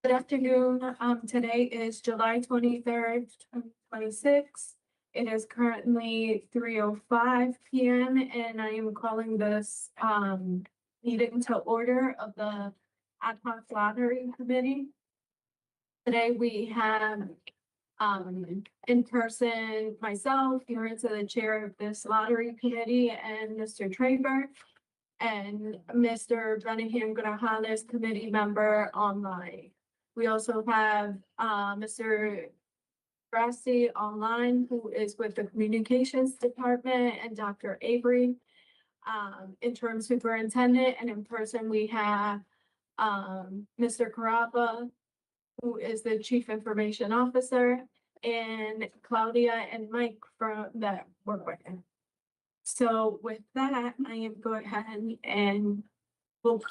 Good afternoon. Today is July 23rd, 2026. It is currently 3:05 p.m. and I am calling this meeting to order of the Ad hoc Lottery Committee. Today we have in person myself, Lorenza, the chair of this lottery committee, and Mr. Traber and Mr. Benaham Grajales, committee member online. We also have Mr. Grassi online, who is with the communications department, and Dr. Avery, interim superintendent, and in person we have Mr. Carapa, who is the chief information officer, and Claudia and Mike from that work with him. So with that, I am go ahead and we'll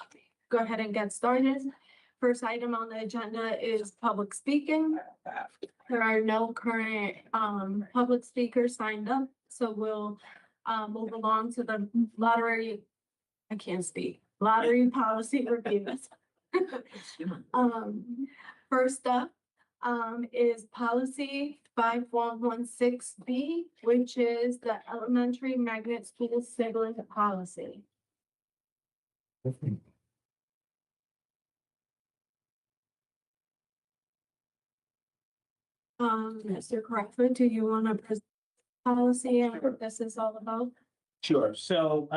go ahead and get started. First item on the agenda is public speaking. There are no current public speakers signed up, so we'll move along to the lottery. I can't speak. Lottery policy reviews. First up is policy 5116B, which is the elementary magnet school sibling policy. Mr. Crawford, do you want to present policy and what this is all about? Sure. So,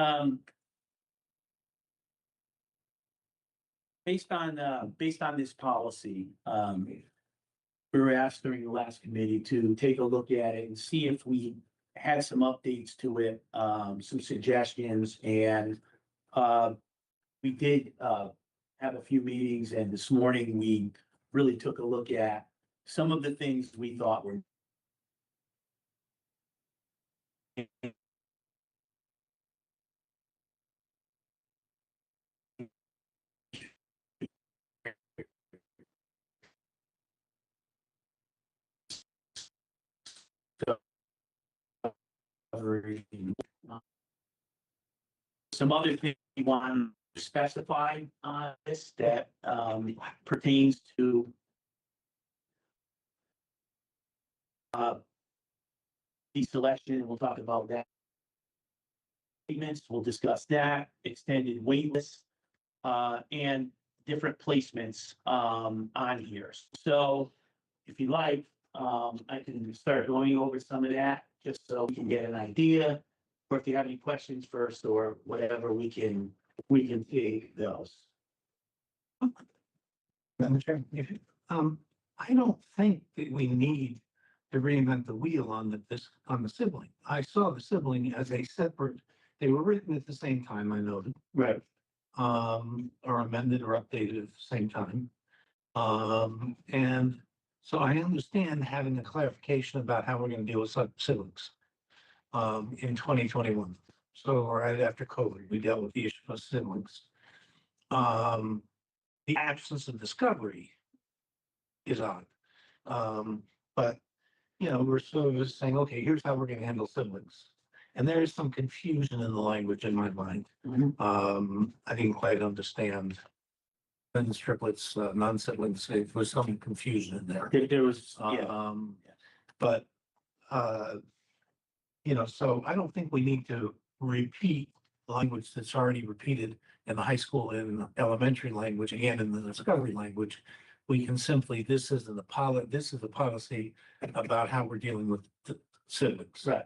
based on this policy, we were asked during the last committee to take a look at it and see if we had some updates to it, some suggestions, and we did have a few meetings, and this morning we really took a look at some of the things we thought were some other things we want to specify on this that pertains to deselection. We'll talk about that. We'll discuss that, extended wait lists, and different placements on here. So if you like, I can start going over some of that just so we can get an idea. Or if you have any questions first or whatever, we can take those. Madam Chair, I don't think that we need to reinvent the wheel on the sibling. I saw the sibling as a separate, they were written at the same time, I noted. Right. Or amended or updated at the same time. And so I understand having a clarification about how we're gonna deal with siblings. In 2021. So right after COVID, we dealt with the issue of siblings. The absence of discovery is odd. But we're sort of saying, okay, here's how we're gonna handle siblings. And there is some confusion in the language in my mind. I didn't quite understand twins, triplets, non-siblings. There was some confusion in there. There was, yeah. But so I don't think we need to repeat language that's already repeated in the high school and elementary language and in the discovery language. We can simply, this is the policy about how we're dealing with the siblings. Right.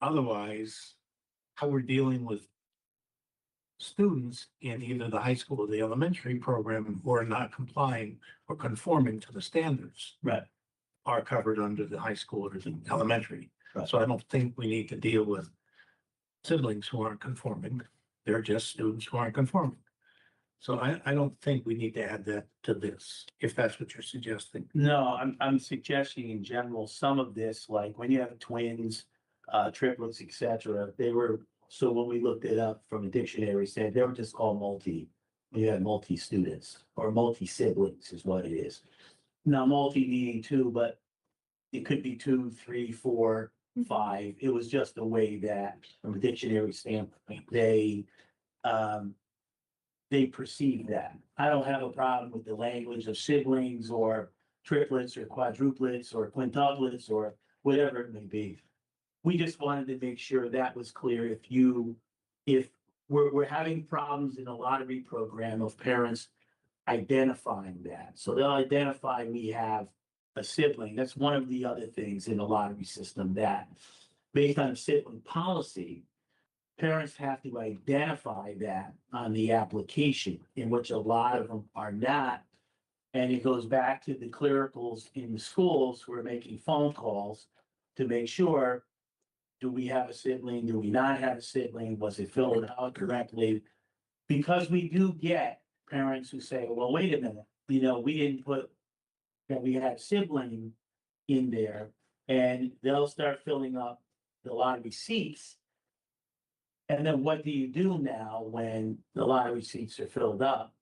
Otherwise, how we're dealing with students in either the high school or the elementary program who are not complying or conforming to the standards. Right. Are covered under the high school or the elementary. Right. So I don't think we need to deal with siblings who aren't conforming. They're just students who aren't conforming. So I don't think we need to add that to this, if that's what you're suggesting. No, I'm suggesting in general, some of this, like when you have twins, triplets, etc. They were, so when we looked it up from a dictionary, said they were just called multi. You had multi students or multi siblings is what it is. Now multi meaning two, but it could be 2, 3, 4, 5. It was just the way that from a dictionary standpoint, they they perceive that. I don't have a problem with the language of siblings or triplets or quadruplets or quintuplets or whatever it may be. We just wanted to make sure that was clear. If we're having problems in the lottery program of parents identifying that. So they'll identify we have a sibling. That's one of the other things in the lottery system that based on sibling policy, parents have to identify that on the application, in which a lot of them are not. And it goes back to the clericals in the schools who are making phone calls to make sure, do we have a sibling? Do we not have a sibling? Was it filled out correctly? Because we do get parents who say, well, wait a minute, we didn't put that we had sibling in there, and they'll start filling up the lottery seats. And then what do you do now when the lottery seats are filled up?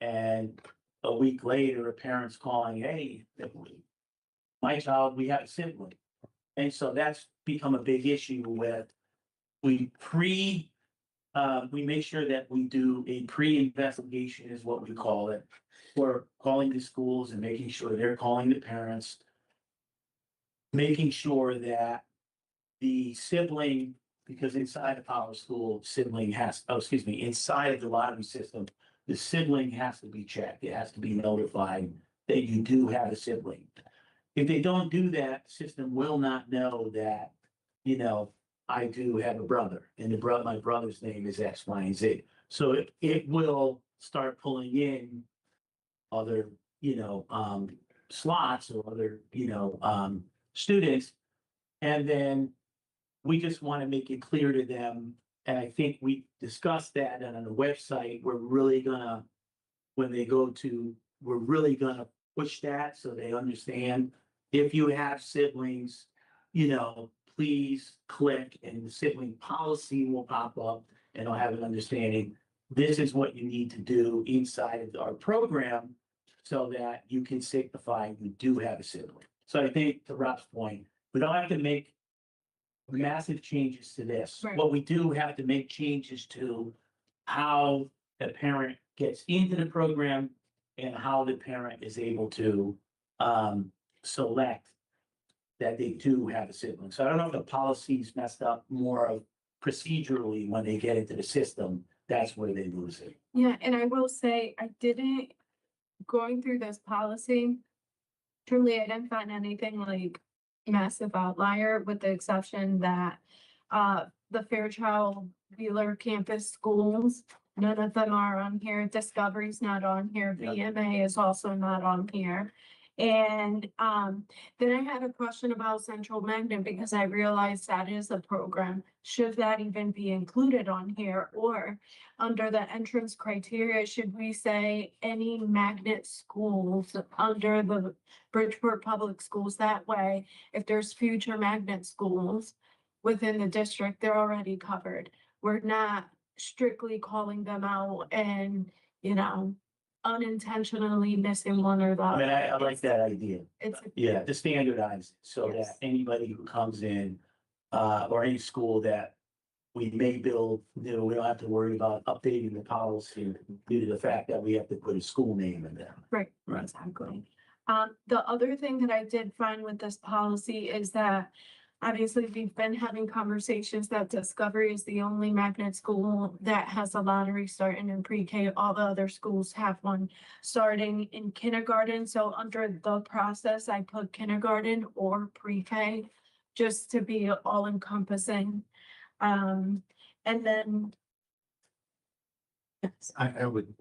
And a week later, a parent's calling, hey, my child, we have a sibling. And so that's become a big issue with, we make sure that we do a pre-investigation is what we call it. We're calling the schools and making sure they're calling the parents. Making sure that the sibling, because inside of our school, inside of the lottery system, the sibling has to be checked. It has to be notified that you do have a sibling. If they don't do that, the system will not know that, I do have a brother, and my brother's name is X, Y, and Z. So it will start pulling in other, slots or other, students. And then we just want to make it clear to them. And I think we discussed that, and on the website, we're really gonna push that so they understand. If you have siblings, please click and the sibling policy will pop up and I'll have an understanding. This is what you need to do inside of our program so that you can signify you do have a sibling. So I think to Rob's point, we don't have to make massive changes to this. Right. What we do have to make changes to how the parent gets into the program and how the parent is able to select that they do have a sibling. So I don't know if the policy's messed up more of procedurally when they get into the system, that's where they lose it. Yeah, and I will say, going through this policy, truly, I didn't find anything like massive outlier, with the exception that the Fairchild Wheeler campus schools, none of them are on here. Discovery's not on here. Yeah. VMA is also not on here. And then I had a question about Central Magnet, because I realized that is a program. Should that even be included on here, or under the entrance criteria, should we say any magnet schools under the Bridgeport Public Schools? That way, if there's future magnet schools within the district, they're already covered. We're not strictly calling them out and, unintentionally missing one or the I other. mean, I like that idea. It's, Yeah, to standardize so that Yes. anybody who comes in, or any school that we may build, we don't have to worry about updating the policy due to the fact that we have to put a school name in there. right, Right. exactly. The other thing that I did find with this policy is that obviously we've been having conversations that Discovery is the only magnet school that has a lottery starting in pre-K. All the other schools have one starting in kindergarten. So under the process, I put kindergarten or pre-K just to be all encompassing. And then. Yes. I would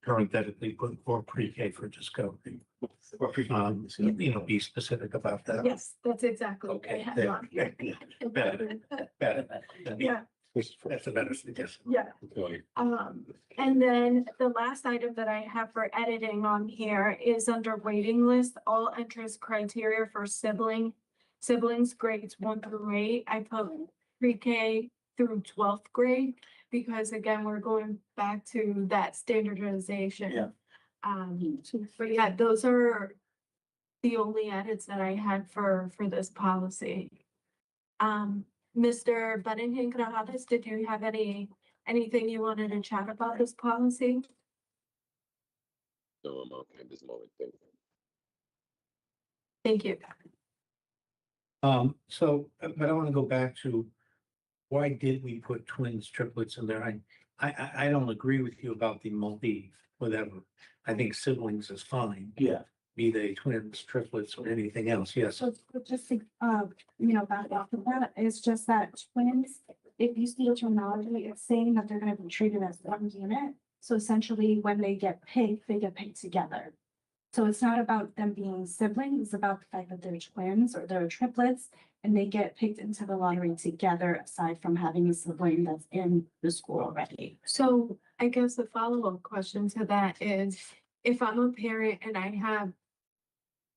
parenthetically put for pre-K for Discovery. Or pre-com. Be specific about that. Yes, that's exactly what I Okay. had there, on. yeah, Better. Better. Yeah, That's a better suggestion. yeah. And then the last item that I have for editing on here is under waiting list, all entrance criteria for siblings grades 1 through 8. I put pre-K through 12th grade, because again, we're going back to that standardization. Yeah. But yeah, those are the only edits that I had for this policy. Mr. Buddington Grajales, did you have any anything you wanted to chat about this policy? No, I'm okay at this moment. Thank you. Thank you. But I want to go back to why did we put twins, triplets in there? I don't agree with you about the multi, whatever. I think siblings is fine, Yeah, be they twins, triplets, or anything else. Yes. So just to, back off of that, it's just that twins, if you see the terminology, it's saying that they're gonna be treated as one unit. So essentially, when they get picked together. So it's not about them being siblings, it's about the fact that they're twins or they're triplets. And they get picked into the lottery together, aside from having a sibling that's in the school already. So I guess the follow-up question to that is, if I'm a parent and I have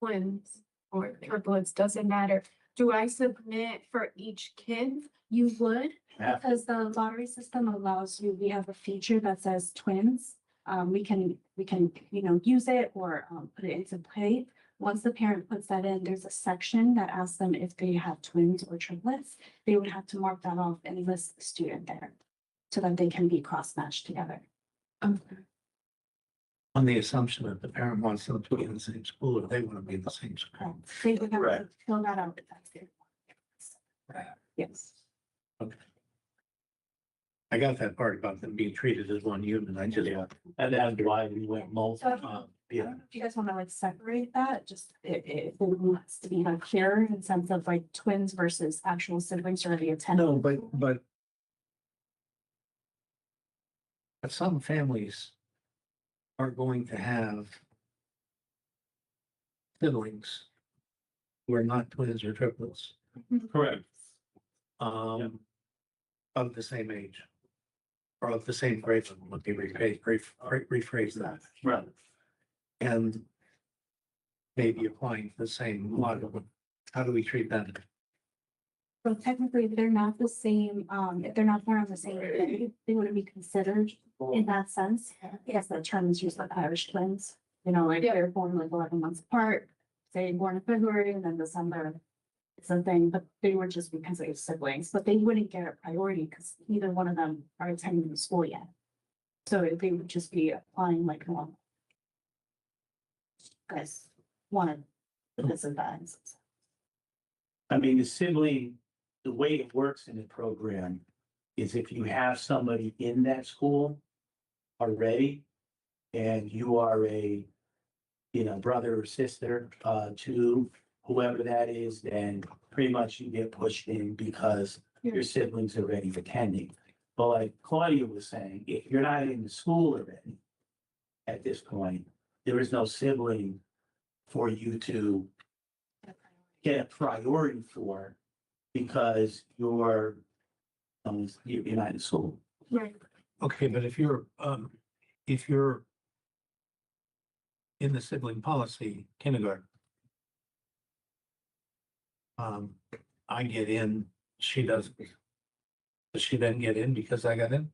twins or triplets, doesn't matter, do I submit for each kid? You would? Because the lottery system allows you, we have a feature that says twins. We can, use it or put it into play. Once the parent puts that in, there's a section that asks them if they have twins or triplets. They would have to mark that off and list the student there so that they can be cross-matched together. Okay. On the assumption that the parent wants them to be in the same school or they want to be in the same school. They would have to Correct. fill that out if that's their. Yes. I got that part about them being treated as one unit. I just, yeah, and that's why we went multi, So, I yeah. don't know if you guys want to separate that, just it wants to be clearer in sense of twins versus actual siblings or the attendant. no, but some families are going to have siblings who are not twins or triplets, Correct. of the same age. Or of the same grade level, let me rephrase that, Right. and maybe applying the same model. How do we treat that? So technically, they're not the same, if they're not born on the same day, they wouldn't be considered in that sense. Yes, the term is used like Irish twins, Yeah. they're born 11 months apart, say born in February and then December. Something, but they were just because they're siblings, but they wouldn't get a priority because neither one of them are attending the school yet. So they would just be applying like normal. Guys wanted this and that. I mean, the sibling, the way it works in the program is if you have somebody in that school already and you are a, brother or sister, to whoever that is, then pretty much you get pushed in because your siblings are already attending. But like Claudia was saying, if you're not in the school already at this point, there is no sibling for you to get a priority for because you're not in school. Right. Okay, but if you're in the sibling policy kindergarten, I get in, she doesn't. Does she then get in because I got in?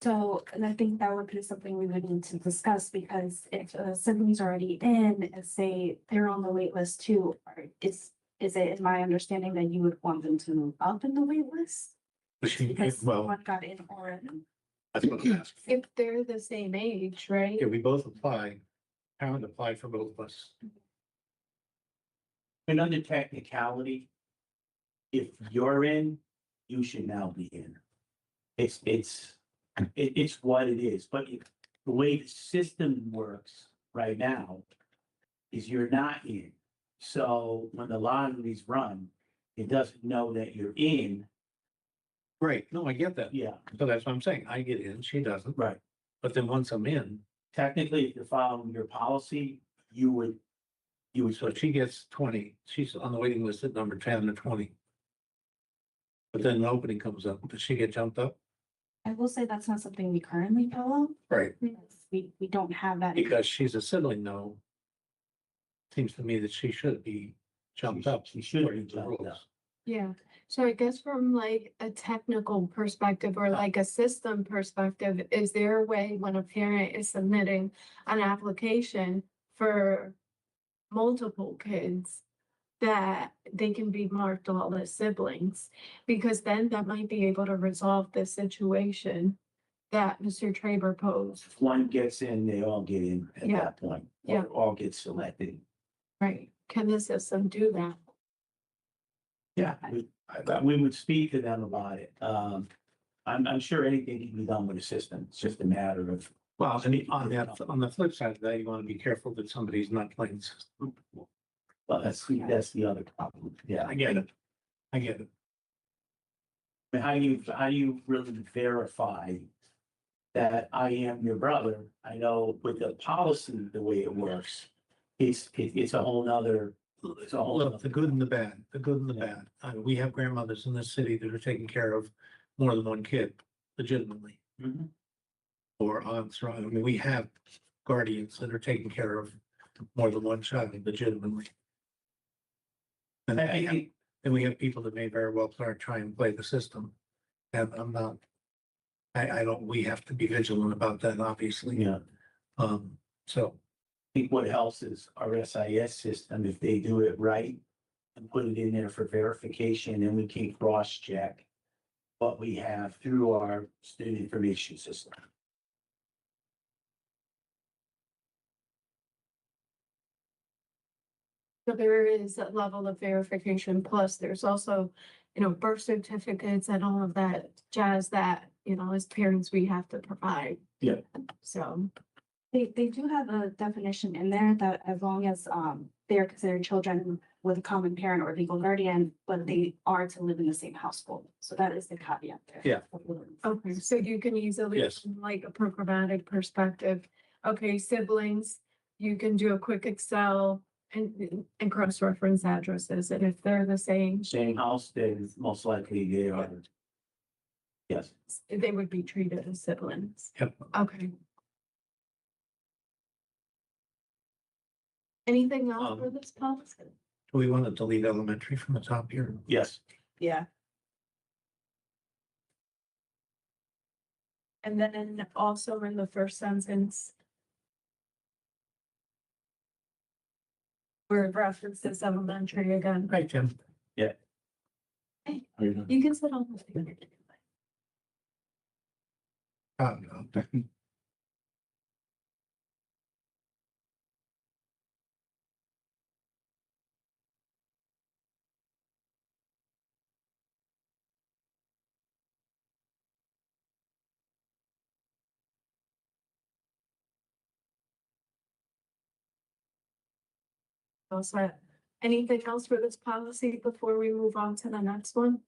So, and I think that would be something we would need to discuss because if a sibling's already in, and say they're on the wait list too, is it in my understanding that you would want them to move up in the wait list? But she, Because well, one got in or. that's what I'm asking. If they're the same age, right? Yeah, we both apply. Parent applied for both of us. And under technicality, if you're in, you should now be in. It's what it is, but the way the system works right now is you're not in. So when the lottery's run, it doesn't know that you're in. Right, no, I get that. Yeah, So that's what I'm saying. I get in, she doesn't. right. But then once I'm in, Technically, if you're following your policy, you would so she gets 20, she's on the waiting list at number 10 or 20. But then an opening comes up, does she get jumped up? I will say that's not something we currently follow. Right. We don't have that. Because she's a sibling, no. Seems to me that she should be jumped up. She should be according to the jumped rules. up. Yeah, so I guess from like a technical perspective or like a system perspective, is there a way when a parent is submitting an application for multiple kids that they can be marked all as siblings, because then that might be able to resolve the situation that Mr. Traber posed. If one gets in, they all get in at Yeah. that point. Yeah. All get selected. Right, can the system do that? Yeah, we would speak to them about it. I'm sure anything can be done with the system. It's just a matter of, Well, and on the flip side of that, you want to be careful that somebody's not playing the system. well, that's the other problem. Yeah. I get it. I get it. And how do you really verify that I am your brother? I know with the policy, the way it works, it's a whole nother, it's a whole. Look, the good and the bad, the good and the bad. We have grandmothers in this city that are taking care of more than one kid legitimately. Mhm. Or aunts, or, I mean, we have guardians that are taking care of more than one child legitimately. And we have people that may very well try and play the system. And I'm not, I don't, we have to be vigilant about that, obviously. Yeah, So, I think what helps is our SIS system, if they do it right and put it in there for verification, and we can cross-check what we have through our student information system. So there is a level of verification, plus there's also, birth certificates and all of that jazz that, as parents, we have to provide. Yeah. So, They do have a definition in there that as long as, they're considered children with a common parent or legal guardian, but they are to live in the same household. So that is the caveat there. Yeah. okay, so you can easily, Yes. from like a programmatic perspective, okay, siblings, you can do a quick Excel and cross-reference addresses, and if they're the same, Same house, then most likely they are. Yes, they would be treated as siblings. Yep. Okay. Anything else for Um, this policy? do we want to delete elementary from the top here? yes. Yeah. And then also in the first sentence, where it references elementary again, Right, Jim? you can sit on the thing. No. Also, anything else for this policy before we move on to the next one?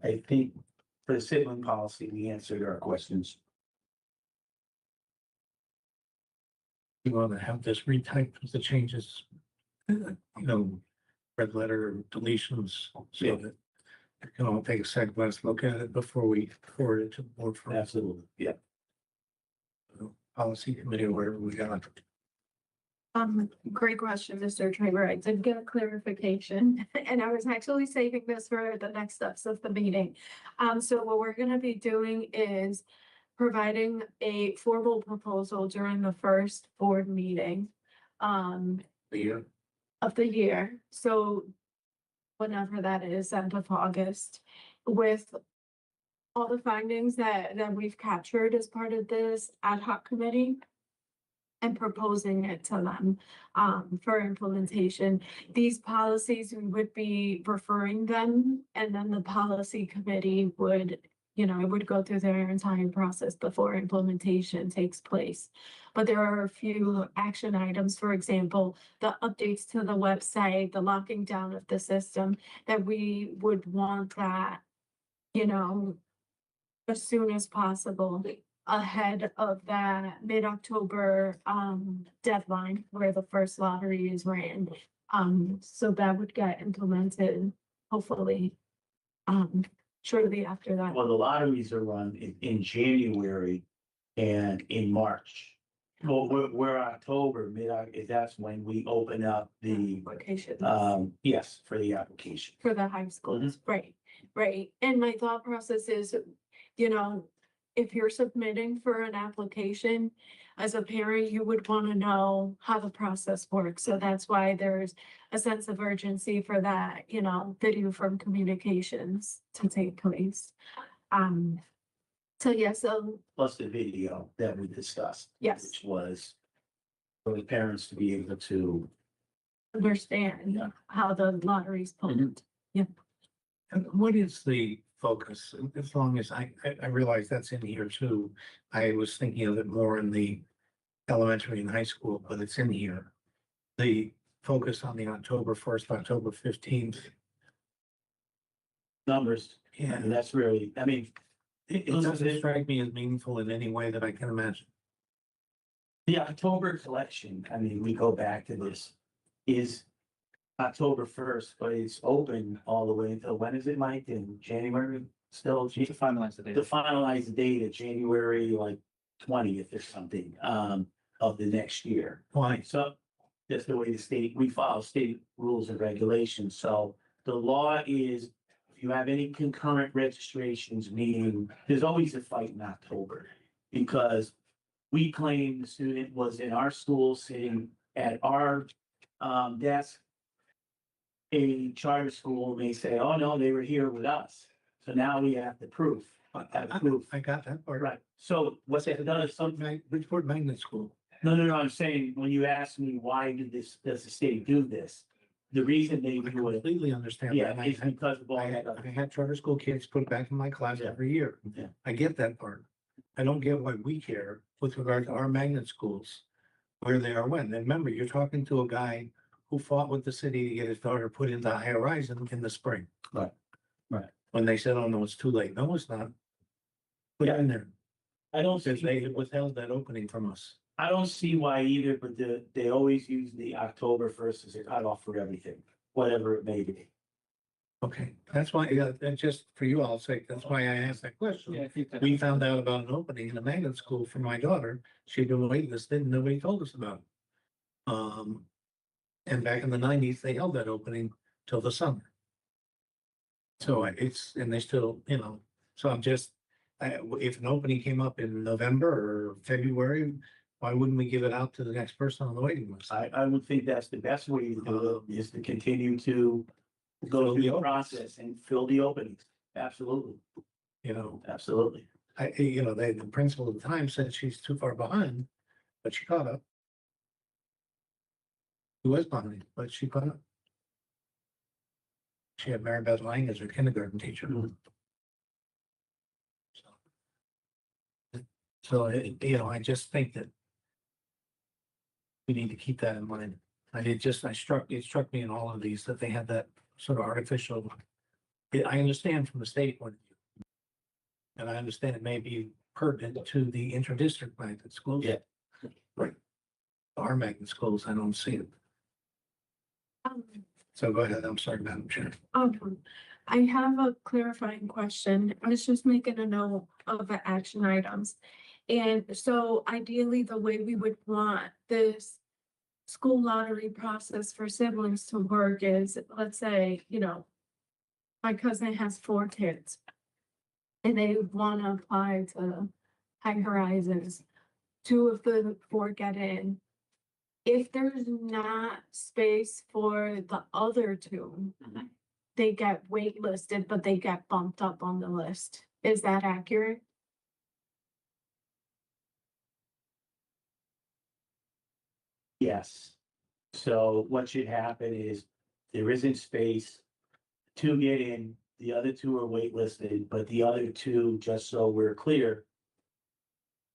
I think for the sibling policy, we answered our questions. You want to have this retyped with the changes, red letter deletions, so that we can all take a second last look at it before we forward it to the board for Absolutely, yeah. policy committee or wherever we got. Great question, Mr. Traver. I did get a clarification, and I was actually saving this for the next steps of the meeting. So what we're gonna be doing is providing a formal proposal during the first board meeting The year. of the year. So whenever that is, end of August, with all the findings that we've captured as part of this ad hoc committee and proposing it to them for implementation. These policies, we would be referring them, and then the policy committee would, it would go through their entire process before implementation takes place. But there are a few action items, for example, the updates to the website, the locking down of the system, that we would want that, as soon as possible, ahead of that mid-October deadline where the first lottery is ran. So that would get implemented, hopefully, shortly after that. Well, the lotteries are run in January and in March. Well, we're October, that's when we open up the, Applications yes, for the application. for the high schools, right, right. And my thought process is you know, if you're submitting for an application, as a parent, you would want to know how the process works. So that's why there's a sense of urgency for that, you know, video from communications to take place. So yeah, so Plus the video that we discussed. Yes. Which was for the parents to be able to, understand Yeah. how the lottery's pulled. And what is the focus? As long as I realize that's in here too. I was thinking of it more in the elementary and high school, but it's in here. The focus on the October 1st, October 15th. numbers, Yeah, and that's really, I mean. it doesn't strike me as meaningful in any way that I can imagine. The October collection, I mean, we go back to this, is October first, but it's open all the way until, when is it, Mike, in January? Still, To finalize the to data. finalize the date of January, like 20th or something, of the next year. Why? So that's the way the state, we follow state rules and regulations. So the law is, if you have any concurrent registrations, meaning there's always a fight in October. Because we claim the student was in our school sitting at our desk. A charter school may say, oh, no, they were here with us. So now we have the proof. Have the proof. I got that part. Right. So what's that does, some, Bridgeport Magnet School. no, I'm saying, when you ask me, why does the state do this? The reason they I do it, completely understand. yeah, that. it's because of all I that. had charter school kids put back in my class Yeah. every year. Yeah. I get that part. I don't get why we care with regard to our magnet schools, where they are when. And remember, you're talking to a guy who fought with the city to get his daughter put into High Horizon in the spring. Right. Right. When they said, oh, no, it's too late. No, it's not. Put it in there, I don't because see, they withheld that opening from us. I don't see why either, but they always use the October first as a cutoff for everything, whatever it may be. Okay, that's why, yeah, and just for you all's sake, that's why I asked that question. Yeah, I think that. We found out about an opening in a magnet school for my daughter. She'd been waitlisted and nobody told us about it. And back in the 90s, they held that opening till the summer. So it's, and they still, you know, so I'm just, if an opening came up in November or February, why wouldn't we give it out to the next person on the waiting list? I would think that's the best way to do it, is to continue to go Fill through the the openings. process and fill the openings. Absolutely, You know, absolutely. you know, the principal at the time said she's too far behind, but she caught up. She was behind, but she caught up. She had Mary Beth Lang as her kindergarten teacher. Mhm. So, you know, I just think that we need to keep that in mind. It struck me in all of these that they had that sort of artificial. I understand from the state point of view. And I understand it may be pertinent to the inter-district magnet schools. Yeah. Right. Our magnet schools, I don't see it. So go ahead. I'm sorry, Madam Chair. I have a clarifying question. I was just making a note of the action items. And so ideally, the way we would want this school lottery process for siblings to work is, let's say, you know, my cousin has 4 kids and they want to apply to High Horizons. 2 of the 4 get in. If there's not space for the other 2, Mhm. they get waitlisted, but they get bumped up on the list. Is that accurate? Yes. So what should happen is there isn't space. 2 get in, the other 2 are waitlisted, but the other 2, just so we're clear.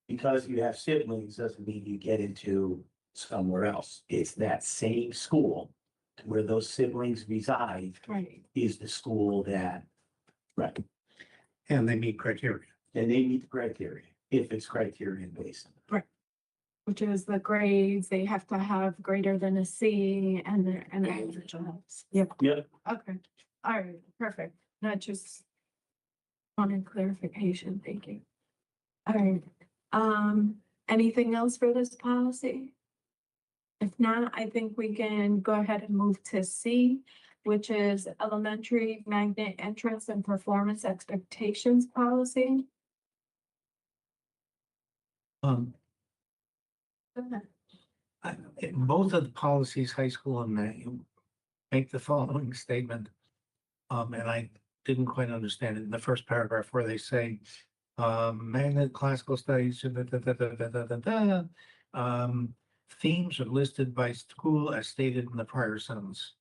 Because you have siblings doesn't mean you get into somewhere else. It's that same school where those siblings reside Right. is the school that. Right, And they meet criteria. and they meet the criteria, if it's criterion based. Which is the grades, they have to have greater than a C and Yep, Yep, okay, all right, perfect. That just wanted clarification, thank you. All right, anything else for this policy? If not, I think we can go ahead and move to C, which is elementary magnet entrance and performance expectations policy. Um, in both of the policies, high school and you make the following statement. And I didn't quite understand it in the first paragraph where they say, magnet classical studies, da, da, da, da, da, da, da, da. Themes are listed by school as stated in the prior sentence.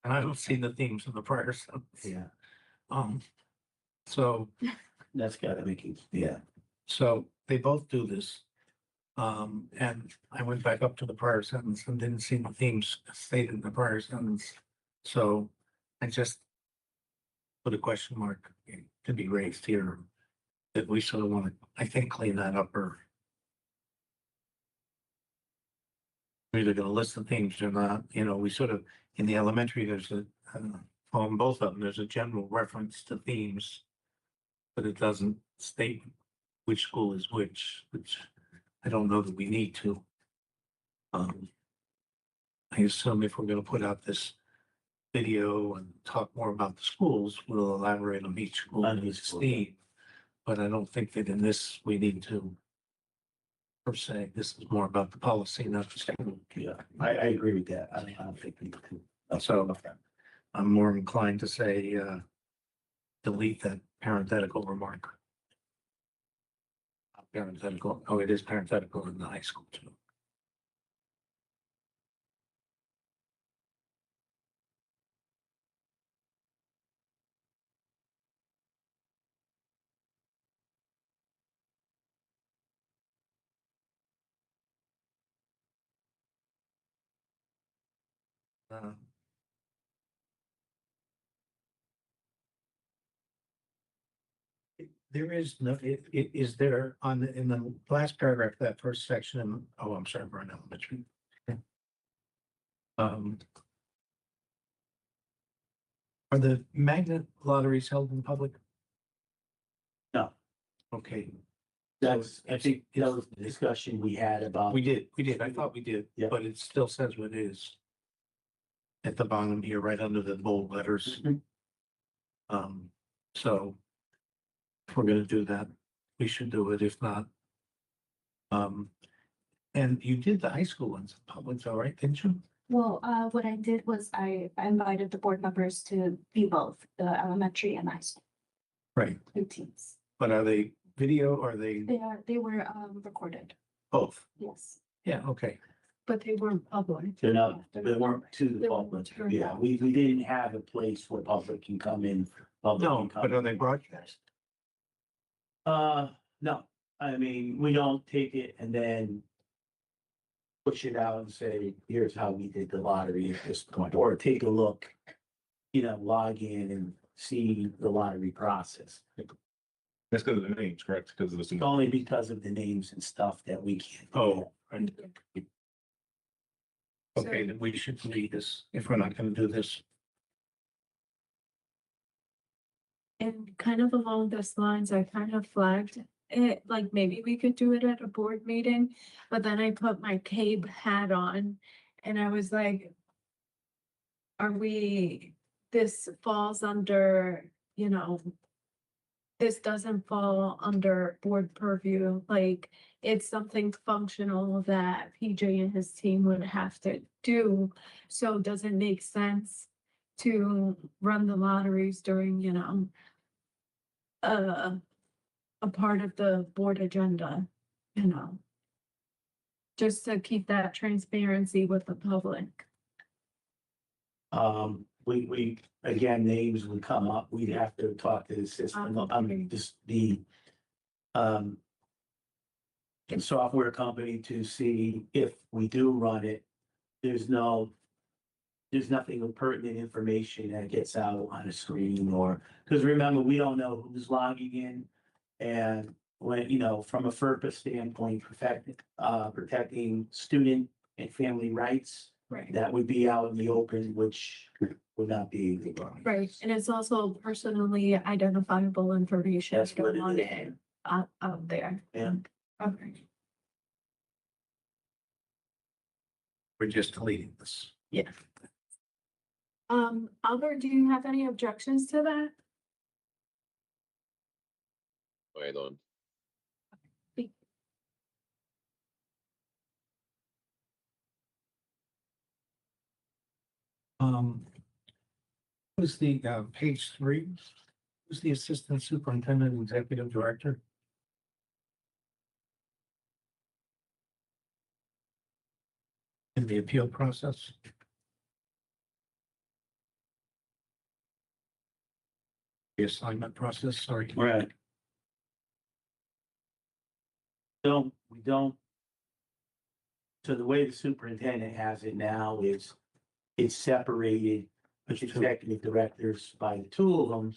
And I don't see the themes in the prior sentence. Yeah, So, that's gotta make it, yeah. so they both do this. And I went back up to the prior sentence and didn't see the themes stated in the prior sentence. So I just put a question mark to be raised here that we sort of want to, I think, clean that up or we're either gonna list the themes or not, you know, we sort of, in the elementary, there's on both of them, there's a general reference to themes. But it doesn't state which school is which I don't know that we need to. I assume if we're gonna put out this video and talk more about the schools, we'll elaborate on each school On and each its school. theme. But I don't think that in this, we need to per se, this is more about the policy, not the school. Yeah, I agree with that. I don't think we can. So I'm more inclined to say, delete that parenthetical remark. Not Parenthetical, oh, it is parenthetical in the high school too. Uh, There is no, it is there on, in the last paragraph, that first section, oh, I'm sorry, Burn Elementary. Um. Are the magnet lotteries held in public? No. Okay, That's, I think that was the discussion we had about. we did, I thought we did, Yeah. but it still says what it is. At the bottom here, right under the bold letters. Mhm. So. If we're gonna do that, we should do it, if not. And you did the high school ones in public, all right, didn't you? Well, what I did was I invited the board members to view both the elementary and high school Right, routines. but are they video or are they They were recorded, both? yes. Yeah, okay, But they weren't public. They're not, they weren't to the They weren't public. turned Yeah, on. we didn't have a place where public can come in. Public no, can come but are in. they broadcast? No, I mean, we don't take it and then push it out and say, here's how we did the lottery at this point, or take a look, you know, log in and see the lottery process. That's because of the names, correct? Because of It's the. only because of the names and stuff that we can't. do Oh, right, So- okay, then we should delete this if we're not gonna do this. And kind of along those lines, I kind of flagged it, like maybe we could do it at a board meeting, but then I put my CABE hat on and I was like, are we, this falls under, you know, this doesn't fall under board purview, like it's something functional that PJ and his team would have to do. So does it make sense to run the lotteries during, you know, a part of the board agenda, you know? Just to keep that transparency with the public. We, again, names would come up, we'd have to talk to the system, I mean, just the, software company to see if we do run it, there's nothing pertinent information that gets out on a screen or, because remember, we don't know who's logging in. And when, you know, from a FERPA standpoint, protecting student and family rights, Right. that would be out in the open, which would not be. Right, and it's also personally identifiable information. That's You what don't it want is. it out there. Yeah. Okay, We're just deleting this. yeah. Albert, do you have any objections to that? I don't. Who's the, page 3? Who's the assistant superintendent and executive director? In the appeal process? The assignment process, sorry. Right. We don't. So the way the superintendent has it now is it's separated with executive directors by the two of them.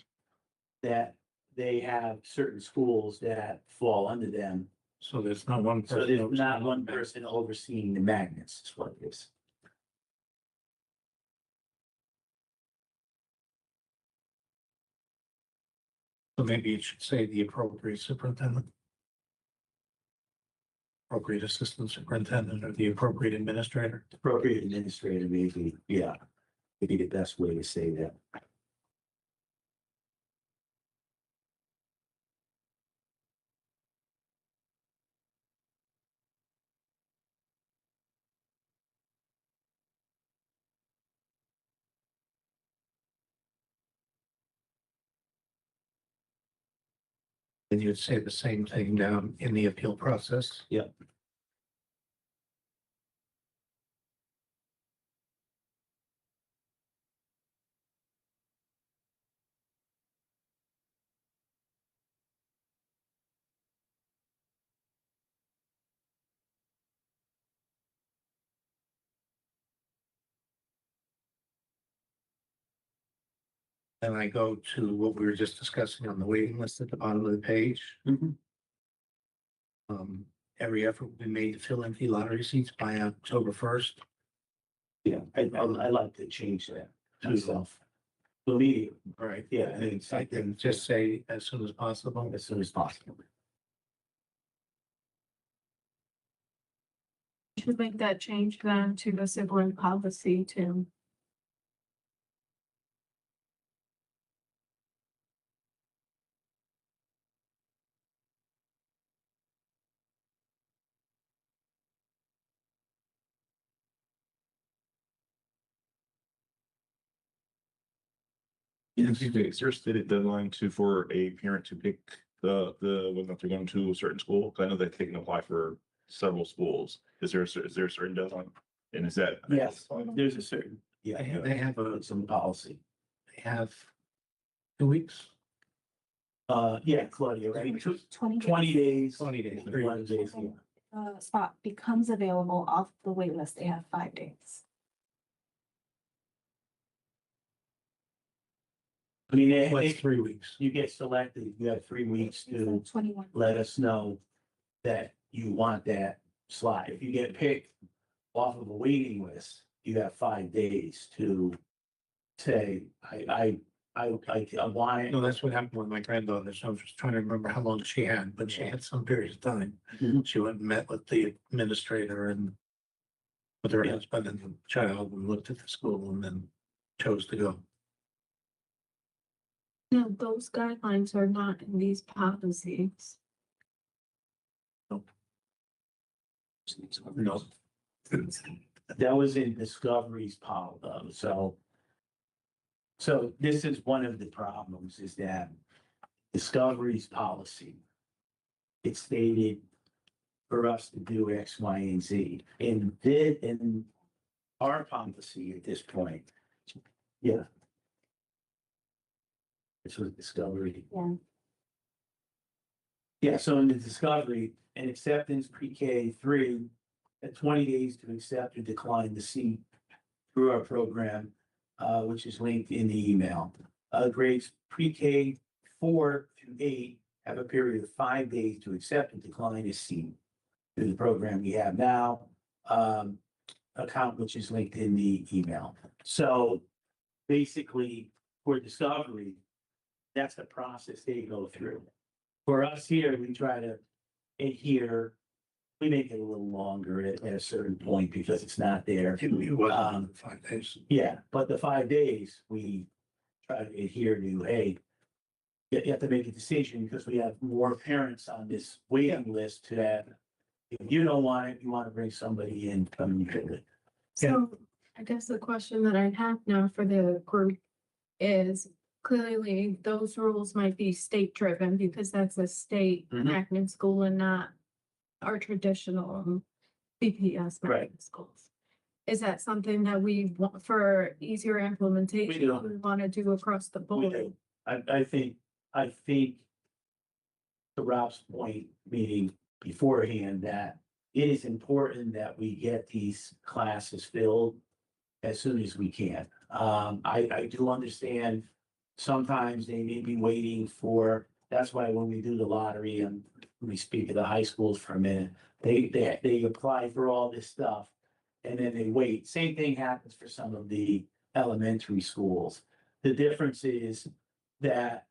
That they have certain schools that fall under them. So there's not one So person. there's not one person overseeing the magnets, is what it is. So maybe it should say the appropriate superintendent. Appropriate assistant superintendent or the appropriate administrator. Appropriate administrator, maybe, yeah, would be the best way to say that. And you'd say the same thing down in the appeal process. Yep. Then I go to what we were just discussing on the waiting list at the bottom of the page. Every effort will be made to fill empty lottery seats by October 1st. Yeah, I like to change that to myself. Immediately, Right. yeah, And I can just say as soon as possible. as soon as possible. Should make that change then to the sibling policy too. Is there a stated deadline for a parent to pick whether they're going to a certain school? 'Cause I know that they can apply for several schools. Is there a certain deadline? And is that? Yes, there's a certain, yeah, They have some policy. they have 2 weeks. Yeah, Claudia, right? 20 20 days. 20 days. 21 days, yeah. Spot becomes available off the wait list, they have 5 days. I mean, if What's 3 weeks? you get selected, you have 3 weeks to 21. let us know that you want that slot. If you get picked off of a waiting list, you have 5 days to say, I want No, it. that's what happened with my granddaughter. So I was just trying to remember how long she had, but she had some period of time. Mhm. She went and met with the administrator and with her Yeah. husband and the child and looked at the school and then chose to go. No, those guidelines are not in these policies. No. That was in Discovery's policy, so. So this is one of the problems is that Discovery's policy. It stated for us to do X, Y, and Z. In our policy at this point. Yeah. This was Discovery. Yeah. Yeah, so in the Discovery, an acceptance pre-K 3 at 20 days to accept or decline the seat through our program, which is linked in the email. Grades pre-K 4 through 8 have a period of 5 days to accept and decline a seat through the program we have now. Account which is linked in the email. So basically, for Discovery, that's the process they go through. For us here, we try to adhere, we make it a little longer at a certain point because it's not there. It wasn't 5 days. Yeah, but the 5 days, we try to adhere to, hey, you have to make a decision because we have more parents on this waiting list to that. If you don't want it, you want to bring somebody in, come and fill it. So I guess the question that I have now for the group is clearly those rules might be state driven because that's a state Mhm. magnet school and not our traditional BPS Right. magnet schools. Is that something that we want for easier implementation? do. We want to do across the We board? do. I think to Rob's point, meaning beforehand, that it is important that we get these classes filled as soon as we can. I do understand sometimes they may be waiting for, that's why when we do the lottery and we speak of the high schools for a minute, they apply for all this stuff and then they wait. Same thing happens for some of the elementary schools. The difference is that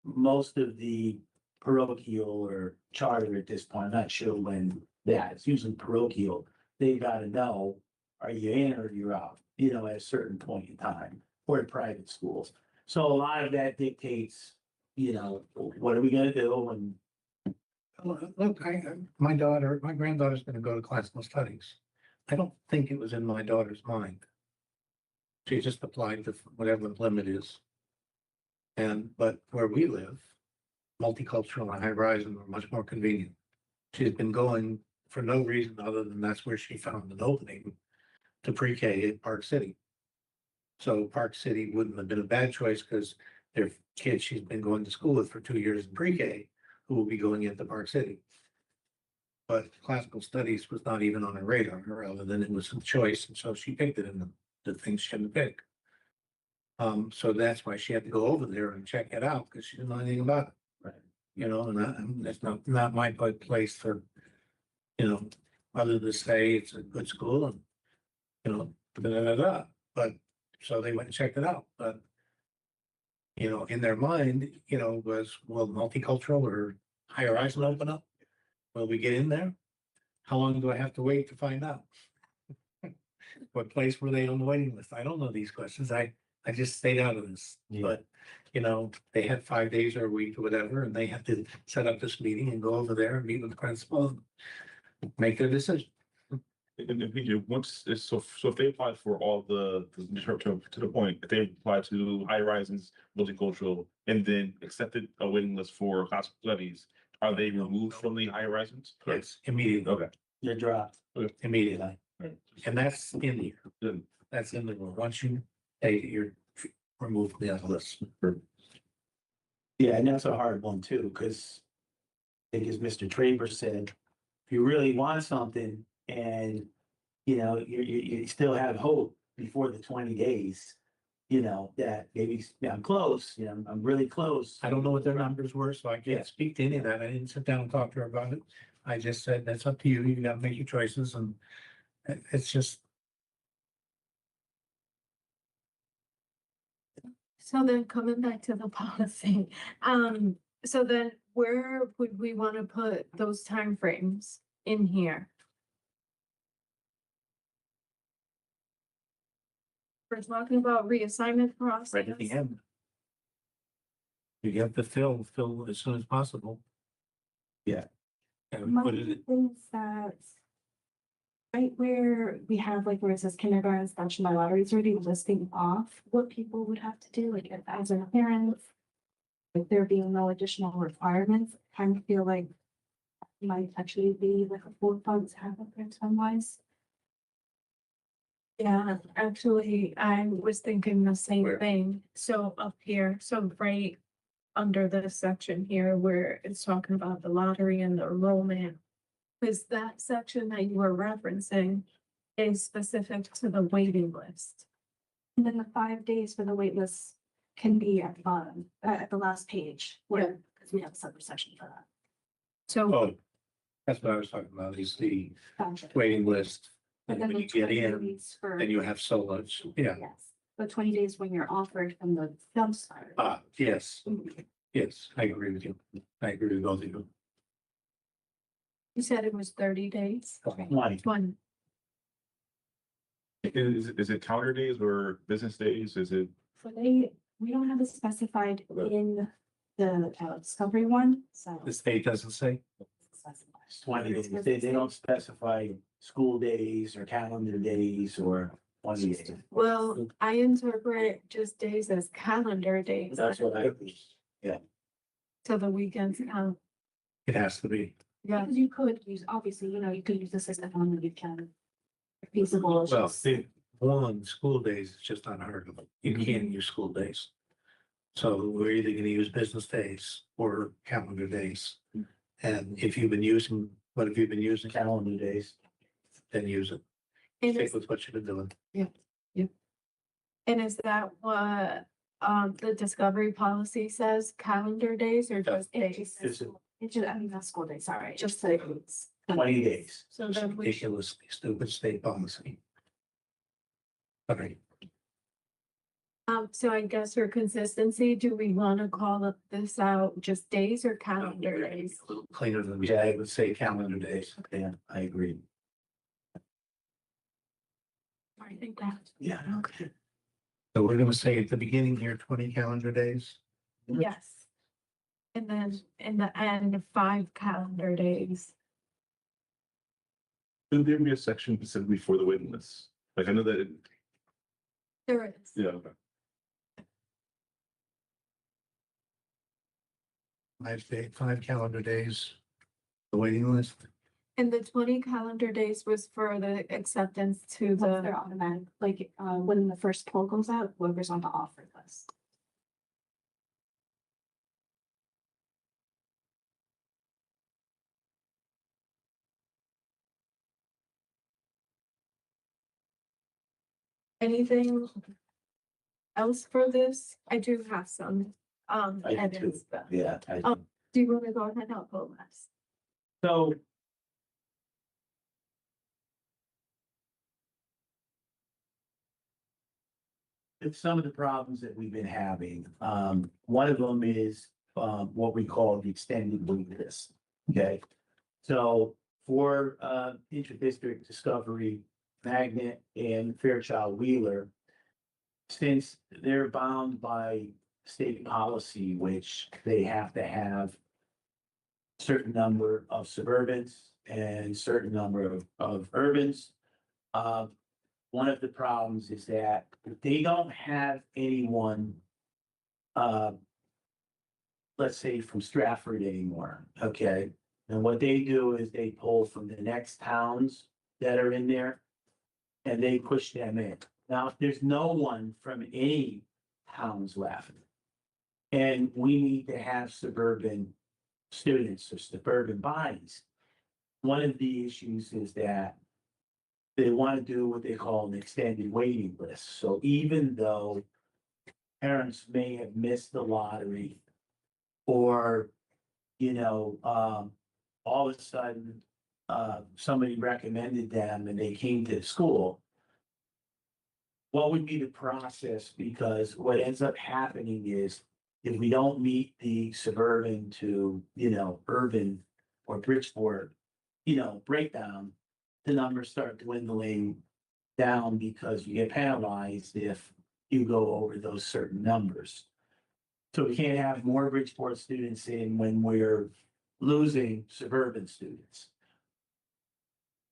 most of the parochial or charter at this point, I'm not sure when that, it's usually parochial, they gotta know, are you in or you're out, at a certain point in time, or in private schools. So a lot of that dictates, what are we gonna do and Look, my granddaughter's gonna go to classical studies. I don't think it was in my daughter's mind. She just applied to whatever the limit is. But where we live, multicultural and high horizon are much more convenient. She's been going for no reason other than that's where she found an opening to pre-K at Park City. So Park City wouldn't have been a bad choice because their kids she's been going to school with for 2 years in pre-K who will be going into Park City. But classical studies was not even on her radar, other than it was a choice, and so she picked it in the things she had to pick. So that's why she had to go over there and check it out, because she didn't know anything about it. Right. And that's not my place for, other than to say it's a good school and, da, da, da, da. But, so they went and checked it out, but in their mind, was, will multicultural or high horizon open up? Will we get in there? How long do I have to wait to find out? What place were they on the waiting list? I don't know these questions. I just stayed out of this, Yeah. but, they had 5 days or a week or whatever, and they had to set up this meeting and go over there and meet with the principal. And make their decision. And once, so if they apply for all to the point, if they apply to high horizons, multicultural, and then accepted a waiting list for classical studies, are they removed from the high horizons? Yes, immediately, Okay. you're dropped. immediately. Right. And that's in here. Good. That's in the rule. Once you take it, you're removed from the other list. Yeah, and that's a hard one too, because I think as Mr. Traver said, if you really want something and, you still have hope before the 20 days, that maybe, I'm close, I'm really close. I don't know what their numbers were, so I Yeah. can't speak to any of that. I didn't sit down and talk to her about it. I just said, that's up to you. You gotta make your choices and it's just, So then coming back to the policy, so then where would we want to put those timeframes in here? We're talking about reassignment process. right at the end. You have to fill as soon as possible. Yeah. And One put of it, the things that right where we have like where it says kindergarten special by lottery, it's already listing off what people would have to do, like if as a parent. If there being no additional requirements, I kind of feel like might actually be like a full funds have up there time wise. Yeah, actually, I was thinking the same Where? thing. So up here, so right under this section here where it's talking about the lottery and the enrollment. Because that section that you were referencing is specific to the waiting list. And then the 5 days for the wait list can be at the bottom, at the last page, where, because we have a separate section for that. So, oh, that's what I was talking about, is the Gotcha. waiting list. But And then when the you get 20 in, days for, then you have so much, yeah. yes, but 20 days when you're offered from the jump start. Yes, yes, I agree with you. I agree with both of you. you said it was 30 days? Why? 20. Is it calendar days or business days? Is it? So we don't have it specified in the discovery one, so. The state doesn't say, It's 20 days. They don't specify school days or calendar days or, 28. Well, I interpret just days as calendar days. That's what I, So the weekends count. It has to be. Yeah. Because you could use, obviously, you could use the system on the weekend. If feasible, it's Well, just- one, school days is just unheard of. You can't use school days. So we're either gonna use business days or calendar days. And if you've been using, what have you been using? calendar days. Then use it. And Stick is, with what you've been doing. and is that what, the discovery policy says, calendar days or just it days? just says- It just, I mean, not school day, sorry. Just days. 20 days. So then we should, Ridiculously stupid state policy. Okay, so I guess for consistency, do we want to call this out just days or a calendar days? little cleaner than, yeah, I would say calendar days. Yeah, I agree. I think that. Yeah, okay. So we're gonna say at the beginning here, 20 calendar days. Yes. And then in the end, 5 calendar days. Should there be a section specifically for the waiting list? Like, I know that, There is. yeah, okay. 5 calendar days. The waiting list. And the 20 calendar days was for the acceptance to They're the, automatic, like, when the first poll goes out, whoever's on the offer list. anything else for this? I do have some, I do too. edits, but Yeah. Oh. do you want to go ahead? I'll go last. So. It's some of the problems that we've been having. One of them is, what we call the extended wait list. Okay? So for, intra-district discovery, Magnet and Fairchild Wheeler, since they're bound by state policy, which they have to have certain number of suburbans and certain number of urbans. One of the problems is that they don't have anyone, let's say from Stratford anymore, okay? And what they do is they pull from the next towns that are in there and they push them in. Now, if there's no one from any towns left, and we need to have suburban students or suburban bodies, one of the issues is that they want to do what they call an extended waiting list. So even though parents may have missed the lottery or, all of a sudden, somebody recommended them and they came to the school, what would be the process? Because what ends up happening is if we don't meet the suburban to, urban or Bridgeport, breakdown, the numbers start dwindling down because you get penalized if you go over those certain numbers. So we can't have more Bridgeport students in when we're losing suburban students.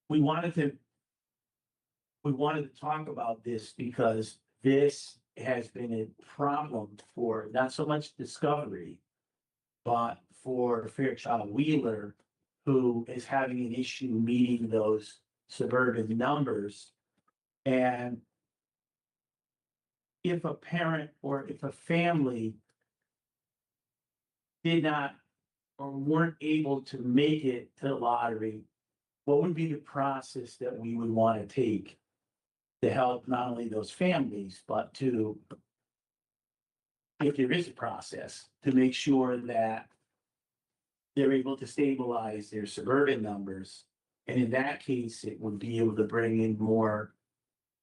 We wanted to talk about this because this has been a problem for not so much Discovery, but for Fairchild Wheeler, who is having an issue meeting those suburban numbers. And if a parent or if a family did not or weren't able to make it to the lottery, what would be the process that we would want to take to help not only those families, but to, if there is a process, to make sure that they're able to stabilize their suburban numbers. And in that case, it would be able to bring in more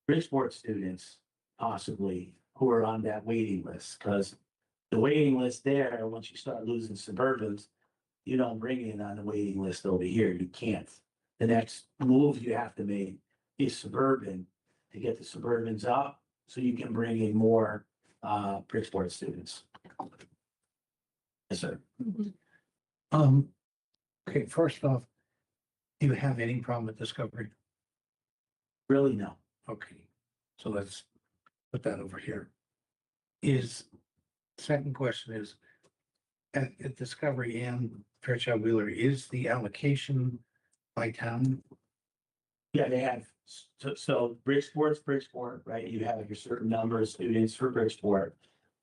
Bridgeport students, possibly, who are on that waiting list, because the waiting list there, once you start losing suburbans, you don't bring in on the waiting list over here. You can't. The next move you have to make is suburban to get the suburbans up so you can bring in more Bridgeport students. Yes, sir. Okay, first off, do you have any problem with Discovery? Really, no. Okay. So let's put that over here. Second question is, at Discovery and Fairchild Wheeler, is the allocation by town? Yeah, they have, so Bridgeport, right? You have your certain number of students for Bridgeport.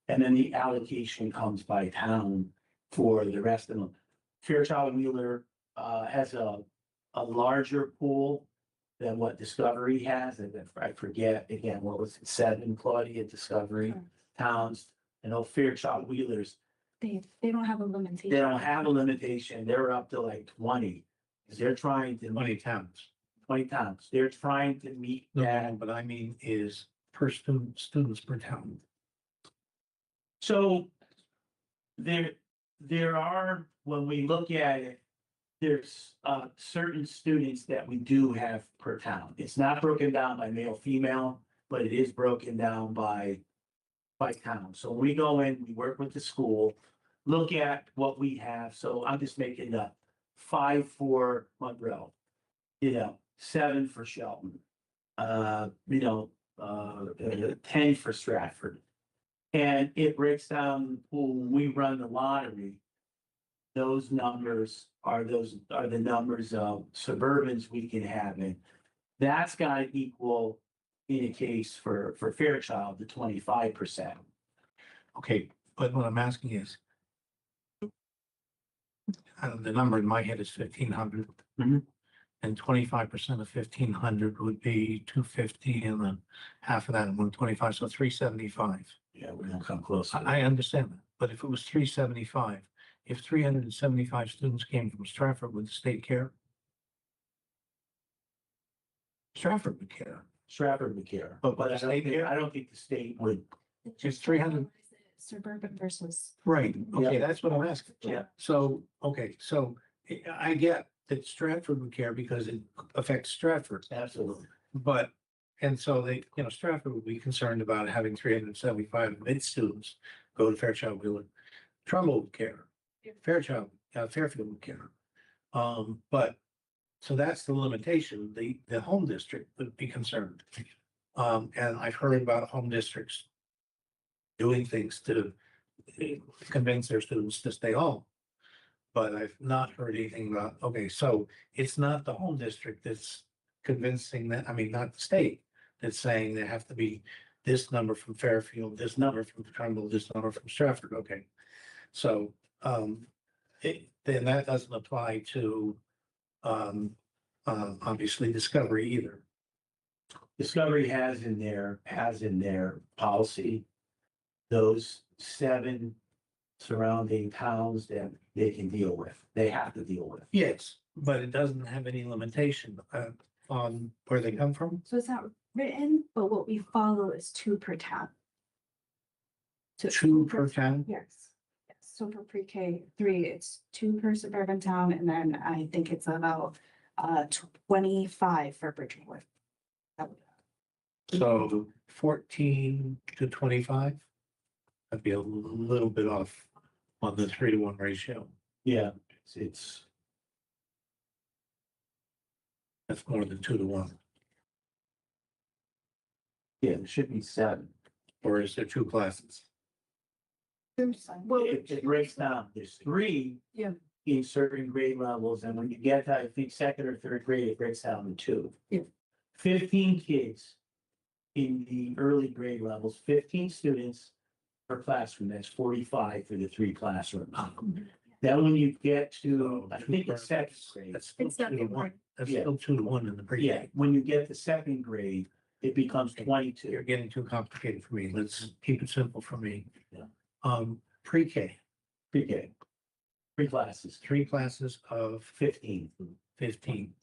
And then the allocation comes by town for the rest of them. Fairchild Wheeler has a larger pool than what Discovery has, and if I forget, again, what was it, 7, Claudia, Discovery Sure. towns? I know Fairchild Wheelers, They don't have a limitation. they don't have a limitation, they're up to like 20. 'Cause they're trying to, 20 towns. 20 towns, they're trying to meet No, that. but I mean is per students per town. So there are, when we look at it, there's certain students that we do have per town. It's not broken down by male, female, but it is broken down by town. So when we go in, we work with the school, look at what we have. So I'm just making up 5 for Monroe, 7 for Shelton, 10 for Stratford. And it breaks down, when we run the lottery, those numbers are the numbers of suburbans we can have in. That's gotta equal, in a case for Fairchild, the 25%. Okay, but what I'm asking is. The number in my head is 1,500. Mhm. And 25% of 1,500 would be 250, and then half of that, 125, so 375. Yeah, we're gonna come close. to I understand that, but if it was 375, if 375 students came from Stratford, would the state care? Stratford would care. Stratford would care, But but the state here? I don't think the state would. It's 300. Suburban versus. Right, okay, that's what I'm asking. Yeah. So, okay, so I get that Stratford would care because it affects Stratford, Absolutely. but, and so they, Stratford would be concerned about having 375 mid students go to Fairchild Wheeler. Trumbull would care, Fairfield would care. But, so that's the limitation, the home district would be concerned. And I've heard about home districts doing things to convince their students to stay home. But I've not heard anything about, okay, so it's not the home district that's convincing that, not the state, that's saying there have to be this number from Fairfield, this number from Trumbull, this number from Stratford, okay. So, then that doesn't apply to, obviously Discovery either. Discovery has in their policy, those 7 surrounding towns that they can deal with, they have to deal with. Yes, but it doesn't have any limitation, on where they come from. So it's not written, but what we follow is 2 per town. So 2 per town. Yes. Yes. So for pre-K 3, it's 2 per suburban town, and then I think it's about 25 for Bridgeport. So 14 to 25. That'd be a little bit off on the 3-to-1 ratio. Yeah, it's, That's more than 2-to-1. yeah, it should be 7. Or is there 2 classes? Well, It breaks down, there's 3. Yeah. In certain grade levels, and when you get to, I think, 2nd or 3rd grade, it breaks down to 2. Yeah. 15 kids in the early grade levels, 15 students per classroom, that's 45 for the 3 classrooms. Then when you get to, I think it's 2nd grade, That's still It's not 2-to-1. That's Yeah. still 2-to-1 in the pre-K. yeah, when you get to 2nd grade, it becomes 22. You're getting too complicated for me. Let's keep it simple for me. Yeah. Pre-K, Pre-K. 3 classes, 3 classes of 15, 15.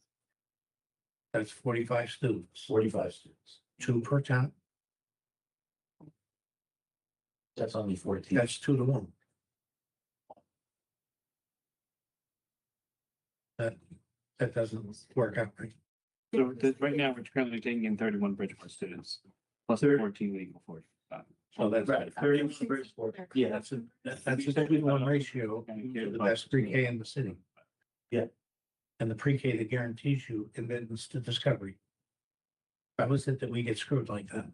That's 45 students, 45 students, 2 per town. that's only 14. That's 2-to-1. That doesn't work out right. So right now, we're currently taking in 31 Bridgeport students, plus Thirty. 14 would equal 40. So that's, Right, 30 for Bridgeport. yeah, that's a 2-to-1 ratio to the best pre-K in the city. Yeah. And the pre-K that guarantees you admittance to Discovery. How is it that we get screwed like that?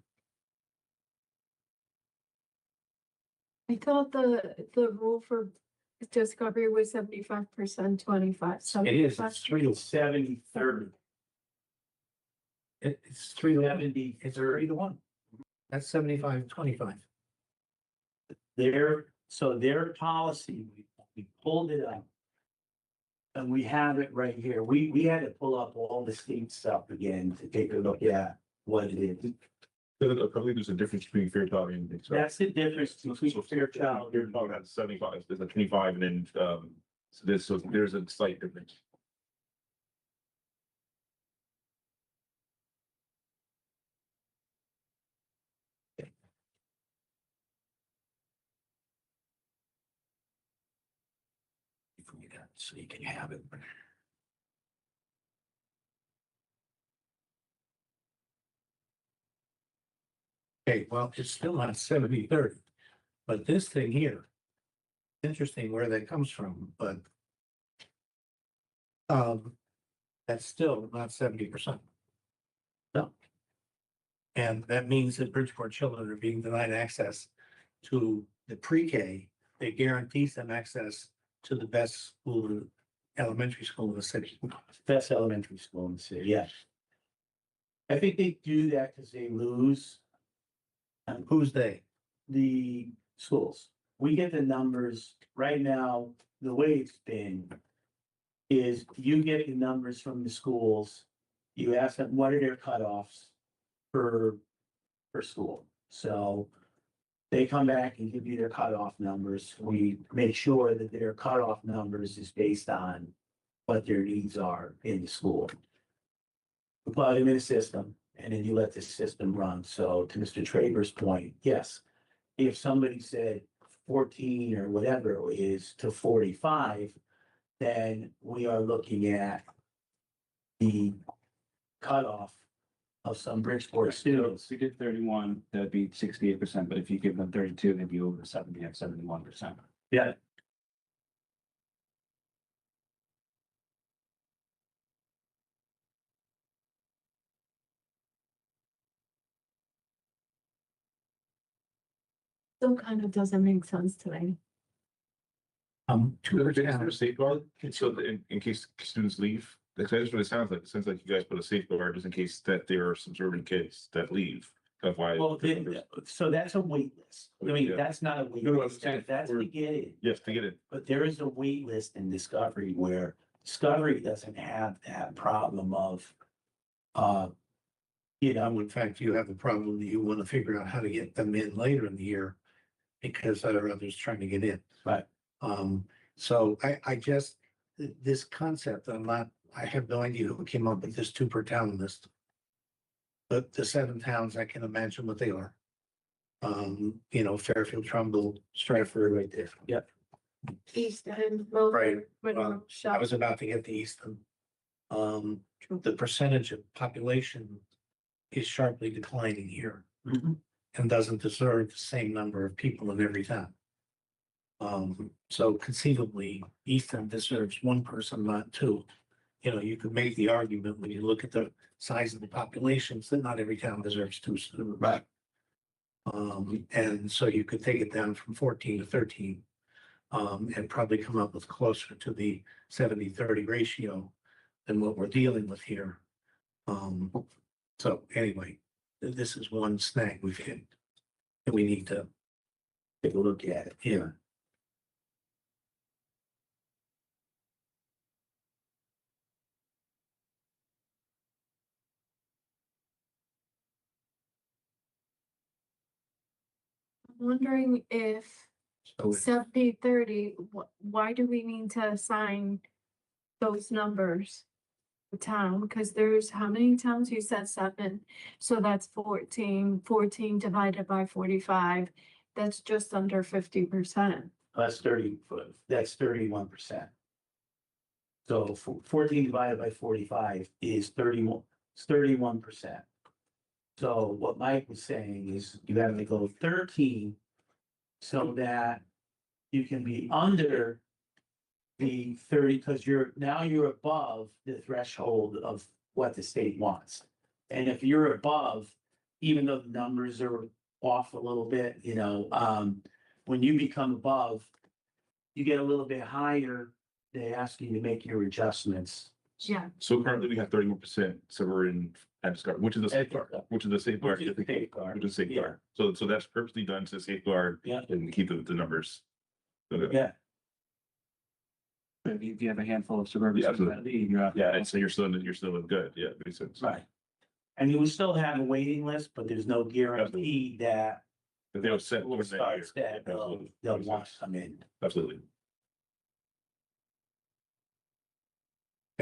I thought the rule for Discovery was 75%, 25. It is, it's three, 70, 30, it's three to one. 70, It's 3-1. That's 75-25. Their policy, we pulled it up. And we have it right here. We had to pull up all the state stuff again to take a look at what it is. I believe there's a difference between Fairchild and. That's the difference between Fairchild. Fairchild has 75, there's a 25, and then, so there's a slight difference. So you can have it. Okay, well, it's still not 70-30, but this thing here. Interesting where that comes from, but. That's still not 70%. No. And that means that Bridgeport children are being denied access to the pre-K. That guarantees them access to the best school, elementary school in the city. Best elementary school in the city, yes. I think they do that because they lose. Who's they? The schools. We get the numbers right now, the way it's been. Is you get the numbers from the schools, you ask them, what are their cutoffs per school? So they come back and give you their cutoff numbers. We make sure that their cutoff numbers is based on what their needs are in the school. We plug them in a system and then you let the system run. So to Mr. Traver's point, yes, if somebody said 14 or whatever it is to 45, then we are looking at the cutoff of some Bridgeport students. If we did 31, that'd be 68%, but if you give them 32, they'd be over 70 at 71%. Yeah. Still kind of doesn't make sense to me. Two Is there a percent. safeguard, so that in case students leave? That's what it sounds like. It sounds like you guys put a safeguard just in case that there are some certain kids that leave. That's why. Well, so that's a wait list. I mean, Yeah. that's not a wait No, no, list. I'm saying That's for- to get in. Yes, to get it. But there is a wait list in Discovery where Discovery doesn't have that problem of, In fact, you have the problem that you want to figure out how to get them in later in the year. Because there are others trying to get in. Right. So I just, this concept, I have no idea who came up with this 2 per town list. But the 7 towns, I can imagine what they are. Fairfield, Trumbull, Stratford, right there. Yep. East End, Right, Milford, Monroe, I Shop. was about to get to Easton. The percentage of population is sharply declining here and doesn't deserve the same number of people in every town. So conceivably, Easton deserves 1 person, not 2. You could make the argument when you look at the size of the populations that not every town deserves 2 students. Right. And so you could take it down from 14 to 13. And probably come up with closer to the 70-30 ratio than what we're dealing with here. So anyway, this is one snag we've hit. And we need to Take a look at it. Yeah. I'm wondering if So 70-30, why do we need to assign those numbers? The town, because there's how many towns? You said 7, so that's 14. 14 divided by 45, that's just under 50%. That's 31%. So 14 divided by 45 is 31, it's 31%. So what Mike was saying is you have to go 13 so that you can be under the 30, because you're above the threshold of what the state wants. And if you're above, even though the numbers are off a little bit, when you become above, you get a little bit higher, they ask you to make your adjustments. Yeah, So currently we have 31% suburban at discard, which is a safeguard, which is a safeguard. Which is a safeguard. Which is a safeguard. So that's purposely done to safeguard Yeah. and keep the numbers. Yeah, If you have a handful of suburban. Yeah, absolutely. You're out. Yeah, and so you're still in good. Yeah, makes sense. right. I mean, we still have a waiting list, but there's no guarantee that But they'll set. school starts that they'll want to come in. Absolutely.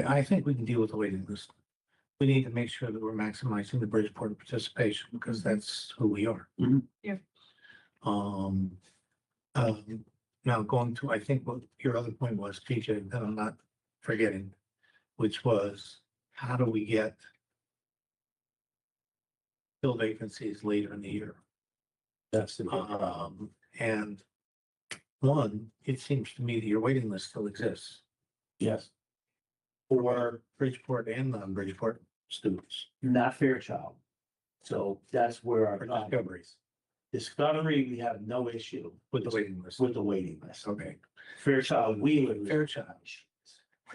I think we can deal with the waiting list. We need to make sure that we're maximizing the Bridgeport participation because that's who we are. Mhm. Yeah. Um, now going to, I think what your other point was, TJ, that I'm not forgetting, which was how do we get fill vacancies later in the year? That's the. And one, it seems to me that your waiting list still exists Yes, for Bridgeport and non-Bridgeport students. not Fairchild. So that's where our For problem Discovery. is. Discovery, we have no issue With the waiting list. with the waiting list. Okay. Fairchild, we would. Fairchild.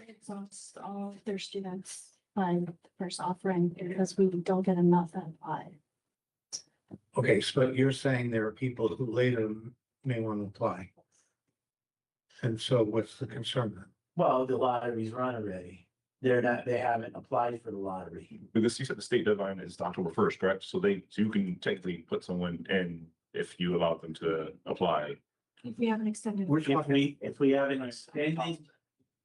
Exhaust all of their students by the first offering because we don't get enough that apply. Okay, so you're saying there are people who later may want to apply. And so what's the concern then? Well, the lottery's run already. They're not, they haven't applied for the lottery. Because you said the state deadline is October 1st, correct? So you can technically put someone in if you allow them to apply. If we have an extended. We're If talking, we have an extended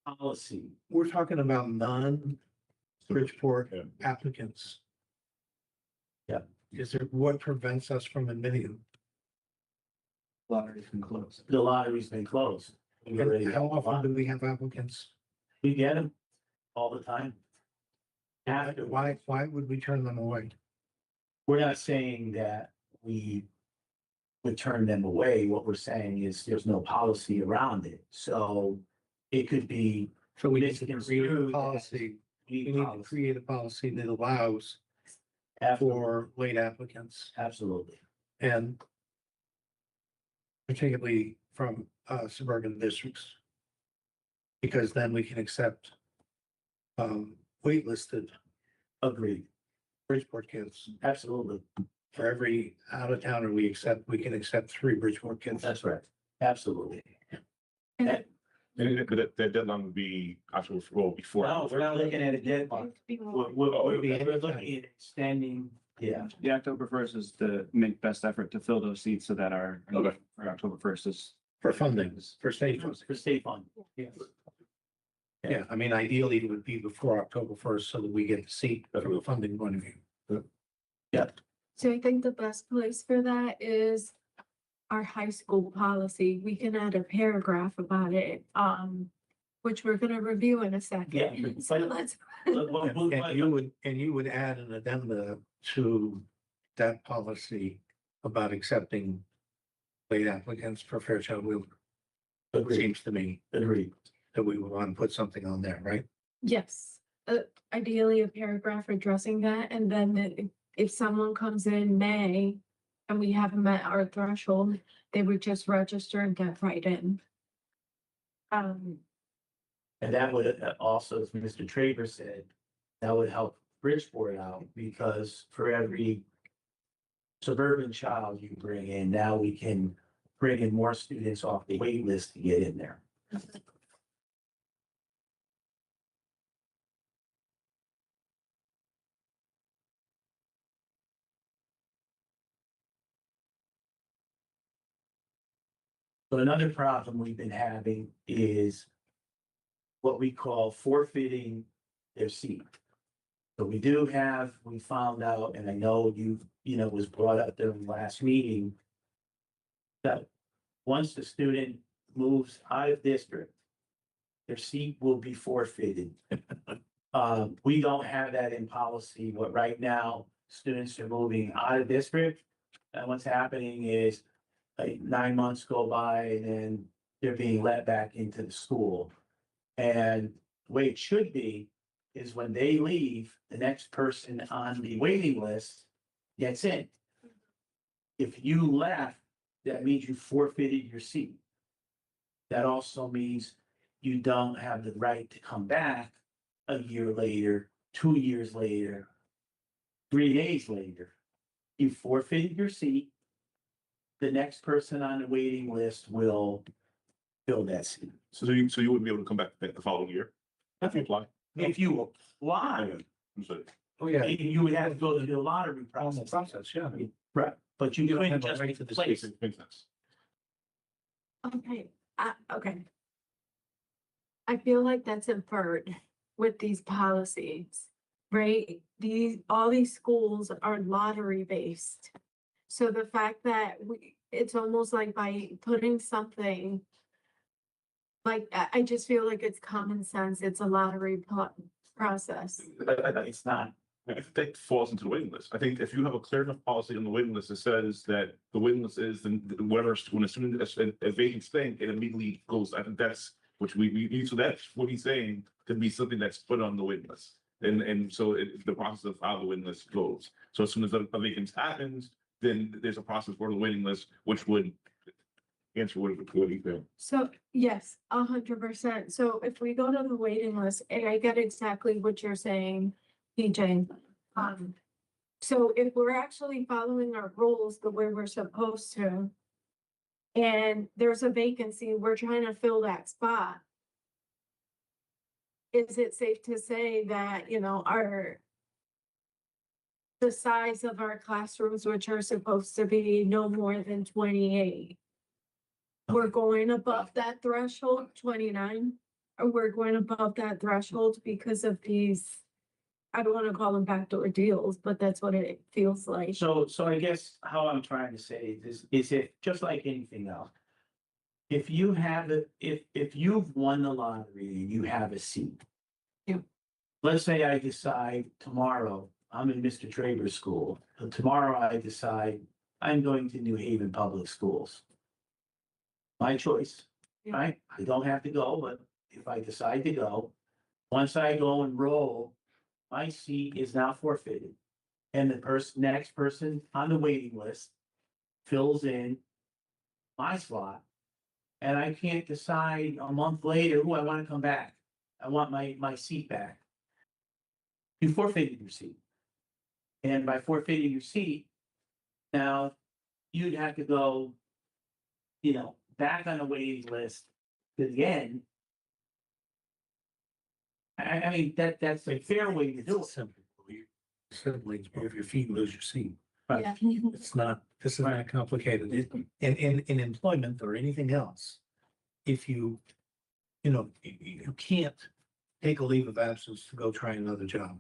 policy, we're talking about non-Bridgeport Yeah. applicants. Yeah. Is there, what prevents us from admitting them? Lottery's been closed. the lottery's been closed. We already And how have often do we have applicants? We get them all the time. After, Why would we turn them away? we're not saying that we would turn them away. What we're saying is there's no policy around it. So it could be So we need to Misconstrued create a as- policy, we we need to policy. create a policy that allows for late applicants Absolutely. and particularly from suburban districts. Because then we can accept waitlisted Agreed. Bridgeport kids. Absolutely. For every out of towner we can accept 3 Bridgeport kids. That's right. Absolutely. and And that deadline would be October, well, before. No, we're not looking at a deadline. We're looking at extending, yeah. The October 1st is to make best effort to fill those seats so that our, Okay. for October 1st is. For funding, for state funding. For state fund. Yes. Yeah, I mean, ideally it would be before October 1st so that we get the seat from a funding point of view. so I think the best place for that is our high school policy. We can add a paragraph about it, which we're gonna review in a second. Yeah, So but- let's. And you would add an addenda to that policy about accepting late applicants for Fairchild Wheeler. It Agreed. seems to me Agreed. that we would want to put something on there, right? Yes, ideally a paragraph addressing that, and then if someone comes in May and we haven't met our threshold, they would just register and get right in. And that would also, as Mr. Traver said, that would help Bridgeport out because for every suburban child you bring in, now we can bring in more students off the wait list to get in there. But another problem we've been having is what we call forfeiting their seat. So we found out, and I know was brought up during the last meeting, that once the student moves out of district, their seat will be forfeited. We don't have that in policy, but right now, students are moving out of district. And what's happening is like 9 months go by and then they're being let back into the school. And the way it should be is when they leave, the next person on the waiting list gets in. If you left that means you forfeited your seat. That also means you don't have the right to come back a year later, 2 years later, 3 days later. You forfeited your seat. The next person on the waiting list will fill that seat. So you wouldn't be able to come back the following year? If you apply? If you apply, I'm sorry. Oh, yeah. you would have to go through the lottery On the process. process, yeah. Right, but you You don't couldn't have a just right to the replace. Makes sense. Okay, okay. I feel like that's inferred with these policies, right? All these schools are lottery based. So the fact that it's almost like by putting something. Like, I just feel like it's common sense, it's a lottery process. It's not. I think that falls into the waiting list. I think if you have a clear enough policy on the waiting list that says that the waiting list is whatever, when a student, a vacant thing, it immediately goes, I think that's, which we, so that's what he's saying, could be something that's put on the waiting list. And so the process of how the waiting list goes. So as soon as a vacancy happens, then there's a process for the waiting list, which would answer what you feel. So, yes, 100%. So if we go to the waiting list, and I get exactly what you're saying, PJ. So if we're actually following our rules the way we're supposed to, and there's a vacancy, we're trying to fill that spot. Is it safe to say that, the size of our classrooms, which are supposed to be no more than 28? We're going above that threshold, 29, or we're going above that threshold because of these, I don't want to call them backdoor deals, but that's what it feels like. So I guess how I'm trying to say is if, just like anything else. If you have if you've won the lottery and you have a seat. Yeah. Let's say I decide tomorrow, I'm in Mr. Traber's school, and tomorrow I decide I'm going to New Haven Public Schools. My choice, Yeah. right? I don't have to go, but if I decide to go, once I go enroll, my seat is now forfeited. And the next person on the waiting list fills in my slot. And I can't decide a month later, I want to come back. I want my seat back. You forfeited your seat. And by forfeiting your seat, now you'd have to go, back on the waiting list again. I mean, that's a fair way to do it. Simple. Siblings, move your feet, lose your seat. Yeah. It's not, this is not complicated. In employment or anything else, if you can't take a leave of absence to go try another job.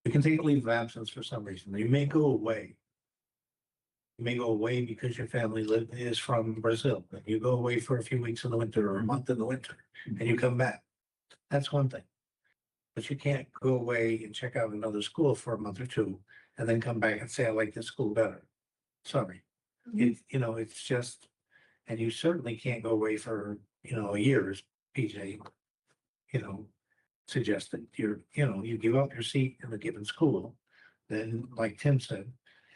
You can take a leave of absence for some reason. You may go away. You may go away because your family is from Brazil, and you go away for a few weeks in the winter or a month in the winter, and you come back. That's one thing. But you can't go away and check out another school for a month or two and then come back and say, I like this school better. Sorry. It's just, and you certainly can't go away for, a year, as PJ, suggested. You give up your seat in a given school, then like Tim said,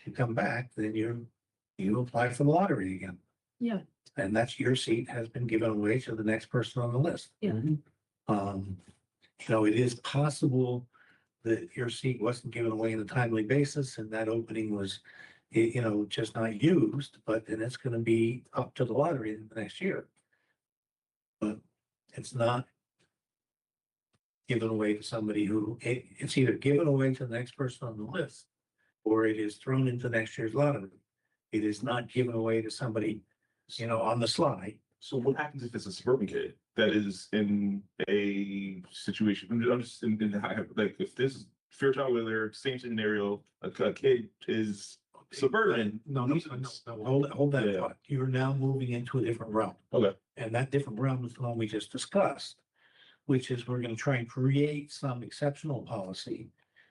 you come back, then you apply for the lottery again. Yeah. And that's your seat has been given away to the next person on the list. Yeah. It is possible that your seat wasn't given away in a timely basis and that opening was, just not used, but then it's gonna be up to the lottery in the next year. But it's not given away to somebody who, it's either given away to the next person on the list or it is thrown into next year's lottery. It is not given away to somebody, on the sly. So what happens if it's a suburban kid that is in a situation, I'm just like, if this Fairchild Wheeler, same scenario, a kid is suburban. No, hold that Yeah. thought. You're now moving into a different realm. Okay. And that different realm is the one we just discussed, which is we're gonna try and create some exceptional policy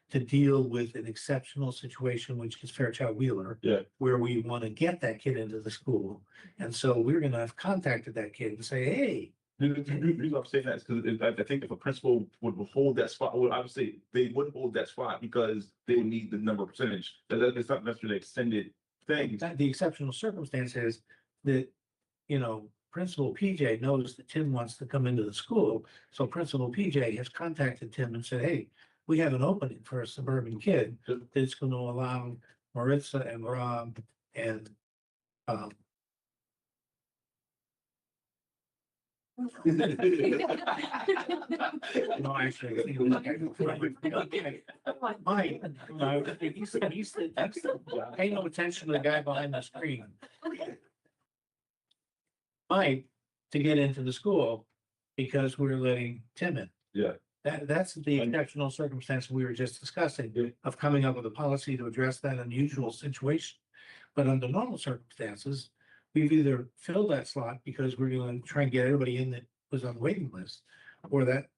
to deal with an exceptional situation, which is Fairchild Wheeler. Yeah. Where we want to get that kid into the school. And so we're gonna have contacted that kid and say, hey, The reason I'm saying that is because I think if a principal would hold that spot, I would say they wouldn't hold that spot because they would need the number percentage. It's not necessarily extended things. The exceptional circumstance is that, you know, Principal PJ knows that Tim wants to come into the school. So Principal PJ has contacted Tim and said, hey, we have an opening for a suburban kid that's going to allow Maritza and Rob and, no, actually. Mike, he's pay no attention to the guy behind the screen. Mike, to get into the school because we're letting Tim in. Yeah. That's the exceptional circumstance we were just discussing of coming up with a policy to address that unusual situation. But under normal circumstances, we've either filled that slot because we're gonna try and get everybody in that was on the waiting list, or that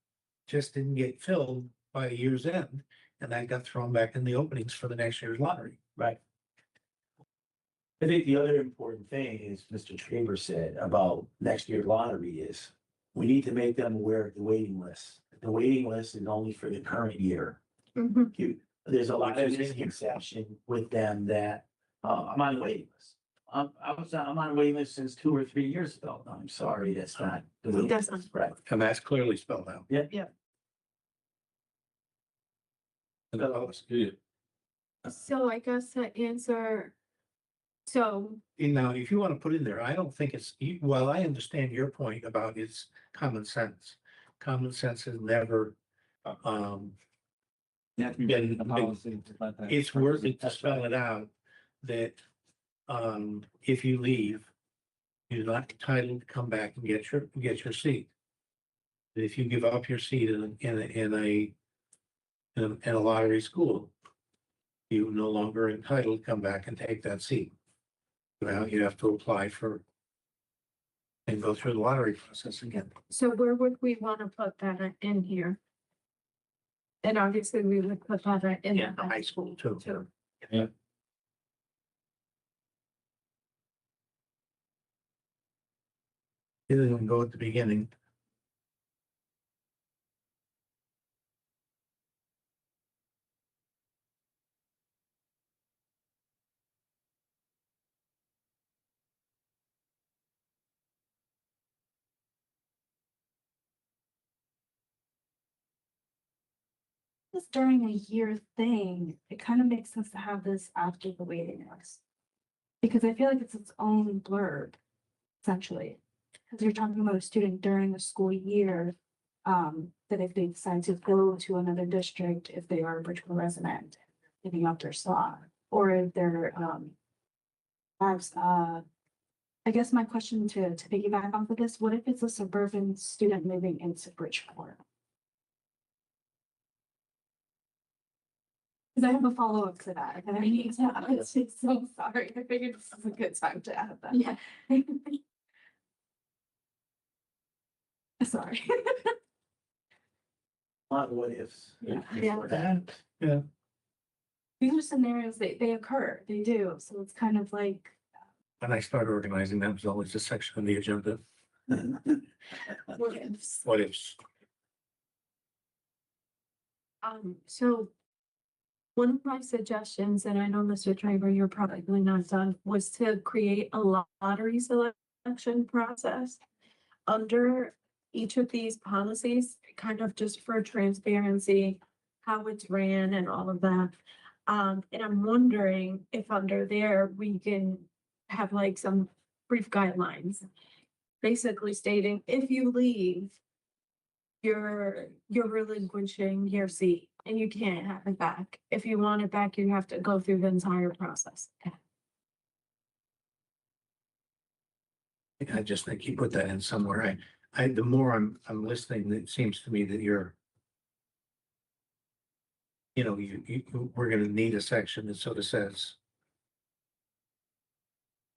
just didn't get filled by year's end, and that got thrown back in the openings for the next year's lottery. Right. I think the other important thing is Mr. Traber said about next year's lottery is we need to make them aware of the waiting list. The waiting list is only for the current year. Mhm. There's a lot of misconception with them that, I'm on the waiting list. I'm on a waiting list since 2 or 3 years ago. No, I'm sorry, that's not. the waiting That's list, right? And that's clearly spelled out. Yeah. Yeah. Yeah. So I guess to answer, so, Now, if you want to put in there, I don't think well, I understand your point about it's common sense. Common sense has never, You have to be in the policy to let that. it's worth it to spell it out that, if you leave, you're not entitled to come back and get your seat. If you give up your seat in a lottery school, you no longer entitled to come back and take that seat. Now you have to apply for and go through the lottery process again. so where would we want to put that in here? And obviously we would put that in. In the high school too. Too. It doesn't go at the beginning. This during a year thing, it kind of makes sense to have this after the waiting list. Because I feel like it's its own blurb, essentially. Because you're talking about a student during the school year, that if they decide to go to another district, if they are a Bridgeport resident, giving up their slot, or if they're, I guess my question to piggyback off of this, what if it's a suburban student moving into Bridgeport? Because I have a follow-up to that, and I need to, I'm so sorry, I figured this is a good time to add that. Yeah. Sorry. A lot of what ifs. Yeah. These are scenarios, they occur, they do, so it's kind of like, When I started organizing, that was always a section on the agenda. What ifs? What ifs? So one of my suggestions, and I know Mr. Traver, you're probably not done, was to create a lottery selection process under each of these policies, kind of just for transparency, how it's ran and all of that. And I'm wondering if under there, we can have like some brief guidelines. Basically stating, if you leave, you're relinquishing your seat and you can't have it back. If you want it back, you have to go through the entire process. I just think you put that in somewhere. The more I'm listening, it seems to me that you're. You know, we're gonna need a section that sort of says,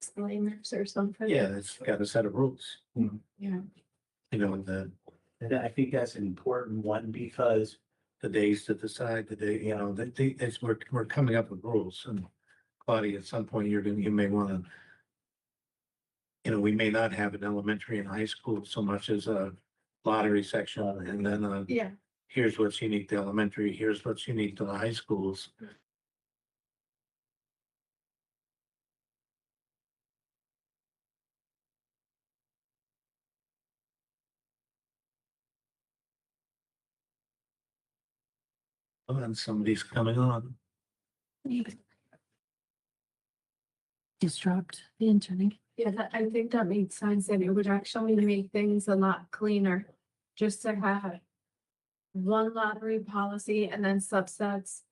Disclaimers or something. yeah, it's got a set of rules. Yeah. You know, And I think that's an important one because the days to decide, you know, we're coming up with rules, and Claudia, at some point, you may wanna. You know, we may not have an elementary and high school so much as a lottery section, and then, Yeah. here's what's unique to elementary, here's what's unique to the high schools. Oh, and somebody's coming on. Just dropped the internet. Yeah, I think that makes sense and it would actually make things a lot cleaner. Just to have one lottery policy and then subsets,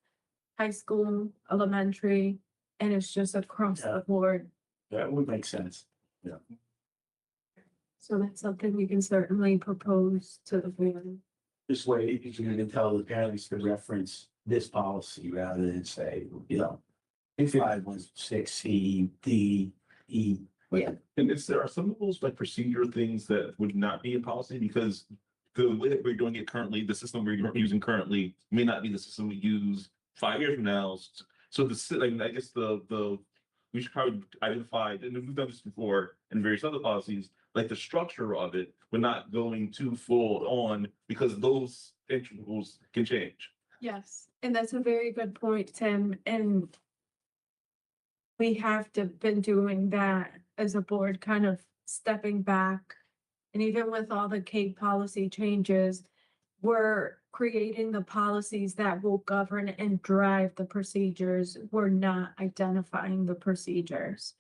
high school, elementary, and it's just across the board. That would make sense. So that's something we can certainly propose to the board. This way, you can tell the parents to reference this policy rather than say, you know, 516C, D, E. And there are some of those like procedure things that would not be in policy because the way that we're doing it currently, the system we're using currently may not be the system we use 5 years from now. So like, I guess we should probably identify, and we've done this before in various other policies, like the structure of it, but not going too full on because those rules can change. Yes, and that's a very good point, Tim, and we have to been doing that as a board, kind of stepping back. And even with all the CAPE policy changes, we're creating the policies that will govern and drive the procedures. We're not identifying the procedures.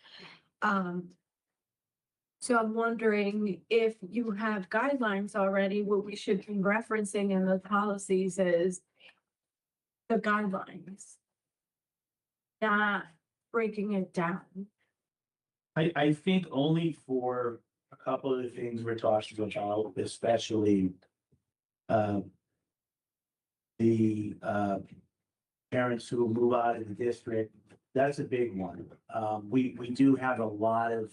So I'm wondering if you have guidelines already, what we should be referencing in the policies is the guidelines, not breaking it down. I think only for a couple of the things we're talking about, especially the parents who move out of the district, that's a big one. We do have a lot of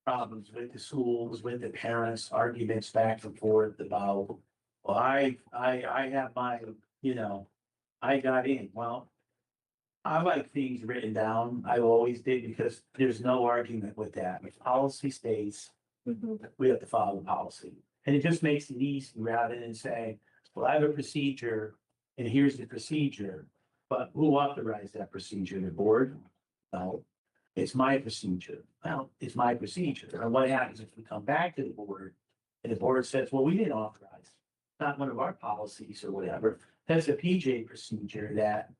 problems with the schools, with the parents, arguments back and forth about, well, I have my, you know, I got in. Well, I like things written down. I always did because there's no argument with that. If policy states, we have to follow the policy. And it just makes it easy rather than saying, well, I have a procedure and here's the procedure. But who authorized that procedure? The board? No, it's my procedure. Well, it's my procedure. And what happens if we come back to the board and the board says, well, we didn't authorize, not one of our policies or whatever. That's a PJ procedure that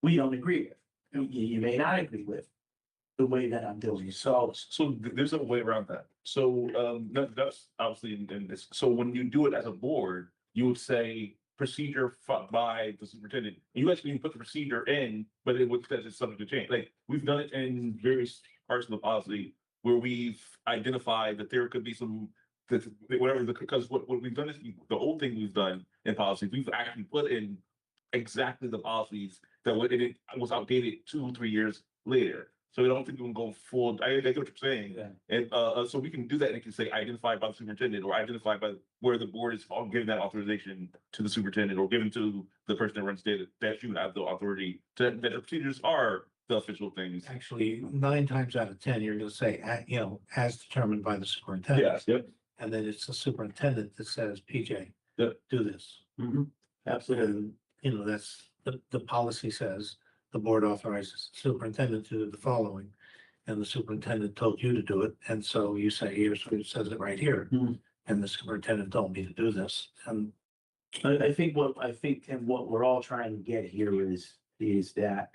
we don't agree with. You may not agree with the way that I'm doing. So There's a way around that. So that's obviously in this. So when you do it as a board, you would say procedure by the superintendent. You actually put the procedure in, but it would says it's subject to change. Like we've done it in various parts of the policy where we've identified that there could be some because what we've done is the old thing we've done in policy, we've actually put in exactly the policies that it was outdated 2 or 3 years later. So I don't think we can go full, I get what you're saying. Yeah. And so we can do that and it can say identified by the superintendent or identified by where the board is all giving that authorization to the superintendent or given to the person that runs data, that you have the authority to, that the procedures are the official things. Actually, 9 times out of 10, you're gonna say, you know, as determined by the superintendent. Yes, yep. And then it's the superintendent that says, PJ, Yep. do this. absolutely. And, you know, that's, the policy says, the board authorizes the superintendent to do the following. And the superintendent told you to do it, and so you say, here's what it says it right here. Mhm. And the superintendent told me to do this, and I think and what we're all trying to get here is that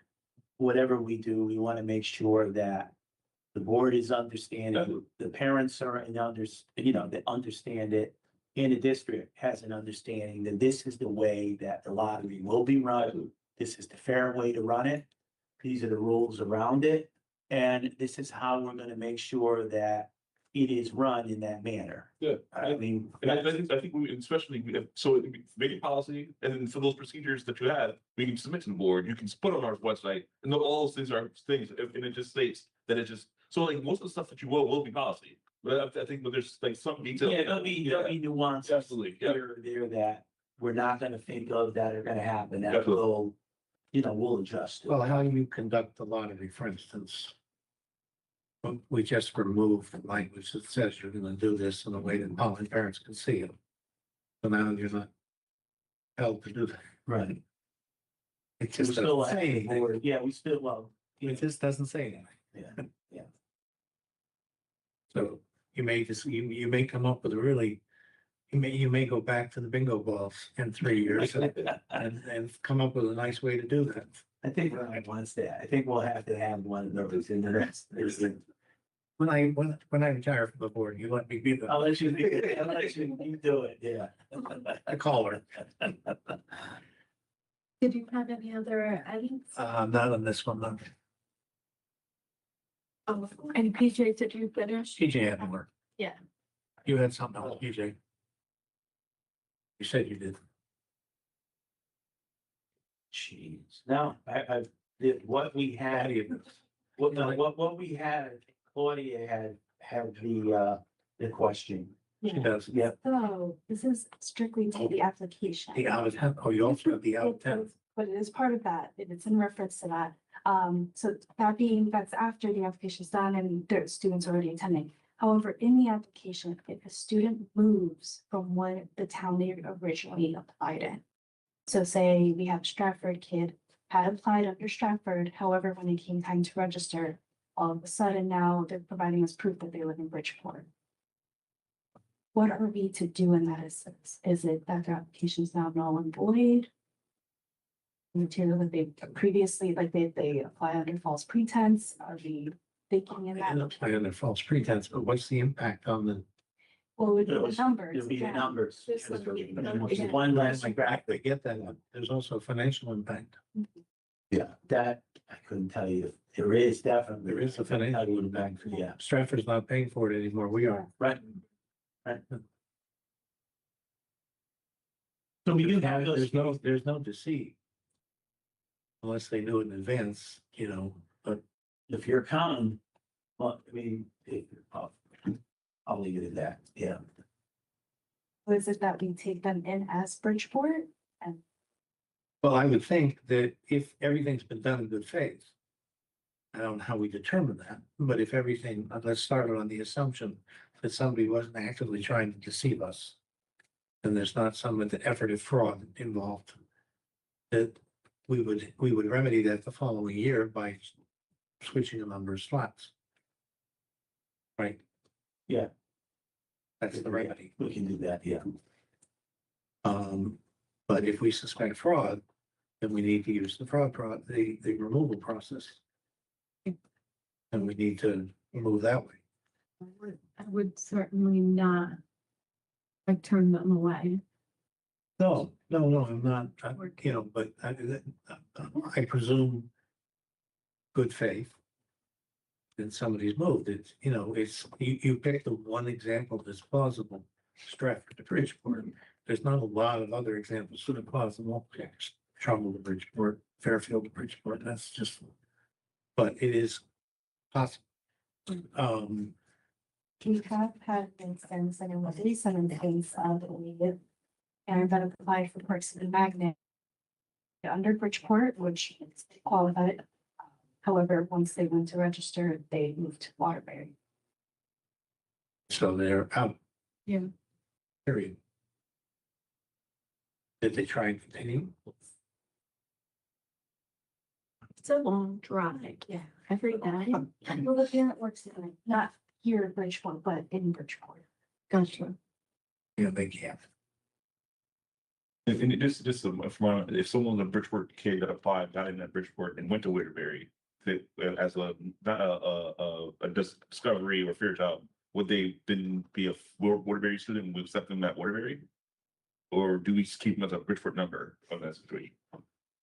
whatever we do, we want to make sure that the board is understanding, the parents are that understand it. And the district has an understanding that this is the way that the lottery will be run. This is the fair way to run it. These are the rules around it. And this is how we're gonna make sure that it is run in that manner. Yeah. I mean. And I think we, especially, so make a policy, and then for those procedures that you have, we can submit to the board, you can put on our website, and all those things are things, and it just states that it just, so like most of the stuff that you will be policy. But I think that there's like some detail. Yeah, there'll be nuances. Absolutely, yeah. Here or there that we're not gonna think of that are gonna happen, that Definitely. we'll adjust. well, how you conduct the lottery, for instance. We just removed the language that says you're gonna do this in a way that all the parents can see it. So now you're not held to do that. Right. It We just still doesn't say have, anything. yeah, we still, well, It just doesn't say anything. yeah. So you may just, you may come up with a really, You may go back to the bingo balls in 3 years and come up with a nice way to do that. I think we're on Wednesday. I think we'll have to have one of those in the next. When I retire from the board, you let me be I'll the let you, I'll let you do it, yeah. caller. Did you have any other items? Not on this one, no. Oh, and PJ, did you finish? PJ had more. Yeah. You had something else, PJ. You said you did. Jeez, no, I did what we had, what we had, Claudia had the question. She does. Yep, So this is strictly to the application. The out of town, oh, you also have the out of town. But it is part of that, and it's in reference to that. So that's after the application is done and the students already attending. However, in the application, if a student moves from the town they originally applied in. So say we have a Stratford kid had applied under Stratford, however, when it came time to register, all of a sudden now they're providing us proof that they live in Bridgeport. What are we to do in that instance? Is it that their application is now null and void? Material that they previously, like they apply under false pretense, are we thinking in And that? apply under false pretense, but what's the impact on the? What would be It'll- the numbers? it'll be the again? numbers. This one would be the numbers. Which is one less Like, I get that, there's also financial impact. Yeah, that, I couldn't tell you. There is definitely. There is a financial impact. Yeah, Stratford's not paying for it anymore, we are. right. Right. So we do have those. There's no deceit. Unless they knew it in advance, but If you're counting, well, I mean, I'll leave it at that, yeah. Was it that we take them in as Bridgeport? well, I would think that if everything's been done in good faith. I don't know how we determine that, but if everything, let's start on the assumption that somebody wasn't actively trying to deceive us. And there's not some of the effort of fraud involved. That we would remedy that the following year by switching a number of slots. Right? Yeah. That's the remedy. We can do that, yeah. But if we suspect fraud, then we need to use the the removal process. And we need to move that way. I would certainly not like turn them away. No, I'm not, but I presume good faith. That somebody's moved, you picked the one example that's plausible, Stratford to Bridgeport. There's not a lot of other examples that are plausible, Trumbull to Bridgeport, Fairfield to Bridgeport, that's just, but it is possible. We have had instances, and it was recent in the case of and that applied for Parks and Magnet under Bridgeport, which is qualified. However, once they went to register, they moved to Waterbury. So they're out. Yeah. Period. Did they try and continue? It's a long drive, yeah, every day. Well, the parent works in, not here in Bridgeport, but in Bridgeport. Gotcha. Yeah, they can't. And just from, if someone's a Bridgeport kid that applied, got in at Bridgeport and went to Waterbury, that as not a discovery or fear child, would they then be a Waterbury student and we accept them at Waterbury? Or do we just keep them as a Bridgeport number of that situation?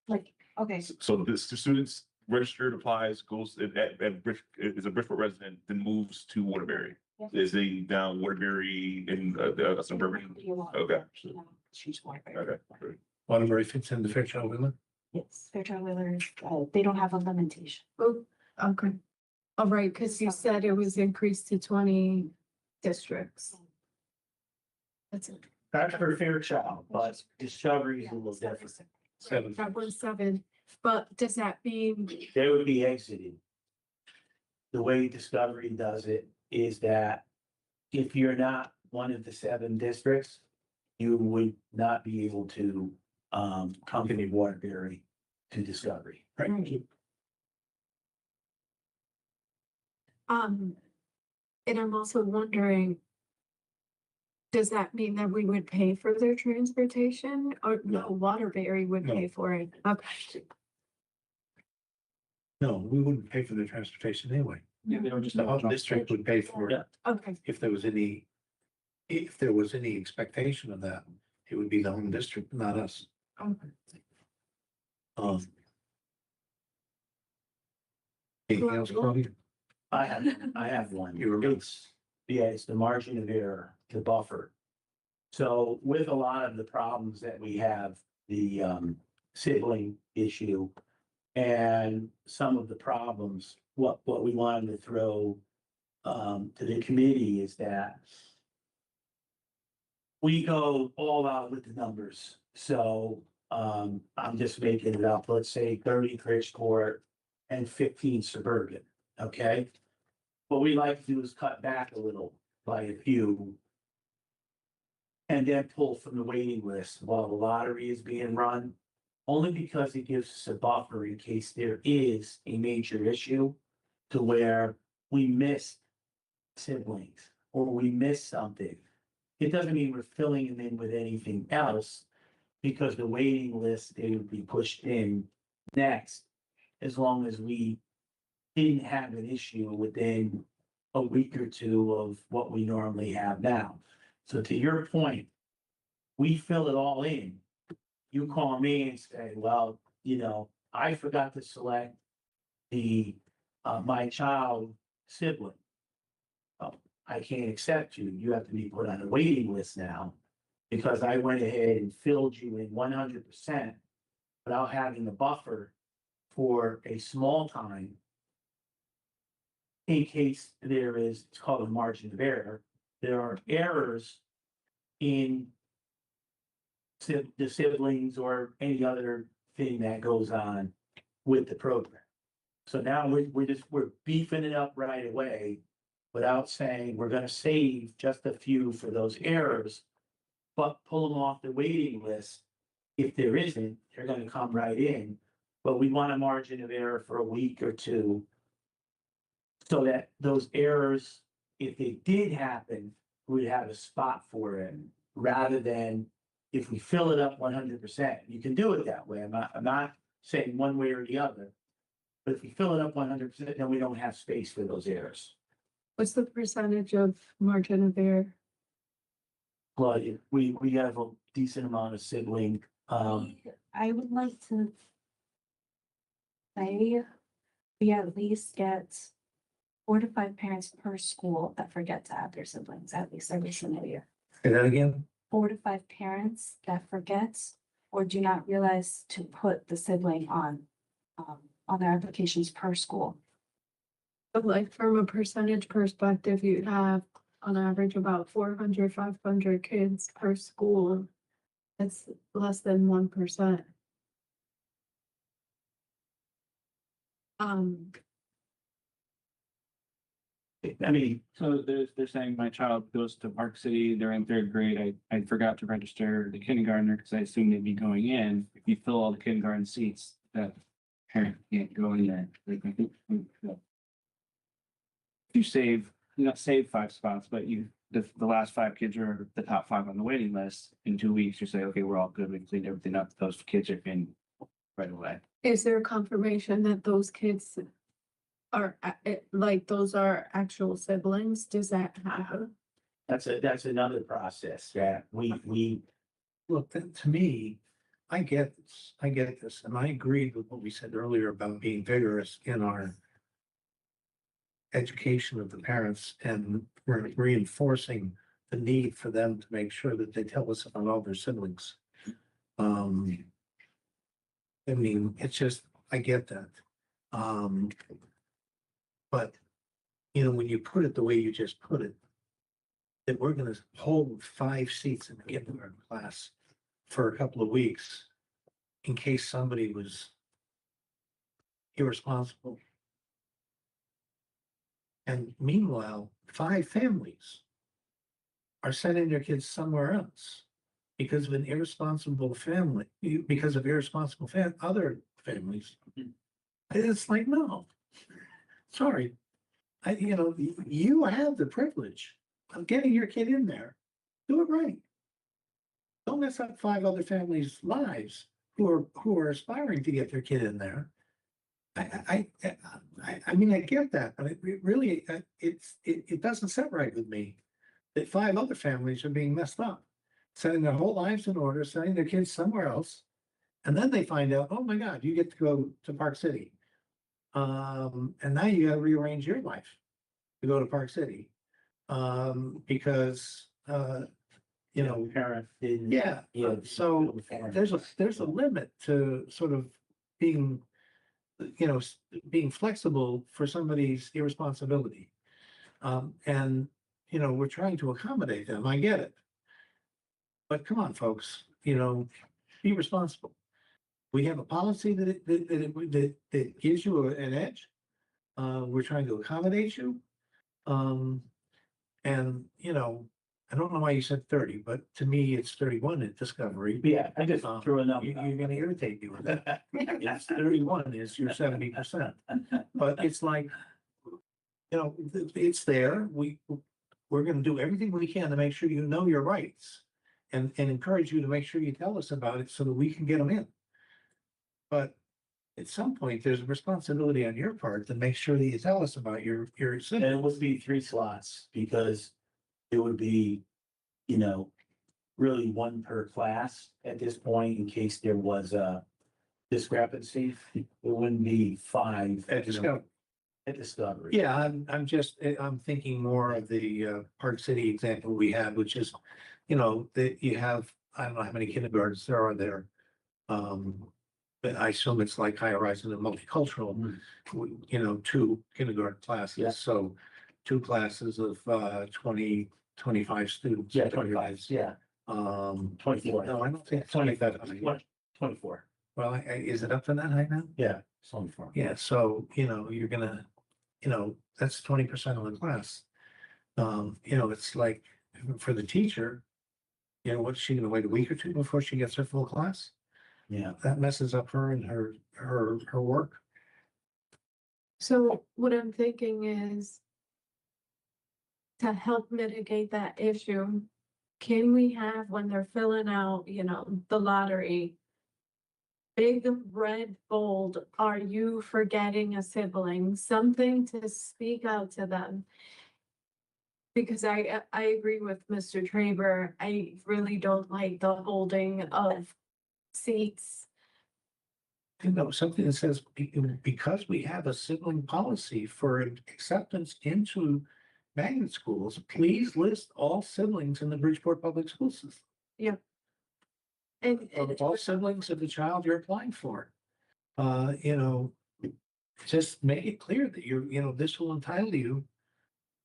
Like, okay, So the students registered, applies, goes is a Bridgeport resident, then moves to Waterbury. Yeah. Is they now Waterbury in a suburban? Okay. She's Waterbury. Okay. Waterbury fits into Fairchild Wheeler. Yes, Fairchild Wheelers, they don't have a limitation. Oh, okay. All right, because you said it was increased to 20 districts. That's it. That's for Fairchild, but Discovery is a little different. Seven. That was 7, but does that mean, They would be exited. The way Discovery does it is that if you're not one of the 7 districts, you would not be able to come to Waterbury to Discovery. Right. and I'm also wondering, Does that mean that we would pay for their transportation or no, No. Waterbury would No. pay for it? Okay. No, we wouldn't pay for the transportation anyway. Yeah, they were just. The whole district would pay for Yeah. it. Okay. If there was any expectation of that, it would be the home district, not us. Okay. Um. Anything else, Claudia? I have one. You were- It's the margin of error, the buffer. So with a lot of the problems that we have, the sibling issue and some of the problems, what we wanted to throw to the committee is that we go all out with the numbers. So I'm just making it up. Let's say 30 Bridgeport and 15 Suburban, okay? What we like to do is cut back a little by a few. And then pull from the waiting list while the lottery is being run. Only because it gives us a buffer in case there is a major issue. To where we miss siblings or we miss something. It doesn't mean we're filling them in with anything else. Because the waiting list, they would be pushed in next. As long as we didn't have an issue within a week or two of what we normally have now. So to your point, we fill it all in. You call me and say, well, I forgot to select the, my child sibling. Oh, I can't accept you. You have to be put on a waiting list now. Because I went ahead and filled you in 100% without having a buffer for a small time. In case there is, it's called a margin of error, there are errors in the siblings or any other thing that goes on with the program. So now we're beefing it up right away without saying we're gonna save just a few for those errors, but pull them off the waiting list. If there isn't, they're gonna come right in, but we want a margin of error for a week or two. So that those errors, if they did happen, we'd have a spot for it, rather than if we fill it up 100%. You can do it that way. I'm not saying one way or the other. But if we fill it up 100%, then we don't have space for those errors. What's the percentage of margin of error? But we have a decent amount of sibling, I would like to say we at least get 4 to 5 parents per school that forget to add their siblings, at least every single year. Say that again? 4 to 5 parents that forget or do not realize to put the sibling on their applications per school. But like from a percentage perspective, you have on average about 400, 500 kids per school. It's less than 1%. I mean, So they're saying my child goes to Park City, they're in 3rd grade, I forgot to register the kindergartner because I assumed they'd be going in. If you fill all the kindergarten seats, that parent can't go in there. Like, I think, you save, not save 5 spots, but the last 5 kids are the top 5 on the waiting list. In 2 weeks, you say, okay, we're all good, we cleaned everything up, those kids are in right away. Is there confirmation that those kids are like those are actual siblings? Does that happen? that's another process that we, Look, to me, I get this, and I agree with what we said earlier about being vigorous in our education of the parents and reinforcing the need for them to make sure that they tell us about all their siblings. I mean, it's just, I get that. But, when you put it the way you just put it, that we're gonna hold 5 seats in the kindergarten class for a couple of weeks in case somebody was irresponsible. And meanwhile, 5 families are sending their kids somewhere else because of an irresponsible family, because of irresponsible other families. And it's like, no, sorry. You have the privilege of getting your kid in there do it right. Don't mess up 5 other families' lives who are aspiring to get their kid in there. I mean, I get that, but it really, it doesn't sit right with me that 5 other families are being messed up, setting their whole lives in order, sending their kids somewhere else. And then they find out, oh my God, you get to go to Park City. And now you gotta rearrange your life to go to Park City. Because, you know, Parent didn't. yeah, so there's a limit to sort of being, you know, being flexible for somebody's irresponsibility. And, you know, we're trying to accommodate them. I get it. But come on, folks, you know, be responsible. We have a policy that gives you an edge. We're trying to accommodate you. And, you know, I don't know why you said 30, but to me, it's 31 at Discovery. Yeah, I just threw a number. You're gonna irritate me with that. It's 31 is your 70%. But it's like, you know, it's there. We're gonna do everything we can to make sure you know your rights. And encourage you to make sure you tell us about it so that we can get them in. But at some point, there's a responsibility on your part to make sure that you tell us about your And it would be 3 slots because it would be, you know, really 1 per class at this point in case there was a discrepancy. It wouldn't be 5. at Discovery. At Discovery. Yeah, I'm thinking more of the Park City example we had, which is, you know, that you have, I don't know how many kindergartens there are there. But I assume it's like High Horizon and Multicultural, you know, 2 kindergarten Yeah. classes, so 2 classes of 20, 25 students. Yeah, 25, yeah, 24. No, I don't think it's 25. 24, Well, is it up to that high now? yeah, 24. Yeah, so, you know, you're gonna, you know, that's 20% of the class. You know, it's like, for the teacher, you know, what's she gonna wait a week or 2 before she gets her full class? Yeah, That messes up her and her work. So what I'm thinking is to help mitigate that issue, can we have, when they're filling out, you know, the lottery, big red bold, are you forgetting a sibling, something to speak out to them? Because I agree with Mr. Traber, I really don't like the holding of seats. You know, something that says, because we have a sibling policy for acceptance into magnet schools, please list all siblings in the Bridgeport Public School System. And Of all siblings of the child you're applying for. You know, just make it clear that you know, this will entitle you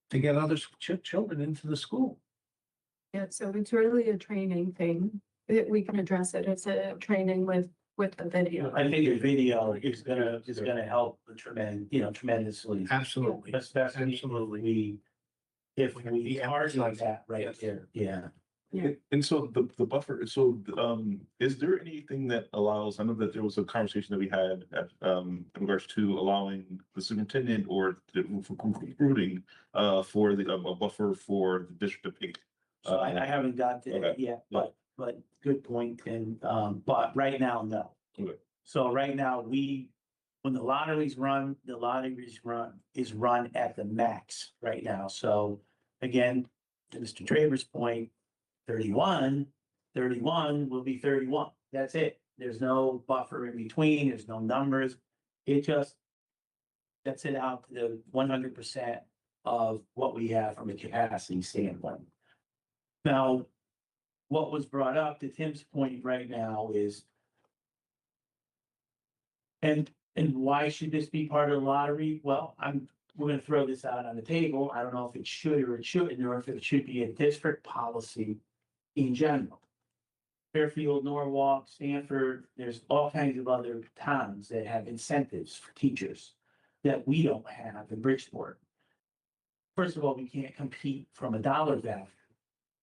to get other children into the school. yeah, so it's really a training thing, we can address it as a training with the video. I think the video is gonna help tremendously. Absolutely. Especially Absolutely. if we The target emphasize- that right yes. there, yeah. And so the buffer, so, is there anything that allows, I know that there was a conversation that we had at, in regards to allowing the superintendent or the recruiting, for a buffer for the district to pick. So I haven't got to it Okay. yet, but good point, and, but right now, no. Okay. So right now, when the lotteries run, is run at the max right now, so again, to Mr. Traver's point, 31 will be 31, that's it, there's no buffer in between, there's no numbers, it just sets it out to the 100% of what we have from a capacity standpoint. Now, what was brought up to Tim's point right now is, and why should this be part of the lottery? Well, we're gonna throw this out on the table. I don't know if it should or it shouldn't, or if it should be a district policy in general. Fairfield, Norwalk, Stanford, there's all kinds of other towns that have incentives for teachers that we don't have in Bridgeport. First of all, we can't compete from a dollar value.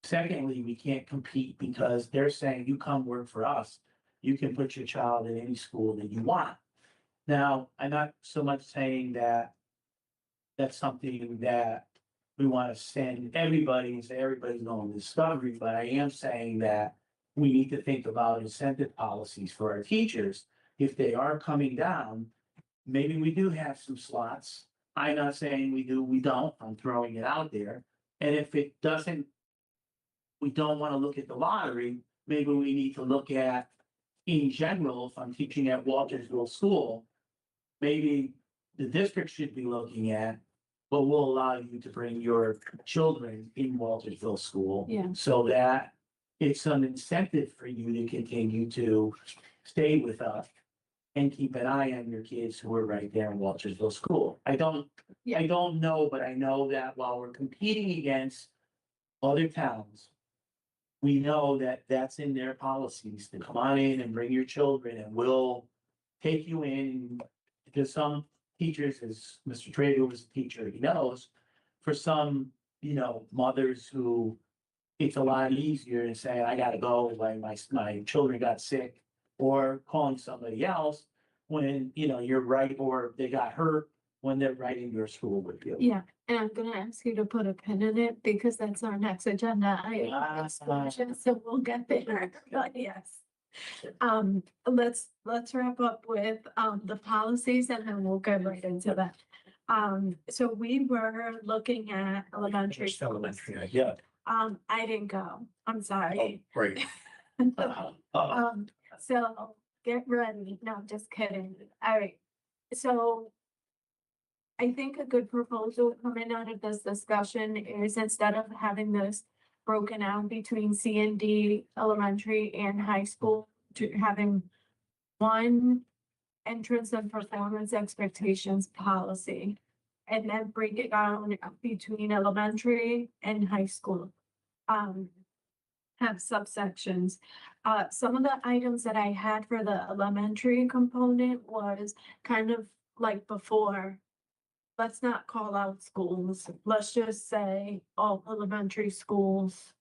Secondly, we can't compete because they're saying you come work for us. You can put your child in any school that you want. Now, I'm not so much saying that that's something that we want to send everybody and say everybody's going to Discovery, but I am saying that we need to think about incentive policies for our teachers. If they are coming down, maybe we do have some slots. I'm not saying we do, we don't, I'm throwing it out there. And if it doesn't, we don't want to look at the lottery, maybe we need to look at, in general, if I'm teaching at Waltersville School, maybe the district should be looking at, but we'll allow you to bring your children in Waltersville School. Yeah. So that it's an incentive for you to continue to stay with us and keep an eye on your kids who are right there in Waltersville School. I don't know, but I know that while we're competing against other towns, we know that that's in their policies to come on in and bring your children and we'll take you in. Because some teachers, as Mr. Trader was a teacher, he knows, for some, mothers who it's a lot easier to say, I gotta go, like my children got sick, or calling somebody else when, you're right, or they got hurt when they're right in your school with you. Yeah, and I'm gonna ask you to put a pin in it because that's our next agenda. Exclusion, so we'll get there, but yes. Let's wrap up with, the policies and then we'll go right into that. So we were looking at elementary. Just schools. elementary, Yeah. I didn't go, I'm Oh, sorry. great. So get ready, no, I'm just kidding, all right, so. I think a good proposal coming out of this discussion is instead of having this broken out between C and D, elementary and high school, to having one entrance and performance expectations policy. And then break it down between elementary and high school. Have subsections. Some of the items that I had for the elementary component was kind of like before. Let's not call out schools. Let's just say all elementary schools,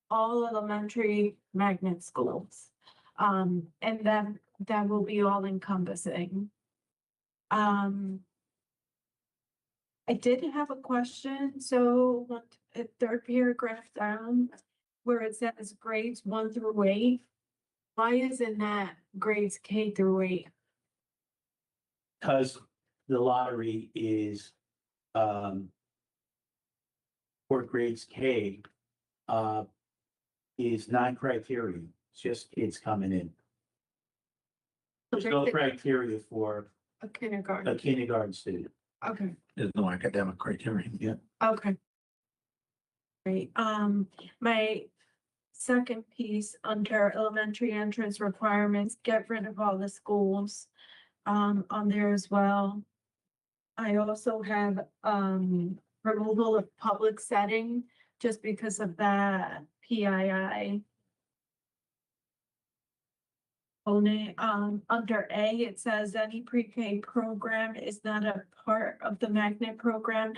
all elementary magnet schools. And then that will be all encompassing. I did have a question, so third paragraph down, where it says grades 1 through 8. Why isn't that grades K through 8? Because the lottery is, for grades K, is non-criteria, it's just kids coming in. There's no criteria for A a kindergarten, kindergarten student. okay. There's no academic criterion. Yeah. Okay. Great, my second piece under elementary entrance requirements, get rid of all the schools, on there as well. I also have, removal of public setting, just because of that PII. Only, under A, it says any pre-K program is not a part of the magnet program.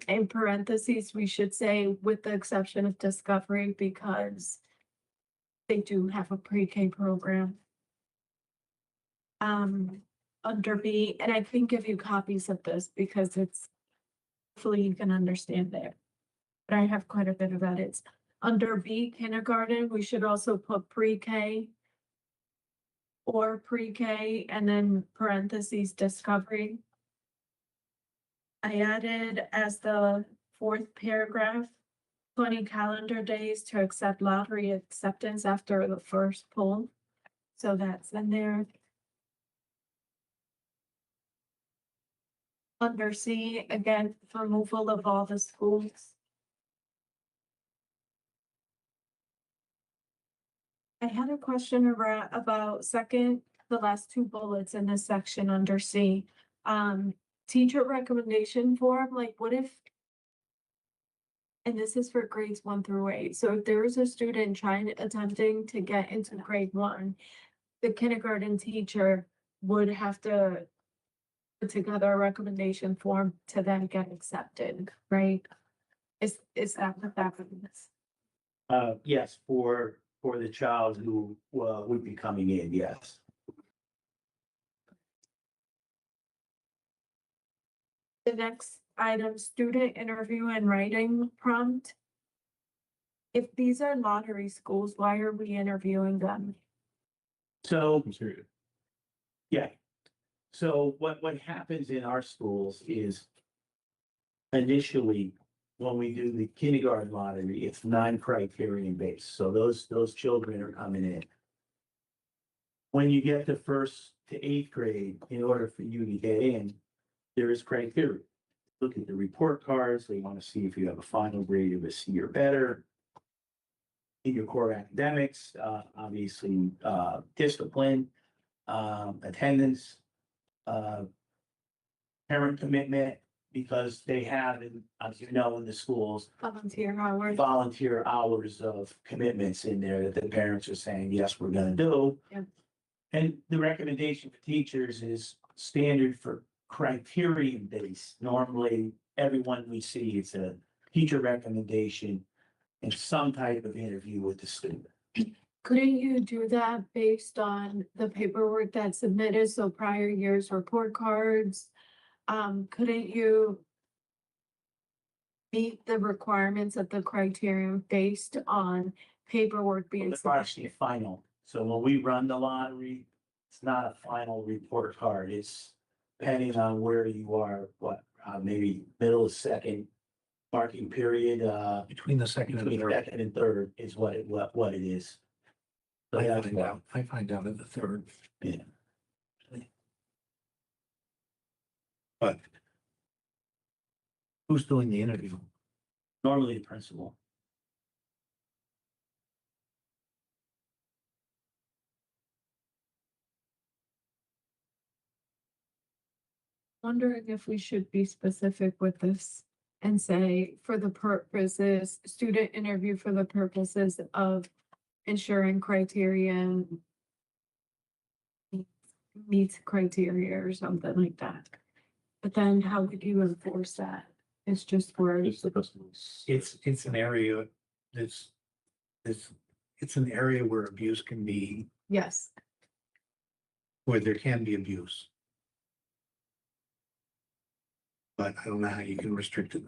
In parentheses, we should say with the exception of Discovery, because they do have a pre-K program. Under B, and I can give you copies of this because it's, hopefully you can understand it. But I have quite a bit of edits. Under B, kindergarten, we should also put pre-K. Or pre-K and then parentheses Discovery. I added as the fourth paragraph, 20 calendar days to accept lottery acceptance after the first pull. So that's in there. Under C, again, removal of all the schools. I had a question about the last two bullets in this section under C. Teacher recommendation form, like what if? And this is for grades 1 through 8. So if there is a student attempting to get into grade 1, the kindergarten teacher would have to put together a recommendation form to then get accepted, right? Is that what that means? Yes, for the child who, would be coming in, yes. The next item, student interview and writing prompt. If these are lottery schools, why are we interviewing them? So, I'm serious. yeah. So what happens in our schools is initially, when we do the kindergarten lottery, it's non-criterion based. So those children are coming in. When you get to first to eighth grade, in order for you to get in, there is criteria. Look at the report cards. They want to see if you have a final grade of a C or better. In your core academics, obviously, discipline, attendance, parent commitment, because they have, as you know, in the schools, Volunteer hours. volunteer hours of commitments in there that the parents are saying, yes, we're gonna do. Yeah. And the recommendation for teachers is standard for criterion based. Normally, everyone we see, it's a teacher recommendation and some type of interview with the student. Couldn't you do that based on the paperwork that's submitted, so prior years report cards? Couldn't you meet the requirements of the criterion based on paperwork being It's actually submitted? final. So when we run the lottery, it's not a final report card. It's depending on where you are, maybe middle of second marking period, Between the second and between third. second and third is what it is. So I that's find what, out, I find out at the third, yeah. but who's doing the interview? Normally the principal. Wondering if we should be specific with this and say, for the purposes, student interview for the purposes of ensuring criterion meets criteria or something like that. But then how would you enforce that? It's just It's words. the principals. It's an area that's, it's an area where abuse can be, Yes, where there can be abuse. But I don't know how you can restrict it.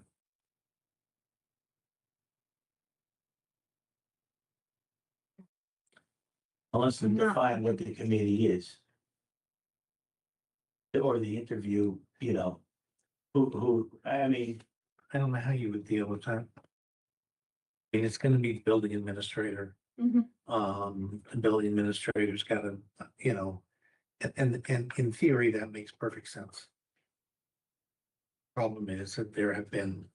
Unless they No. define what the committee is. Or the interview, I mean, I don't know how you would deal with that. I mean, it's gonna be the building administrator. Mhm. The building administrator's gotta, and in theory, that makes perfect sense. Problem is that there have been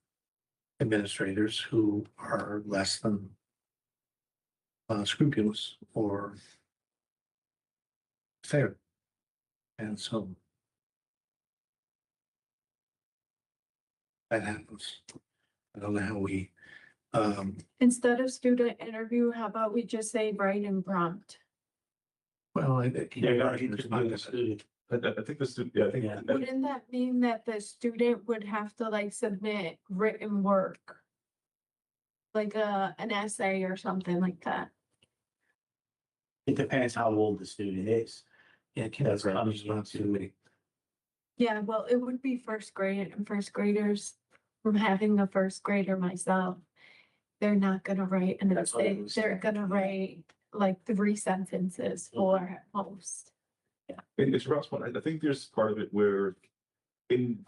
administrators who are less than scrupulous or fair. And so that happens. I don't know how we, Instead of student interview, how about we just say writing prompt? well, they're gonna interview the student. I think this, yeah, I think. Yeah. Wouldn't that mean that the student would have to like submit written work? Like an essay or something like that? It depends how old the student is. Yeah, That's kindergarten coming responsibility. Yeah, well, it would be first grade and first graders, from having a first grader myself. They're not gonna write an That's what I essay, was they're saying. gonna write like 3 sentences or at most. And it's Ross, I think there's part of it where I think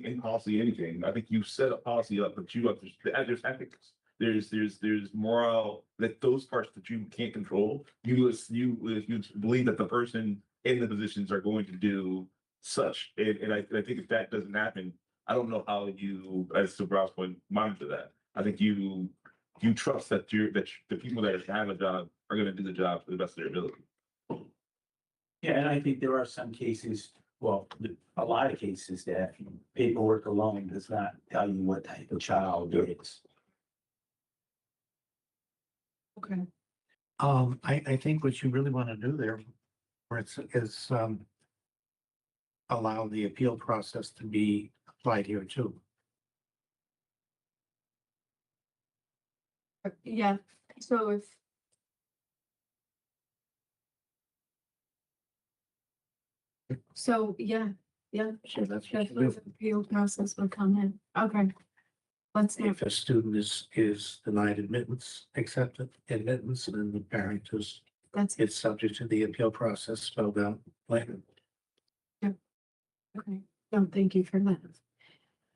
in policy, anything, I think you set a policy up, but there's ethics. There's moral, that those parts that you can't control, you believe that the person in the positions are going to do such. And I think if that doesn't happen, I don't know how you, as to Ross' point, monitor that. I think you trust that the people that have a job are gonna do the job to the best of their ability. Yeah, and I think there are some cases, well, a lot of cases that paperwork alone does not tell you what type of child it is. Okay. I think what you really want to do there, where is allow the appeal process to be applied here too. Yeah, so if. So, yeah, Yeah, So that's what that's you what do. the appeal process will come in. Okay. Let's If a student is denied accepted admittance, then the parent is, that's it's subject to the appeal process spelled out later. okay. No, thank you for that.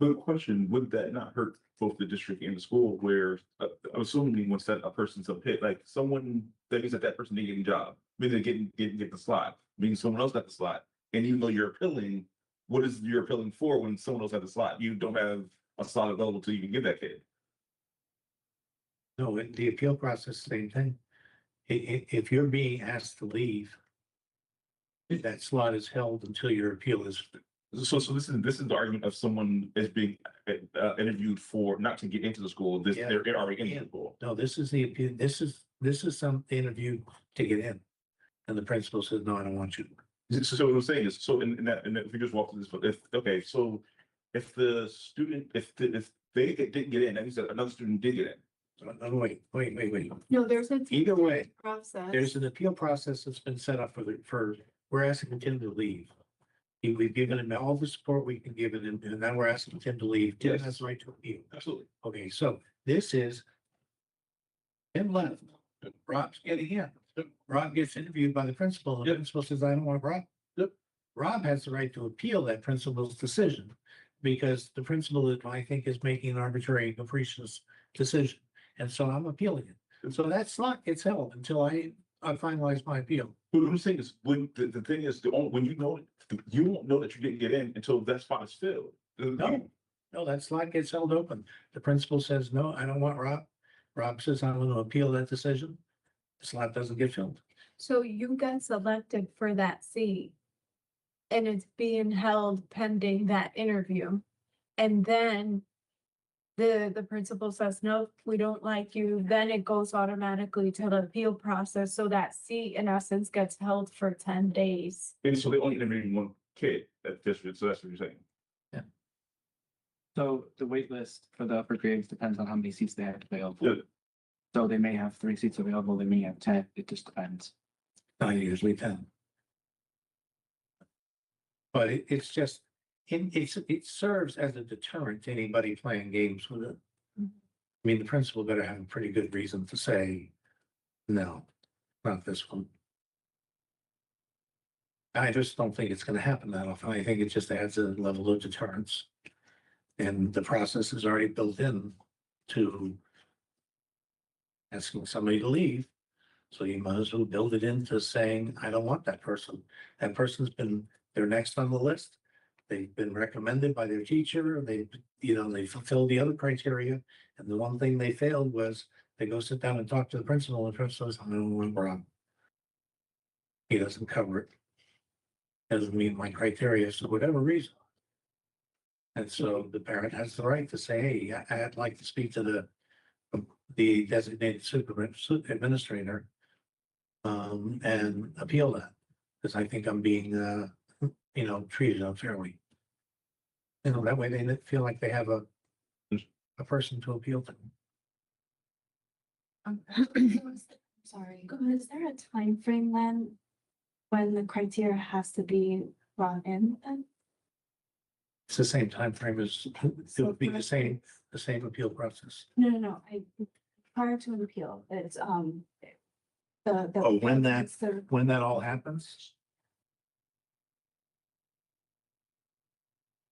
But question, would that not hurt both the district and the school where, I'm assuming once that a person's a hit, like someone, that means that that person didn't get a job, means they get the slot, means someone else got the slot. And even though you're appealing, what is you're appealing for when someone else had the slot? You don't have a slot available to even give that kid. No, in the appeal process, same thing. If you're being asked to leave, that slot is held until your appeal is, So this is the argument of someone is being interviewed for not to get into the school. Yeah. They're already in the school. no, this is the appeal, this is some interview to get in. And the principal says, no, I don't want you. So what I'm saying is, so in that, if we just walk through this, okay, so if the student, if they didn't get in, that means that another student did get in. No, wait. No, there's a Either way, process. there's an appeal process that's been set up for, we're asking Tim to leave. We've given him all the support we can give him, and now we're asking Tim to leave. Tim Yes. has the right to appeal. Absolutely. Okay, so this is Tim left. Rob's getting in. Rob gets interviewed by the principal. and The Yep. principal says, I don't want Rob. Yep. Rob has the right to appeal that principal's decision because the principal, I think, is making an arbitrary and capricious decision. And so I'm appealing it. So that slot gets held until I finalize my appeal. What I'm saying is, when the thing is, when you know, you won't know that you didn't get in until that spot is filled. No, that slot gets held open. The principal says, no, I don't want Rob. Rob says, I'm going to appeal that decision. The slot doesn't get filled. So you got selected for that seat. And it's being held pending that interview. And then the principal says, no, we don't like you. Then it goes automatically to the appeal process. So that seat in essence gets held for 10 days. And so they only interviewed one kid at district, so that's what you're saying. So the wait list for the upper grades depends on how many seats they have available. Yeah. So they may have 3 seats available, they may have 10, it just depends. I usually 10. But it's just, it serves as a deterrent to anybody playing games with it. I mean, the principal better have a pretty good reason to say, no, not this one. I just don't think it's gonna happen that often. I think it just adds a level of deterrence. And the process is already built in to asking somebody to leave. So you might as well build it into saying, I don't want that person. That person's been, they're next on the list. They've been recommended by their teacher. They fulfilled the other criteria. And the one thing they failed was they go sit down and talk to the principal and the principal says, I don't want Rob. He doesn't cover it. Doesn't meet my criteria, so whatever reason. And so the parent has the right to say, hey, I'd like to speak to the designated administrator. And appeal that, because I think I'm being, treated unfairly. That way they feel like they have a person to appeal to. Sorry, is there a time frame then when the criteria has to be brought in then? It's the same time frame as, it would be the same appeal process. No, prior to an appeal, it's, the. Oh, when that- it's the- When that all happens?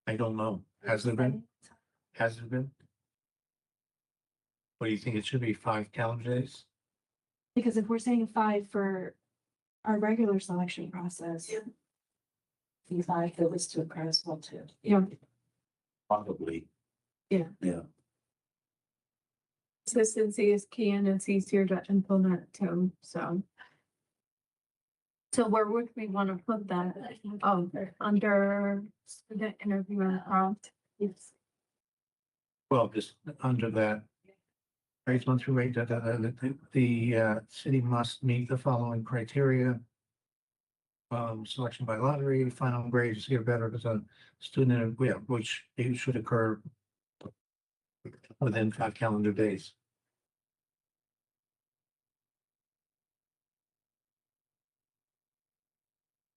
I don't know. Has there been? Has it been? What do you think? It should be 5 calendar days? Because if we're saying 5 for our regular selection process. The 5 that was to occur as well too. Yeah. Probably. Yeah. Yeah. Consistency is key and it's easier to implement too, so. So where would we want to put that? Oh, under student interview and prompt? Yes. Well, just under that. Grades 1 through 8, the city must meet the following criteria. Selection by lottery, final grades get better because a student, which it should occur within 5 calendar days.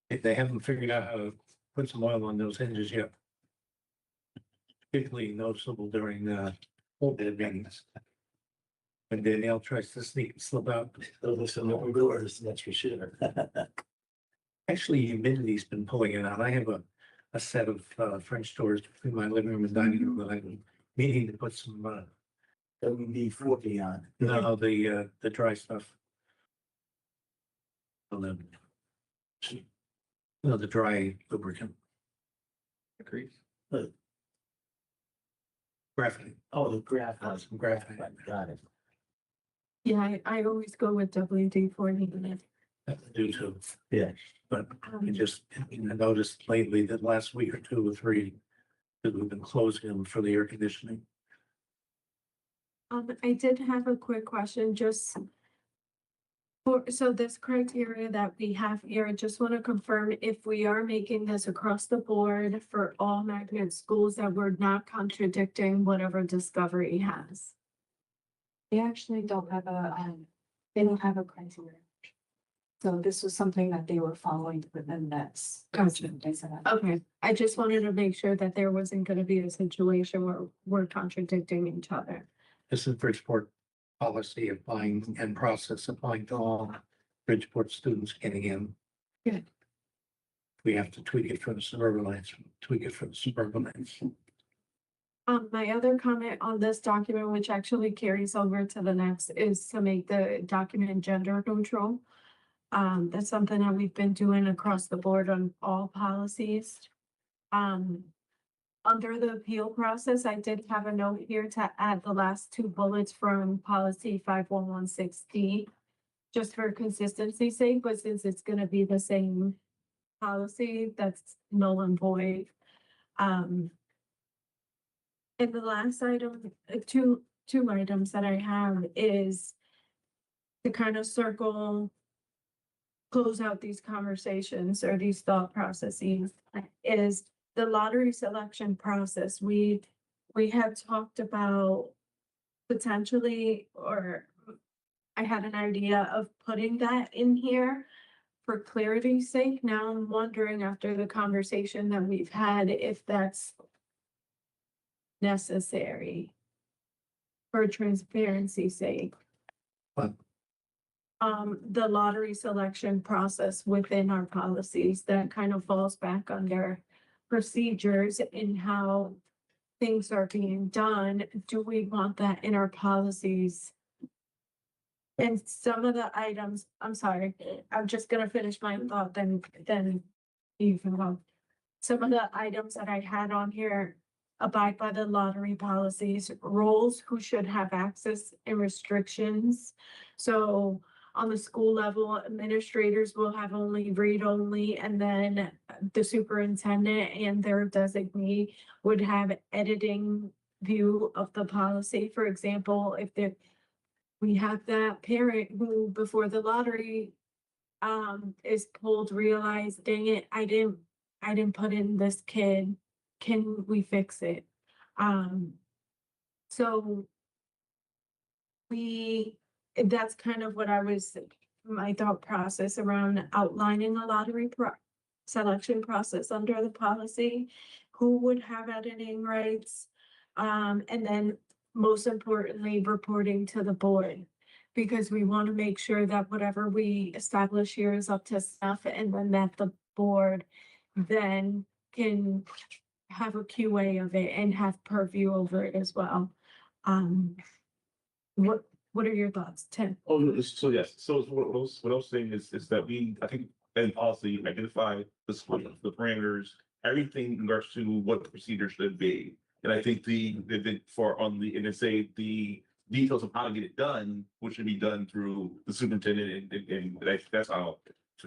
If they haven't figured out how to put some oil on those hinges yet. Particularly noticeable during, full bed meetings. When Danielle tries to slip out. Those are some open doors, that's for sure. Actually, humidity's been pulling it out. I have a set of, French doors between my living room and dining room that I'm needing to put some, WD-40 on. no, the dry stuff. On them. No, the dry lubricant, Agreed. graphite, Oh, the graphite. some graphite. Got it. Yeah, I always go with WD-40. Due to, Yeah. but I just, I noticed lately that last week or 2 or 3, that we've been closing them for the air conditioning. I did have a quick question, just so this criteria that we have here, I just want to confirm if we are making this across the board for all magnet schools, that we're not contradicting whatever Discovery has. They actually don't have they don't have a criteria. So this was something that they were following within that's. Gotcha. They said, Okay, I just wanted to make sure that there wasn't gonna be a situation where we're contradicting each other. This is Bridgeport policy applying and process applying to all Bridgeport students getting in. Good. We have to tweak it for the suburbanites, tweak it for the suburbanites. My other comment on this document, which actually carries over to the next, is to make the document gender neutral. That's something that we've been doing across the board on all policies. Under the appeal process, I did have a note here to add the last 2 bullets from policy 5116D. Just for consistency's sake, but since it's gonna be the same policy, that's null and void. And the last item, two items that I have is to kind of close out these conversations or these thought processes, is the lottery selection process. We had talked about potentially, or I had an idea of putting that in here for clarity's sake. Now I'm wondering, after the conversation that we've had, if that's necessary for transparency's sake. What? The lottery selection process within our policies that kind of falls back under procedures in how things are being done. Do we want that in our policies? And some of the items, I'm sorry, I'm just gonna finish my thought, then you can go. Some of the items that I had on here abide by the lottery policies, roles, who should have access and restrictions. So on the school level, administrators will have only read only, and then the superintendent and their designee would have editing view of the policy. For example, if we have that parent who before the lottery is pulled, realize, dang it, I didn't put in this kid. Can we fix it? So that's kind of what my thought process around outlining a lottery selection process under the policy. Who would have editing rights? And then most importantly, reporting to the board. Because we want to make sure that whatever we establish here is up to snuff, and then that the board then can have a QA of it and have purview over it as well. What are your thoughts, Tim? Oh, no, so yes, so what I was saying is that I think, in policy, identify the parameters, everything in regards to what the procedure should be. And I think and then say the details of how to get it done, which should be done through the superintendent, and that's how.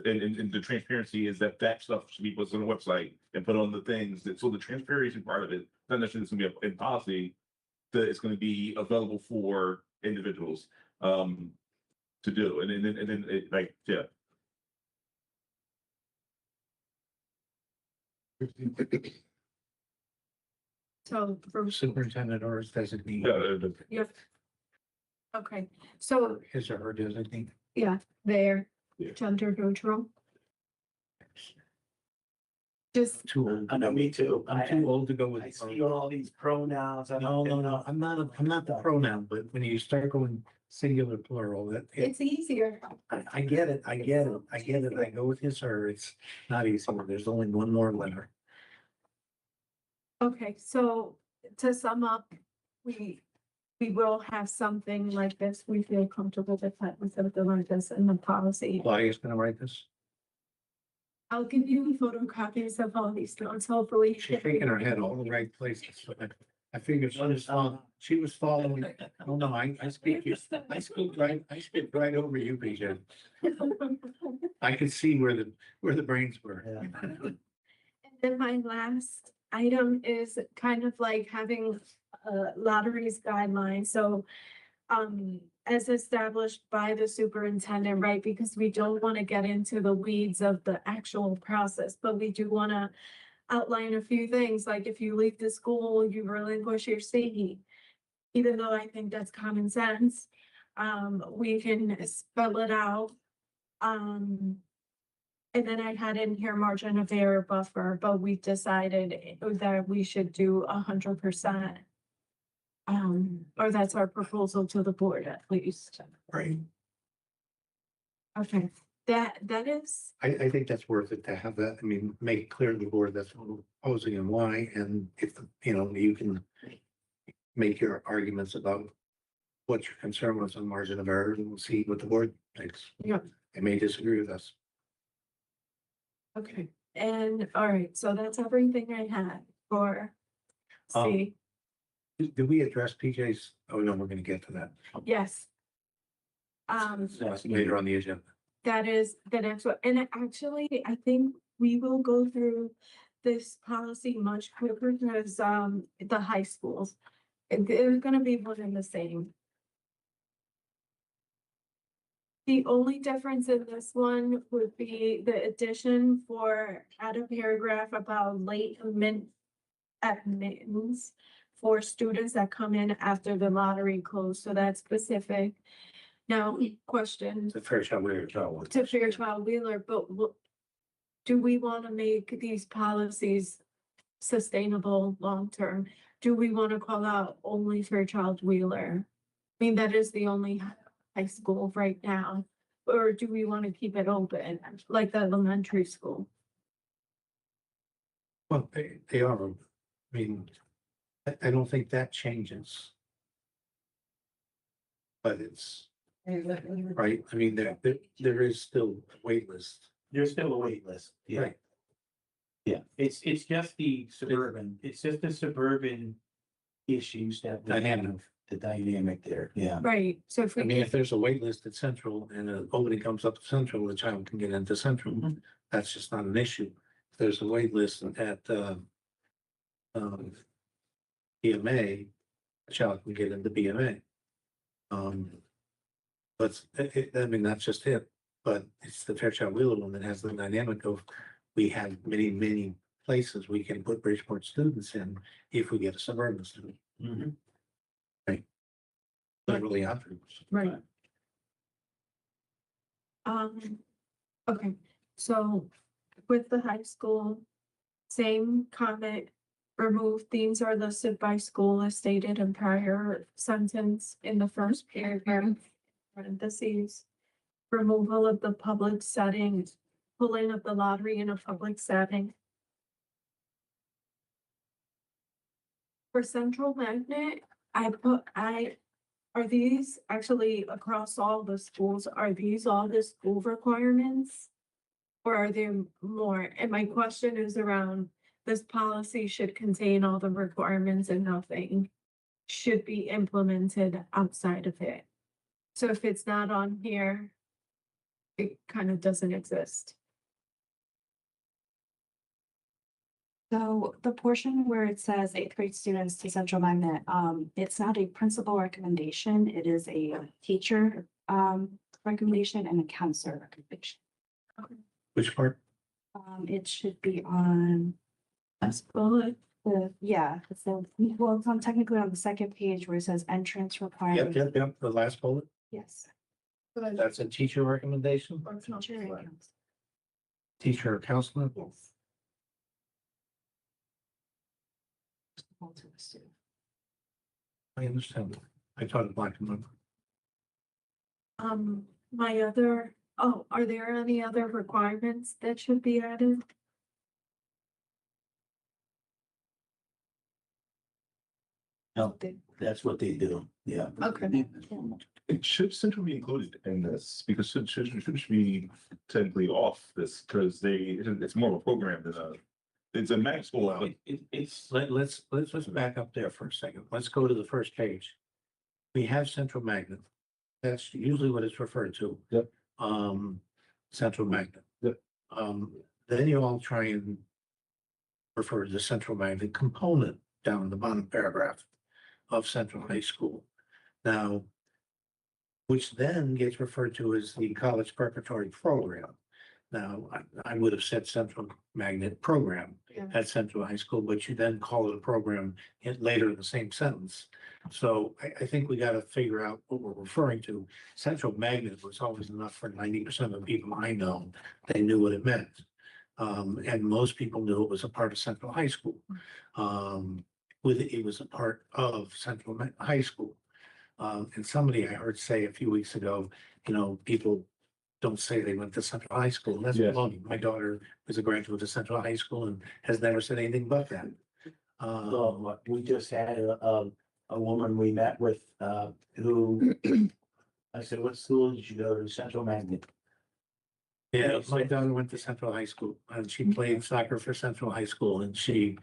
And the transparency is that stuff should be posted on the website and put on the things so the transparency part of it, not necessarily it's gonna be in policy, that it's gonna be available for individuals to do, and then it, like, yeah. So for, Superintendent or his designee, yeah. Okay, so his or her designee. there, Yeah. gender neutral. Just, Too old. I know, me too. I'm too old to go with. I see all these pronouns. No, I'm not the pronoun, but when you start going singular plural, it's easier. I get it, I go with his or it's not easy, there's only one more letter. Okay, so to sum up, we will have something like this. We feel comfortable with that, with something like this in the policy. Claudia's gonna write this. I'll give you photocopies of all these notes, hopefully. She's shaking her head all the right places. So I figured she was following. Oh, no, I speak right over you, BJ. I could see where the brains were. And then my last item is kind of like having lotteries guidelines, so as established by the superintendent, right? Because we don't want to get into the weeds of the actual process, but we do want to outline a few things, like if you leave the school, you relinquish your seat. Even though I think that's common sense, we can spell it out. And then I had in here margin of error buffer, but we decided that we should do 100%. Or that's our proposal to the board at least. Right. Okay, that is, I think that's worth it to have that. I mean, make it clear to the board that's what we're proposing and why, and if, you can make your arguments about what your concern was on margin of error, and we'll see what the board thinks. Yeah. They may disagree with us. okay, and all right, so that's everything I had for C. Did we address PJ's? Oh, no, we're gonna get to that. Yes. That's later on the agenda. That is the next one, and actually, I think we will go through this policy much quicker because, the high schools. There's gonna be one and the same. The only difference in this one would be the addition for, add a paragraph about late admittance for students that come in after the lottery closed, so that's specific. Now, question It's a Fairchild Wheeler child. to Fairchild Wheeler, but do we want to make these policies sustainable long-term? Do we want to call out only Fairchild Wheeler? I mean, that is the only high school right now, or do we want to keep it open like the elementary school? Well, they are. I mean, I don't think that changes. But it's, right, I mean, there is still a wait list. There's still a wait list. Yeah. Right. Yeah, it's just the suburban issues that. we Dynamic. have, The dynamic there, yeah. Right, so if I we, mean, if there's a wait list at Central and an opening comes up at Central, the child can get into Central. Mhm. That's just not an issue. If there's a wait list at BMA, a child can get into BMA. But I mean, that's just it, but it's the Fairchild Wheeler one that has the dynamic of, we have many places we can put Bridgeport students in if we get a suburban student. Mhm. Literally afterwards. right. Okay, so with the high school, same comment. Remove themes are listed by school as stated in prior sentence in the first paragraph, parentheses. Removal of the public setting, pulling of the lottery in a public setting. For Central Magnet, are these actually across all the schools? Are these all the school requirements? Or are there more? And my question is around, this policy should contain all the requirements and nothing should be implemented outside of it. So if it's not on here, it kind of doesn't exist. So the portion where it says 8th grade students to Central Magnet, it's not a principal recommendation. It is a teacher recommendation and a counselor recommendation. Which part? It should be on That's bullet. it's on technically on the second page where it says entrance requirement. Yep, the last bullet. Yes. That's a teacher recommendation, Teacher and counselor. teacher or counselor. Yes. hold to this too. I understand. I taught black and white. My other, oh, are there any other requirements that should be added? No, that's what they do, yeah. Okay. It should central be included in this because should be technically off this because it's more of a program than it's a mag school. Well, But let's back up there for a second. Let's go to the first page. We have central magnet. That's usually what it's referred to. Yep. Central magnet. Yep. Then you all try and refer to the central magnet component down in the bottom paragraph of Central High School. Now, which then gets referred to as the college preparatory program. Now, I would have said central magnet program Yeah. at Central High School, but you then call it a program later in the same sentence. So I think we got to figure out what we're referring to. Central magnet was always enough for 90% of the people I know. They knew what it meant. And most people knew it was a part of Central High School. It was a part of Central High School. And somebody I heard say a few weeks ago, people don't say they went to Central High School. That's Yes. baloney. My daughter was a graduate of Central High School and has never said anything but that. So we just had a woman we met with, who, I said, what school did you go to? Central Magnet. Yeah, my daughter went to Central High School and she played soccer for Central High School and she,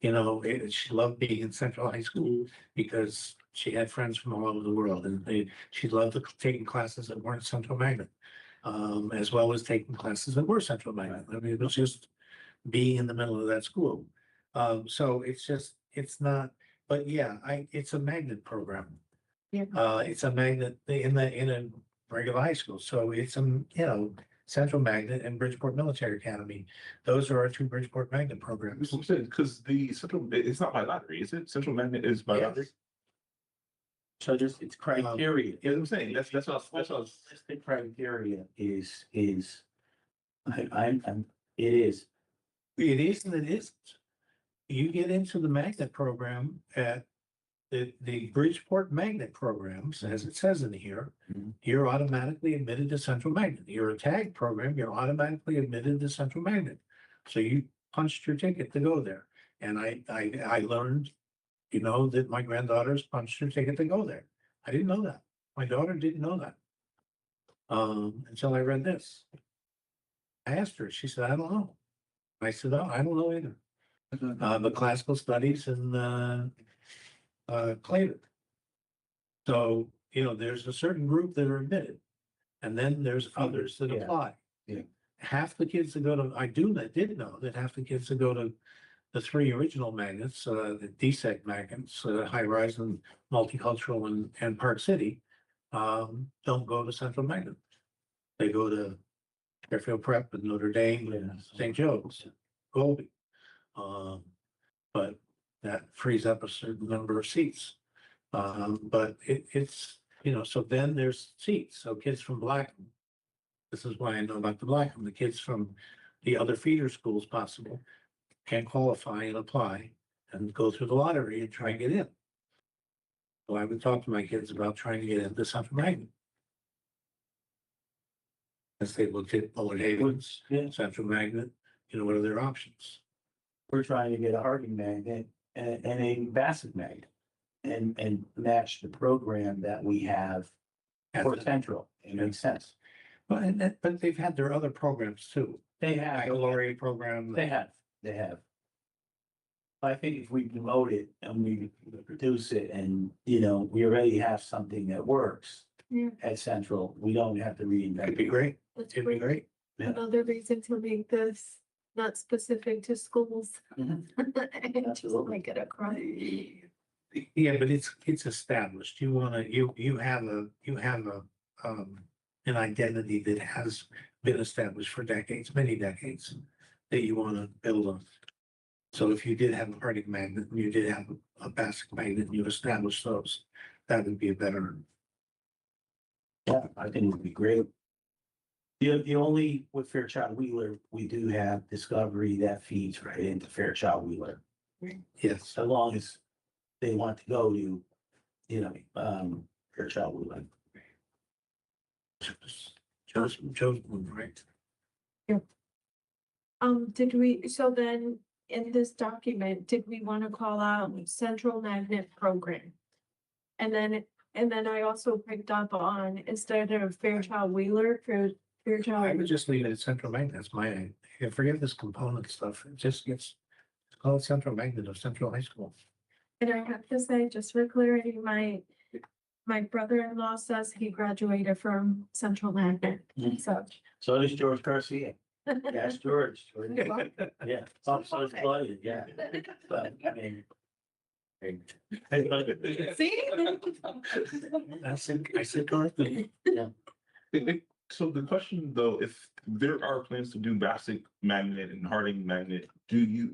she loved being in Central High School because she had friends from all over the world and she loved taking classes that weren't Central Magnet. As well as taking classes that were Central Magnet. I mean, it was just being in the middle of that school. So it's not, but yeah, it's a magnet program. Yeah. It's a magnet in a regular high school. So it's Central Magnet and Bridgeport Military Academy. Those are our two Bridgeport Magnet programs. because the central, it's not by lottery, is it? Central magnet is by Yes. lottery. So just, it's criteria. Yeah, I'm saying that's what The criteria is, it is. It is and it isn't. You get into the magnet program at the Bridgeport Magnet programs, as it says in here, Mhm. you're automatically admitted to Central Magnet. You're a tag program, you're automatically admitted to Central Magnet. So you punched your ticket to go there. And I learned, that my granddaughters punched her ticket to go there. I didn't know that. My daughter didn't know that. Until I read this. I asked her, she said, I don't know. I said, oh, I don't know either. The classical studies and Clayton. So, there's a certain group that are admitted. And then there's others that Yeah. apply. Yeah. Half the kids that go to, did know that half the kids that go to the three original magnets, the DSEC magnets, High Horizon, Multicultural and Park City, don't go to Central Magnet. They go to Fairfield Prep and Notre Dame and St. Joe's, Colby. But that frees up a certain number of seats. But it's, so then there's seats. So kids from Blackham. This is why I know about the Blackham. The kids from the other feeder schools possible can qualify and apply and go through the lottery and try and get in. So I would talk to my kids about trying to get into Central Magnet. As they looked at Bullard Havens, Yeah, Central Magnet, what are their options? we're trying to get a Harding magnet and a Bassett magnet. And match the program that we have for Central. It makes sense. But they've had their other programs too. They have. Baccalaureate program. They have. I think if we promote it and we produce it and, we already have something that works Yeah. at Central, we don't have to reinvent. It'd be great. That's It'd be great. great. Another reason to make this not specific to schools. Mhm. And just Absolutely. make it across. Yeah, but it's established. You have an identity that has been established for decades, many decades, that you want to build on. So if you did have a Harding magnet and you did have a Bassett magnet and you established those, that would be a better. Yeah, I think it would be great. The only, with Fairchild Wheeler, we do have Discovery that feeds right into Fairchild Wheeler. Yes. So long as they want to go to, you know, Fairchild Wheeling. Joe's right. Did we, so then in this document, did we want to call out Central Magnet Program? And then I also picked up on instead of Fairchild Wheeler for I would Fairchild. just leave it at central magnet. That's my, forget this component stuff. It just gets, it's called central magnet of Central High School. And I have to say, just for clarity, my brother-in-law says he graduated from Central Magnet, Mhm. so. So does George Garcia. Yes, George. Yeah, so does Claudia, yeah. But, I mean. See? I said correctly. So the question though, if there are plans to do basic magnet and Harding magnet, do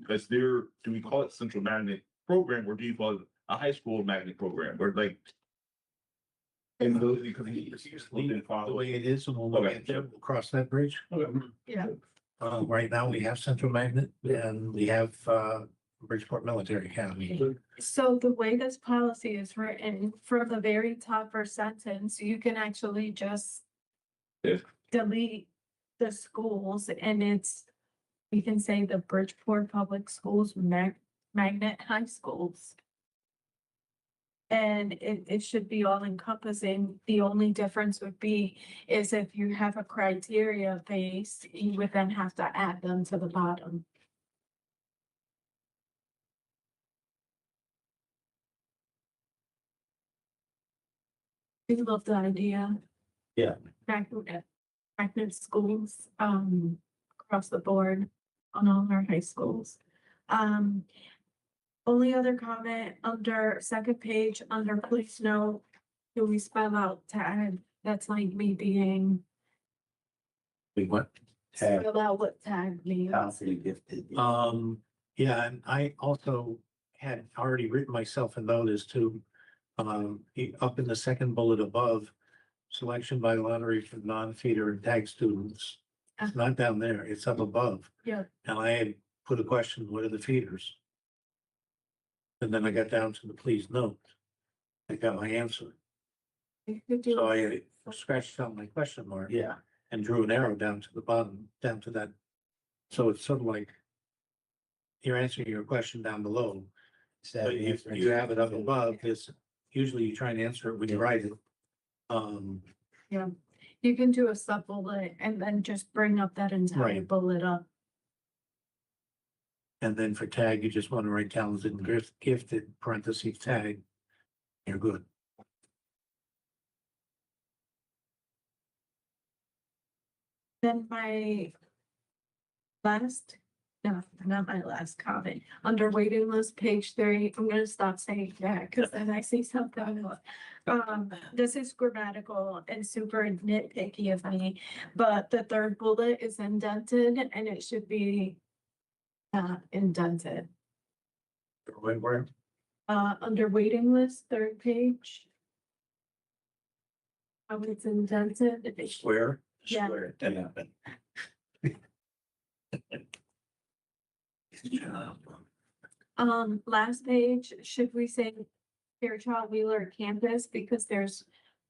we call it central magnet program or do you call it a high school magnet program or like? In those, because Just leave it the way it is and we'll Okay. get there, we'll cross that bridge. Yeah, Right now, we have Central Magnet and we have, Bridgeport Military Academy. so the way this policy is written, from the very top first sentence, you can actually just Yeah. delete the schools and we can say the Bridgeport Public Schools, Magnet High Schools. And it should be all encompassing. The only difference would be is if you have a criteria base, you would then have to add them to the bottom. I love the idea. Yeah. Magnet schools, across the board on all our high schools. Only other comment under second page, under please note, do we spell out tag? That's like me being, We went. Tag. spell out what tag means. Talented and gifted. Yeah, and I also had already written myself a note as to, up in the second bullet above, selection by lottery for non-feeder and tag students. It's not down there, it's up above. Yeah. And I had put a question, what are the feeders? And then I got down to the please note. I got my answer. You could do- So I scratched out my question mark Yeah, and drew an arrow down to the bottom, down to that. So it's sort of like you're answering your question down below, but you have it up above, it's usually you try and answer it when you write it. You can do a sub bullet and then just bring up that entire Right. bullet up. And then for tag, you just want to write talented and gifted, parentheses tag. You're good. Then my last, no, not my last comment, under waiting list, page 3, I'm gonna stop saying that, because then I see something. This is grammatical and super nitpicky of me, but the third bullet is indented and it should be indented. Where? Under waiting list, third page. How it's indented. Square? Yeah. Square, yeah. Last page, should we say Fairchild Wheeler campus, because there's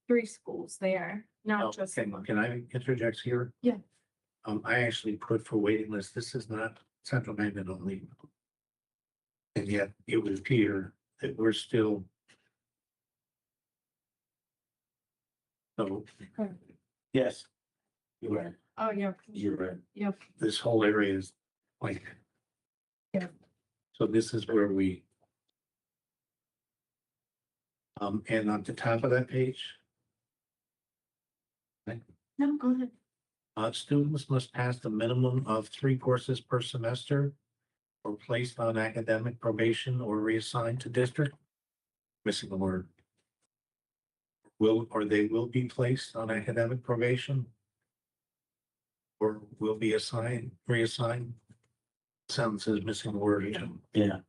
3 schools there, not just Okay, one. can I interject here? Yeah. I actually put for waiting list, this is not Central Magnet only. And yet it would appear that we're still. So Yes. You're right, Oh, yeah. you're right. Yep, this whole area is like. Yeah. So this is where we. And on the top of that page, no, go ahead. students must pass the minimum of 3 courses per semester. Or placed on academic probation or reassigned to district. Missing a word. They will be placed on academic probation. Or will be reassigned. Sentence is missing a word. Yeah,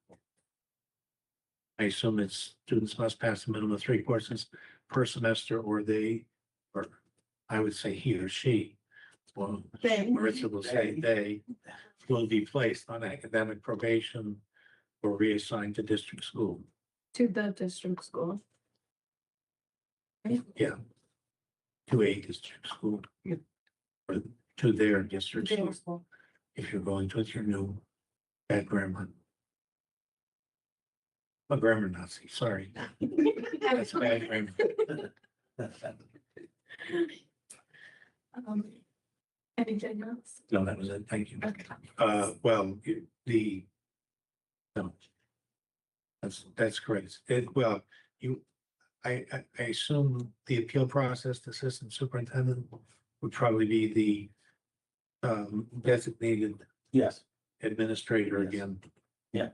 I assume it's students must pass a minimum of 3 courses per semester or I would say he or she. Well, They. Marissa will say they will be placed on academic probation or reassigned to district school. to the district school. Yeah. To a district school. Or to their district Their school, if you're going to your new bad grammar. A grammar Nazi, sorry. That's bad grammar. Um, Anything else? No, that was it, thank you. Okay. Well, the. No. That's correct. Well, I assume the appeal process, the assistant superintendent would probably be the designated Yes, administrator Yes. again. Yeah.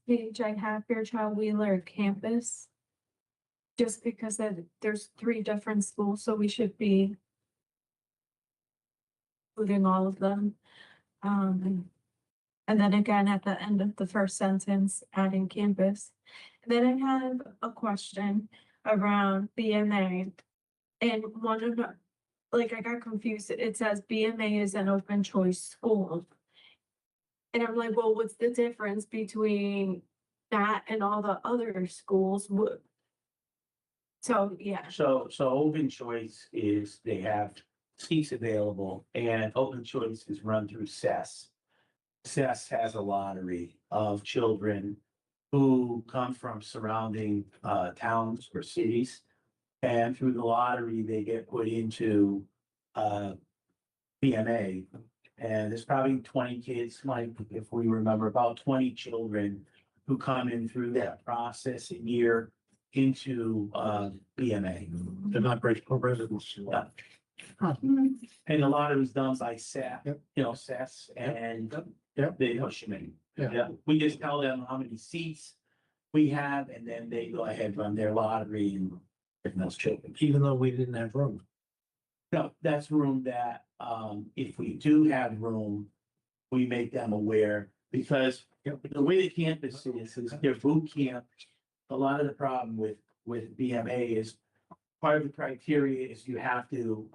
Page I have here, Child Wheeler campus. Just because there's 3 different schools, so we should be including all of them. And then again, at the end of the first sentence, adding campus. And then I have a question around BMA. And one of the, like, I got confused. It says BMA is an open choice school. And I'm like, well, what's the difference between that and all the other schools? So, yeah. so open choice is they have seats available and open choice is run through CES. CES has a lottery of children who come from surrounding towns or cities. And through the lottery, they get put into BMA. And there's probably 20 kids, like if we remember, about 20 children who come in through that process a year into BMA. They're not Bridgeport residents. Yeah. Mm, And a lot of it's done by SAT, Yep. you know, SAS and Yep. they push them in. Yeah. Yeah, we just tell them how many seats we have and then they go ahead, run their lottery and bring those children. Even though we didn't have room. No, that's room that, if we do have room, we make them aware because the way the campus is their boot camp. A lot of the problem with BMA is part of the criteria is you have to,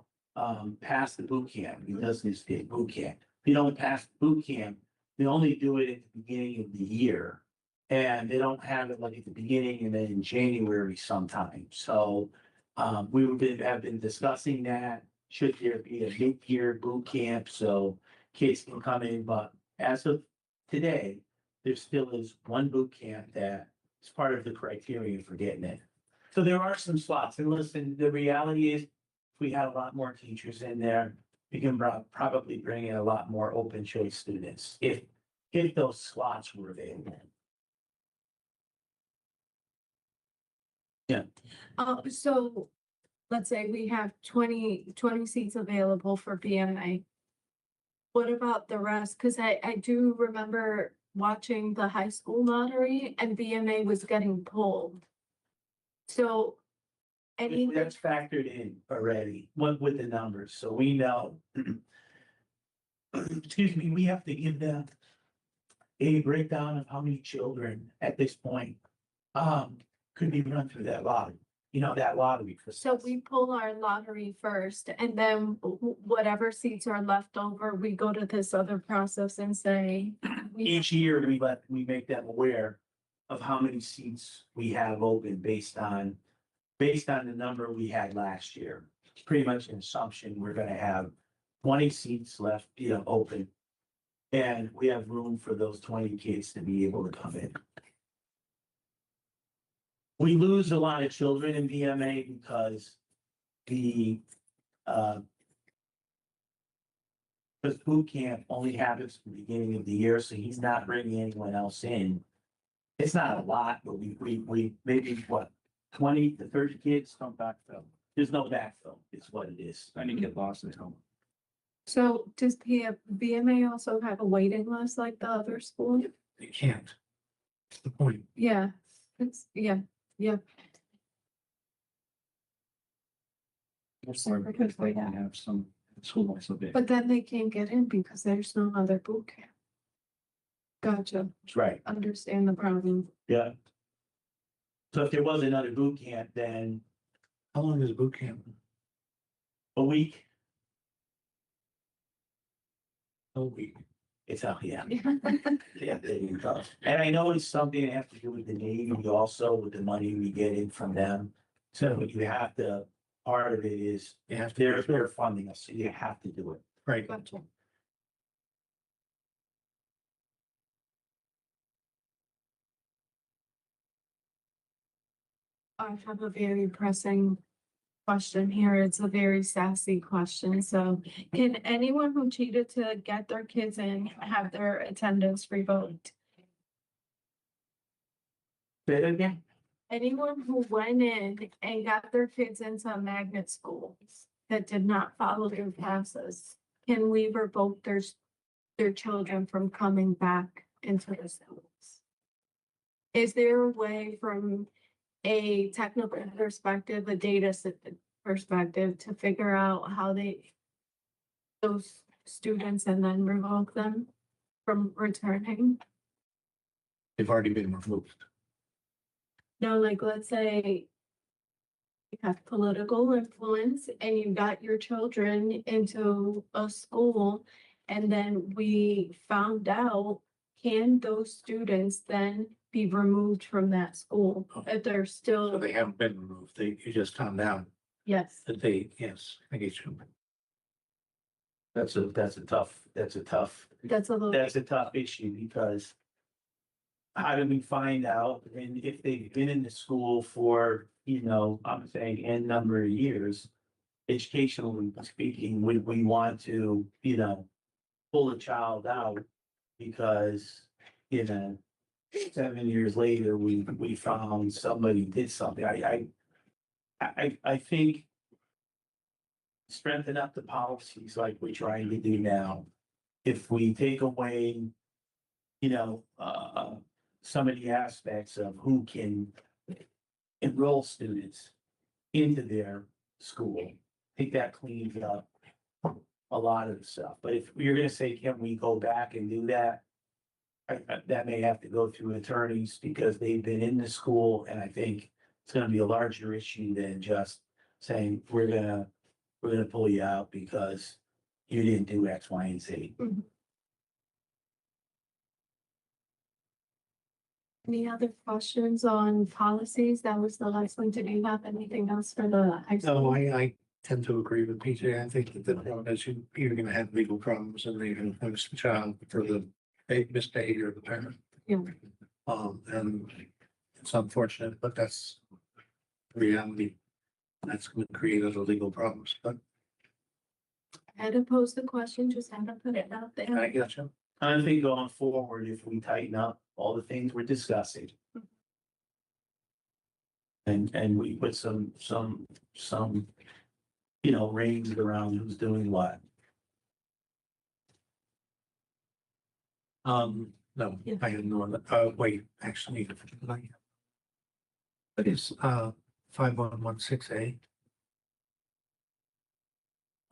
pass the boot camp because it's the boot camp. If you don't pass the boot camp, they only do it at the beginning of the year. And they don't have it like at the beginning and then in January sometime. So, have been discussing that. Should there be a mid-year boot camp so kids can come in, but as of today, there still is one boot camp that is part of the criteria for getting it. So there are some slots, and listen, the reality is, if we had a lot more teachers in there, we can probably bring in a lot more open choice students, if those slots were available. So let's say we have 20 seats available for BMA. What about the rest? Cause I do remember watching the high school lottery and BMA was getting pulled. So. Any, That's factored in already, what with the numbers, so we know. Excuse me, we have to give them a breakdown of how many children at this point could be run through that lottery, you know, that lottery. so we pull our lottery first and then whatever seats are left over, we go to this other process and say. Each year, we make them aware of how many seats we have open based on the number we had last year. It's pretty much an assumption we're gonna have 20 seats left, you know, open. And we have room for those 20 kids to be able to come in. We lose a lot of children in BMA because the because boot camp only happens at the beginning of the year, so he's not bringing anyone else in. It's not a lot, but we maybe what, 20 to 30 kids? Don't backfill. There's no backfill, is what it is. I didn't get lost at home. So does BMA also have a waiting list like the other school? They can't. That's the point. Yeah, yeah. Or because they have some School only so big. But then they can't get in because there's no other boot camp. Gotcha, That's right, understand the problem. yeah. So if there was another boot camp, then How long is boot camp? a week, A week. it's out, yeah. Yeah, there you go. And I know it's something that has to do with the Navy also, with the money we get in from them. So you have to, part of it is, You have to. they're funding us, so you have to do it. Right. Gotcha. I have a very pressing question here. It's a very sassy question. So can anyone who cheated to get their kids in have their attendance revoked? Say that again? Anyone who went in and got their kids into magnet schools that did not follow their passes, can we revoke their children from coming back into the schools? Is there a way from a technical perspective, a perspective to figure out how those students and then revoke them from returning? They've already been removed. No, like, let's say you have political influence and you got your children into a school and then we found out, can those students then be removed from that school if they're So still, they haven't been removed. You just found out yes. that yes, I get you. That's a tough That's a little, that's a tough issue because how do we find out? And if they've been in the school for, I'm saying N number of years, educationally speaking, we want to, pull a child out because, 7 years later, we found somebody did something. I think strengthen up the policies like we're trying to do now. If we take away, some of the aspects of who can enroll students into their school, I think that cleans up a lot of the stuff. But if you're gonna say, can we go back and do that? That may have to go through attorneys because they've been in the school, and I think it's gonna be a larger issue than just saying, we're gonna pull you out because you didn't do X, Y, and Z. any other questions on policies? That was the last one. Did you have anything else for the high No, school? I tend to agree with PJ. I think that the problem is you're gonna have legal problems and you're gonna punish the child for the misbehavior of the parent. Yeah. And it's unfortunate, but that's the reality. That's gonna create other legal problems, but I had to pose the question, just had to put it out I there. get you. I think going forward, if we tighten up all the things we're discussing. And we put some, reins around who's doing what. No, Yeah. I had no other, wait, actually. It is, 5116A.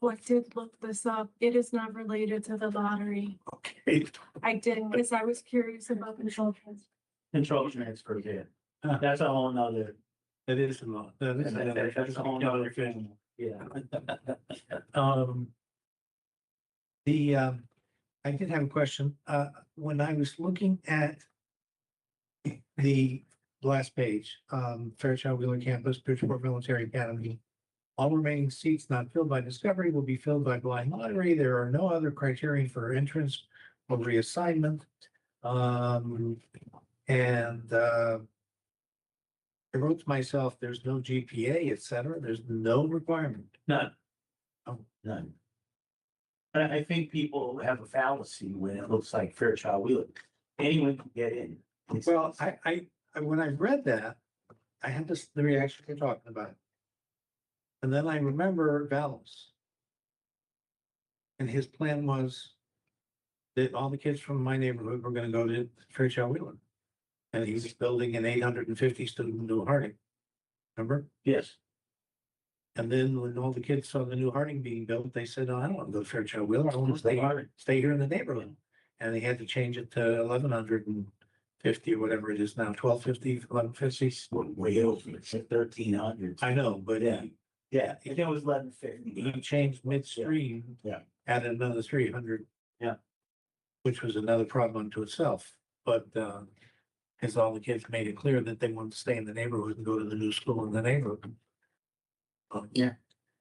I did look this up. It is not related to the lottery. Okay. I did, because I was curious about control transfer. Control transfer, yeah. That's a whole nother, That is a lot. that's a whole nother thing, yeah. I did have a question. When I was looking at the last page, Fairchild Wheeler Campus, Bridgeport Military Academy. All remaining seats not filled by Discovery will be filled by blind lottery. There are no other criterion for entrance or reassignment. I wrote to myself, there's no GPA, et cetera. There's no requirement. None. Oh. None. And I think people have a fallacy when it looks like Fairchild Wheeler. Anyone can get in. It's- Well, when I read that, I had this, the reaction you're talking about. And then I remember Vallis. And his plan was that all the kids from my neighborhood were gonna go to Fairchild Wheeler. And he was building an 850 student New Harding. Remember? Yes, And then when all the kids saw the new Harding being built, they said, no, I don't want to go to Fairchild Wheeler. I want to stay here in the neighborhood. And they had to change it to 1150 or whatever it is now, 1250, 1150. Way over, it's 1300. I know, but Yeah. Yeah, if it was 1150. he changed midstream. Yeah. Added another 300. Yeah. Which was another problem unto itself, but, because all the kids made it clear that they wanted to stay in the neighborhood and go to the new school in the neighborhood. Yeah.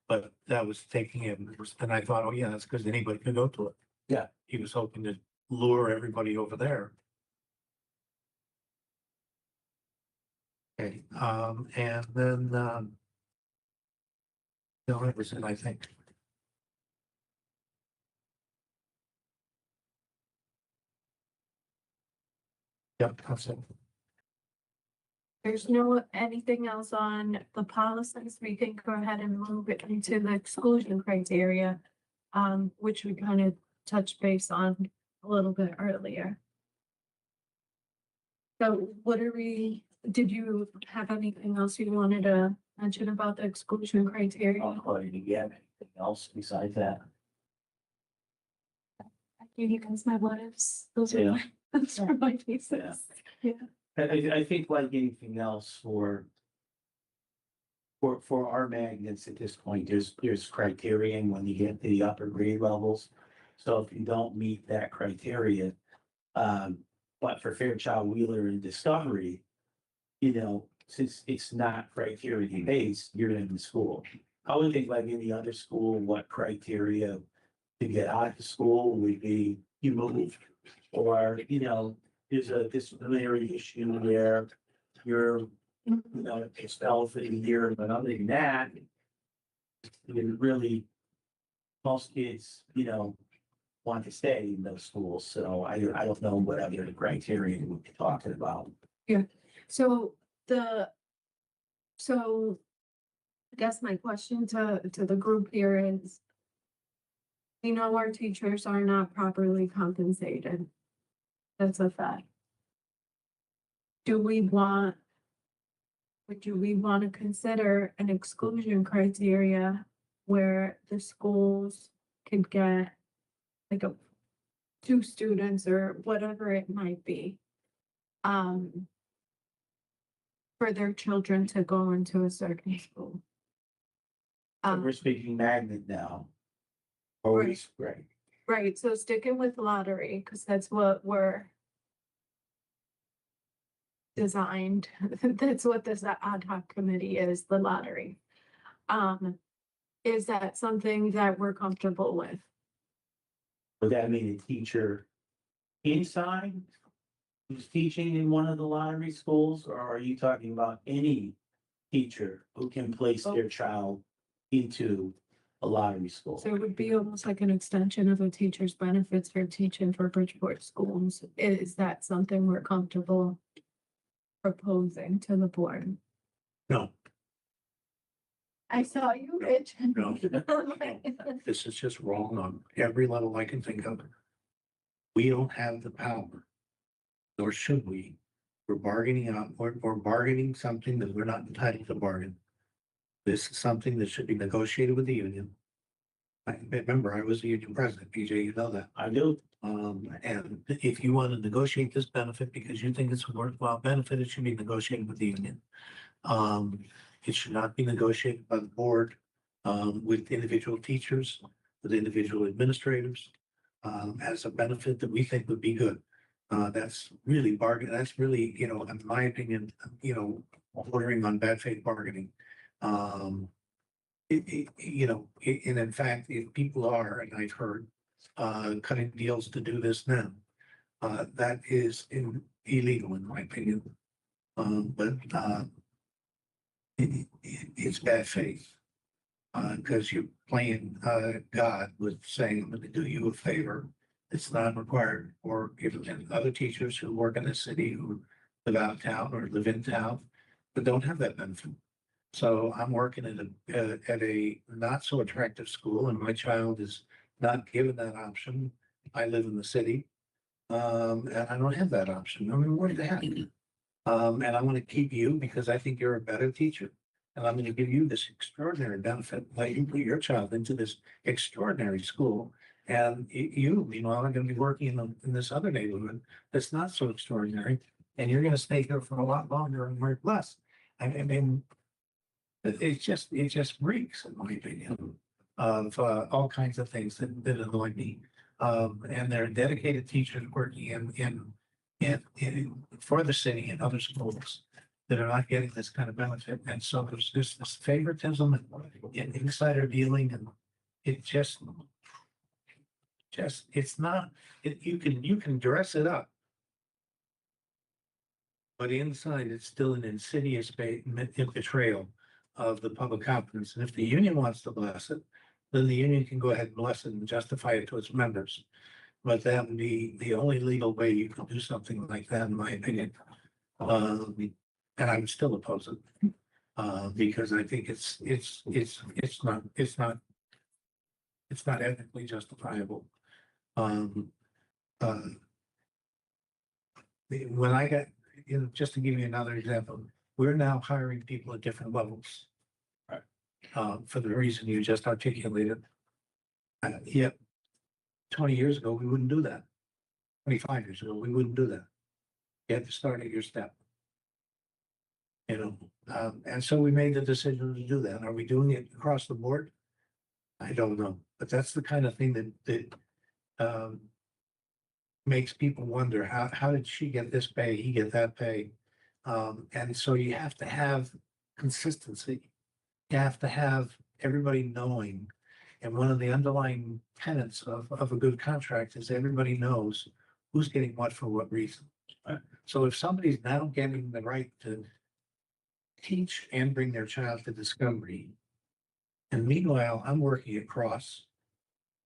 But that was taking it, and I thought, oh yeah, that's because anybody could go to it. Yeah. He was hoping to lure everybody over there. Okay, and then, no, that was it, I think. Yep, that's it. There's no anything else on the policies. We can go ahead and move it into the exclusion criteria. Which we kind of touched base on a little bit earlier. So what are we, did you have anything else you wanted to mention about the exclusion criteria? I'll call you again. Anything else besides that? I gave you guys my what ifs. Those Yeah. are my, those are my pieces. I think like anything else for our magnets at this point, there's criterion when you get to the upper grade levels. So if you don't meet that criteria, but for Fairchild, Wheeler and Discovery, since it's not criteria based, you're in the school. I would think like any other school, what criteria to get out of the school would be you move, or, there's a disciplinary issue where you're, expelled for the year, but other than that, really, most kids, want to stay in those schools, so I don't know what other criteria we'd be talking about. So I guess my question to the group here is. Our teachers are not properly compensated. That's a fact. Do we want to consider an exclusion criteria where the schools could get like two students or whatever it might be? For their children to go into a certain school. So we're speaking magnet now. Always, right, Right, so sticking with lottery, because that's what we're designed, that's what this ad hoc committee is, the lottery. Is that something that we're comfortable with? would that mean a teacher inside who's teaching in one of the lottery schools, or are you talking about any teacher who can place their child into a lottery school? So it would be almost like an extension of a teacher's benefits for teaching for Bridgeport schools. Is that something we're comfortable proposing to the board? No, I saw you, Rich. no, this is just wrong on every level I can think of. We don't have the power, nor should we. We're bargaining out, or bargaining something that we're not entitled to bargain. This is something that should be negotiated with the union. I remember, I was the union president, PJ, you know that. I do. And if you want to negotiate this benefit because you think it's a worthwhile benefit, it should be negotiated with the union. It should not be negotiated by the board, with individual teachers, with individual administrators, as a benefit that we think would be good. That's really bargain, that's really, in my opinion, bordering on bad faith bargaining. And in fact, if people are, and I've heard, cutting deals to do this now, that is illegal in my opinion. But it's bad faith. Because you're playing God with saying, I'm gonna do you a favor. It's not required, or if other teachers who work in the city who live out of town or live in town, but don't have that benefit. So I'm working at a not so attractive school, and my child is not given that option. I live in the city, and I don't have that option. I mean, what the heck? And I want to keep you because I think you're a better teacher. and I'm gonna give you this extraordinary benefit, let you put your child into this extraordinary school. And you, meanwhile, are gonna be working in this other neighborhood that's not so extraordinary, and you're gonna stay here for a lot longer and work less. I mean, it just reeks, in my opinion, of all kinds of things that annoy me. And there are dedicated teachers working in for the city and other schools that are not getting this kind of benefit. And so there's this favoritism and insider dealing, and it just, it's not, you can dress it up. But inside, it's still an insidious betrayal of the public confidence. And if the union wants to bless it, then the union can go ahead and bless it and justify it to its members. But that would be the only legal way you can do something like that, in my opinion. And I would still oppose it. Because I think it's not ethically justifiable. When I got, just to give you another example, we're now hiring people at different levels. Right. For the reason you just articulated. Yet 20 years ago, we wouldn't do that. 25 years ago, we wouldn't do that. You had to start at your step. And so we made the decision to do that. Are we doing it across the board? I don't know, but that's the kind of thing that makes people wonder, how did she get this pay, he get that pay? And so you have to have consistency. You have to have everybody knowing. And one of the underlying tenets of a good contract is everybody knows who's getting what for what reason. So if somebody's now getting the right to teach and bring their child to Discovery, and meanwhile, I'm working across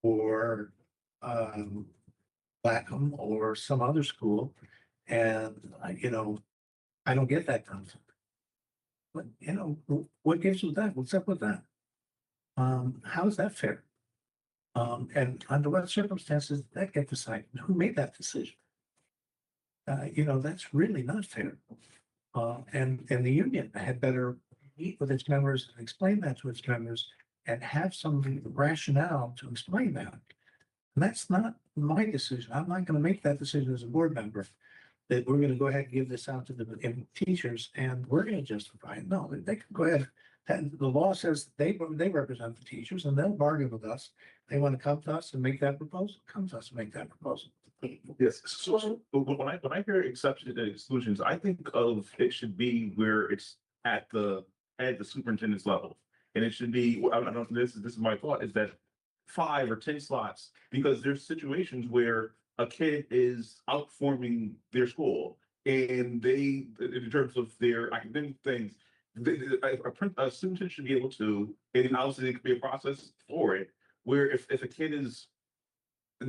or Blackham or some other school, and I don't get that concept. But what gives with that? What's up with that? How is that fair? And under what circumstances did that get decided? Who made that decision? That's really not fair. And the union had better meet with its members and explain that to its members and have some rationale to explain that. And that's not my decision. I'm not going to make that decision as a board member, that we're going to go ahead and give this out to the teachers and we're going to justify it. No, they can go ahead. And the law says they represent the teachers and they'll bargain with us. They want to come to us and make that proposal, come to us and make that proposal. Yes, so when I hear exceptions and exclusions, I think of it should be where it's at the superintendent's level. And it should be, I don't know, this is my thought, is that 5 or 10 slots, because there's situations where a kid is outperforming their school and they, in terms of their academic things, a student should be able to, and obviously it could be a process for it, where if a kid is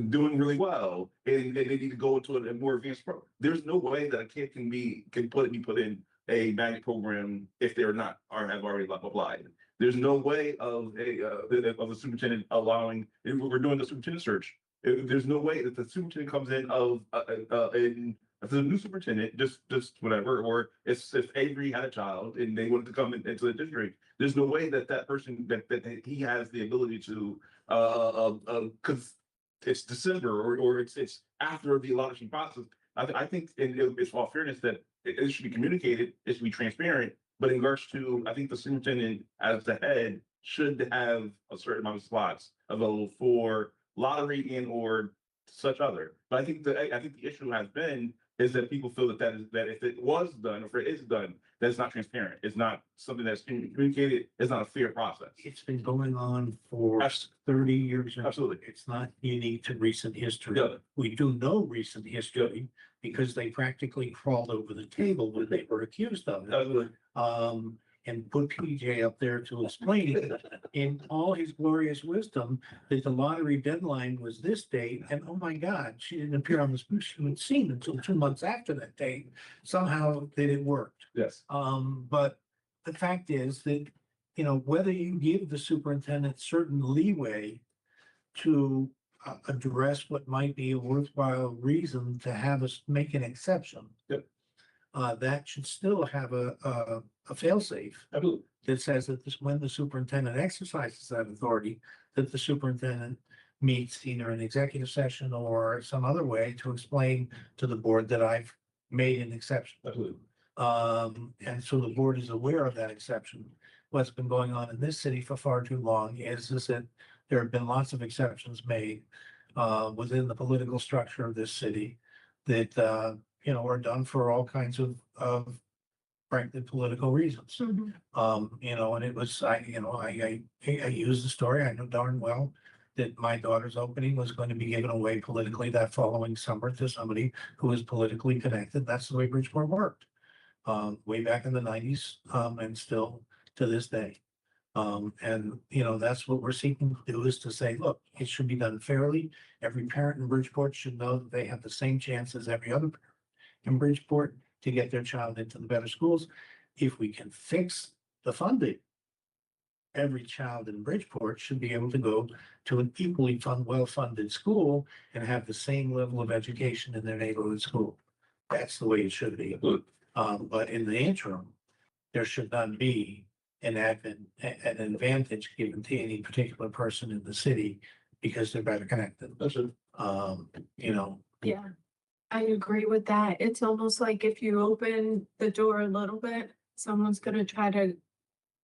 doing really well and they need to go into a more advanced program, there's no way that a kid can be put in a magnet program if they're not or have already applied. There's no way of a superintendent allowing, if we're doing the superintendent search, there's no way that the superintendent comes in if the new superintendent, just whatever, or if Avery had a child and they wanted to come into the district, there's no way that person that he has the ability to because it's December or it's after the election process. I think it's all fairness that it should be communicated, it should be transparent. But in regards to, I think the superintendent as the head should have a certain amount of slots available for lottery and or such other. But I think the issue has been is that people feel that if it was done or if it is done, that it's not transparent. It's not something that's communicated. It's not a fair process. It's been going on for 30 years. Absolutely. It's not unique to recent history. Yeah. We do know recent history because they practically crawled over the table when they were accused of it. Absolutely. And put PJ up there to explain in all his glorious wisdom that the lottery deadline was this date. And oh my God, she didn't appear on the scene until 2 months after that date. Somehow that it worked. Yes. But the fact is that, whether you give the superintendent certain leeway to address what might be a worthwhile reason to have us make an exception. Yep. that should still have a fail-safe Absolutely. that says that this, when the superintendent exercises that authority, that the superintendent meets either an executive session or some other way to explain to the board that I've made an exception. Absolutely. And so the board is aware of that exception. What's been going on in this city for far too long is that there have been lots of exceptions made within the political structure of this city that, are done for all kinds of frankly, political reasons. And it was, I used the story, I know darn well that my daughter's opening was going to be given away politically that following summer to somebody who was politically connected. That's the way Bridgeport worked. Way back in the nineties, and still to this day. That's what we're seeking to do, is to say, look, it should be done fairly. Every parent in Bridgeport should know that they have the same chance as every other parent in Bridgeport to get their child into the better schools. If we can fix the funding, every child in Bridgeport should be able to go to an equally well-funded school and have the same level of education in their neighborhood school. That's the way it should be. But in the interim, there should not be an advantage given to any particular person in the city because they're better connected. Yeah, I agree with that. It's almost like if you open the door a little bit, someone's gonna try to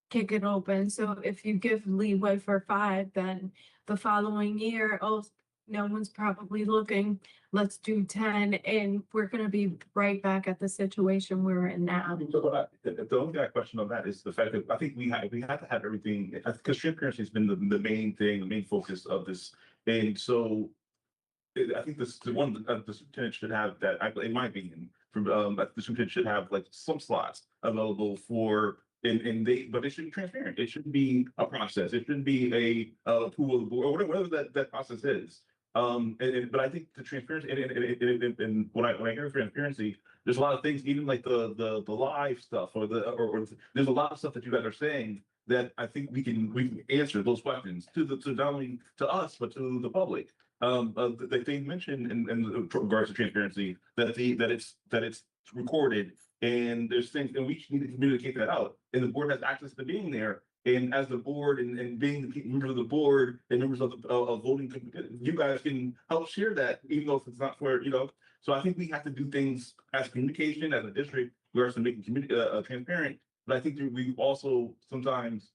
kick it open. So if you give leeway for 5, then the following year, oh, no one's probably looking, let's do 10, and we're gonna be right back at the situation we're in now. So the only thing I question on that is the fact that I think we have to have everything, because transparency has been the main thing, the main focus of this. And so I think this, the one, the superintendent should have that, in my opinion, from, the superintendent should have like some slots available for, but it should be transparent. It shouldn't be a process. It shouldn't be a pool of the board, or whatever that process is. But I think the transparency, and when I hear transparency, there's a lot of things, even like the live stuff, or there's a lot of stuff that you guys are saying that I think we can answer those questions to not only to us, but to the public. They mentioned in regards to transparency that it's recorded, and there's things, and we need to communicate that out, and the board has access to being there. And as the board and being the members of the board and members of the voting, you guys can help share that, even though it's not for, So I think we have to do things as communication, as a district, we are to making transparent. But I think that we also sometimes,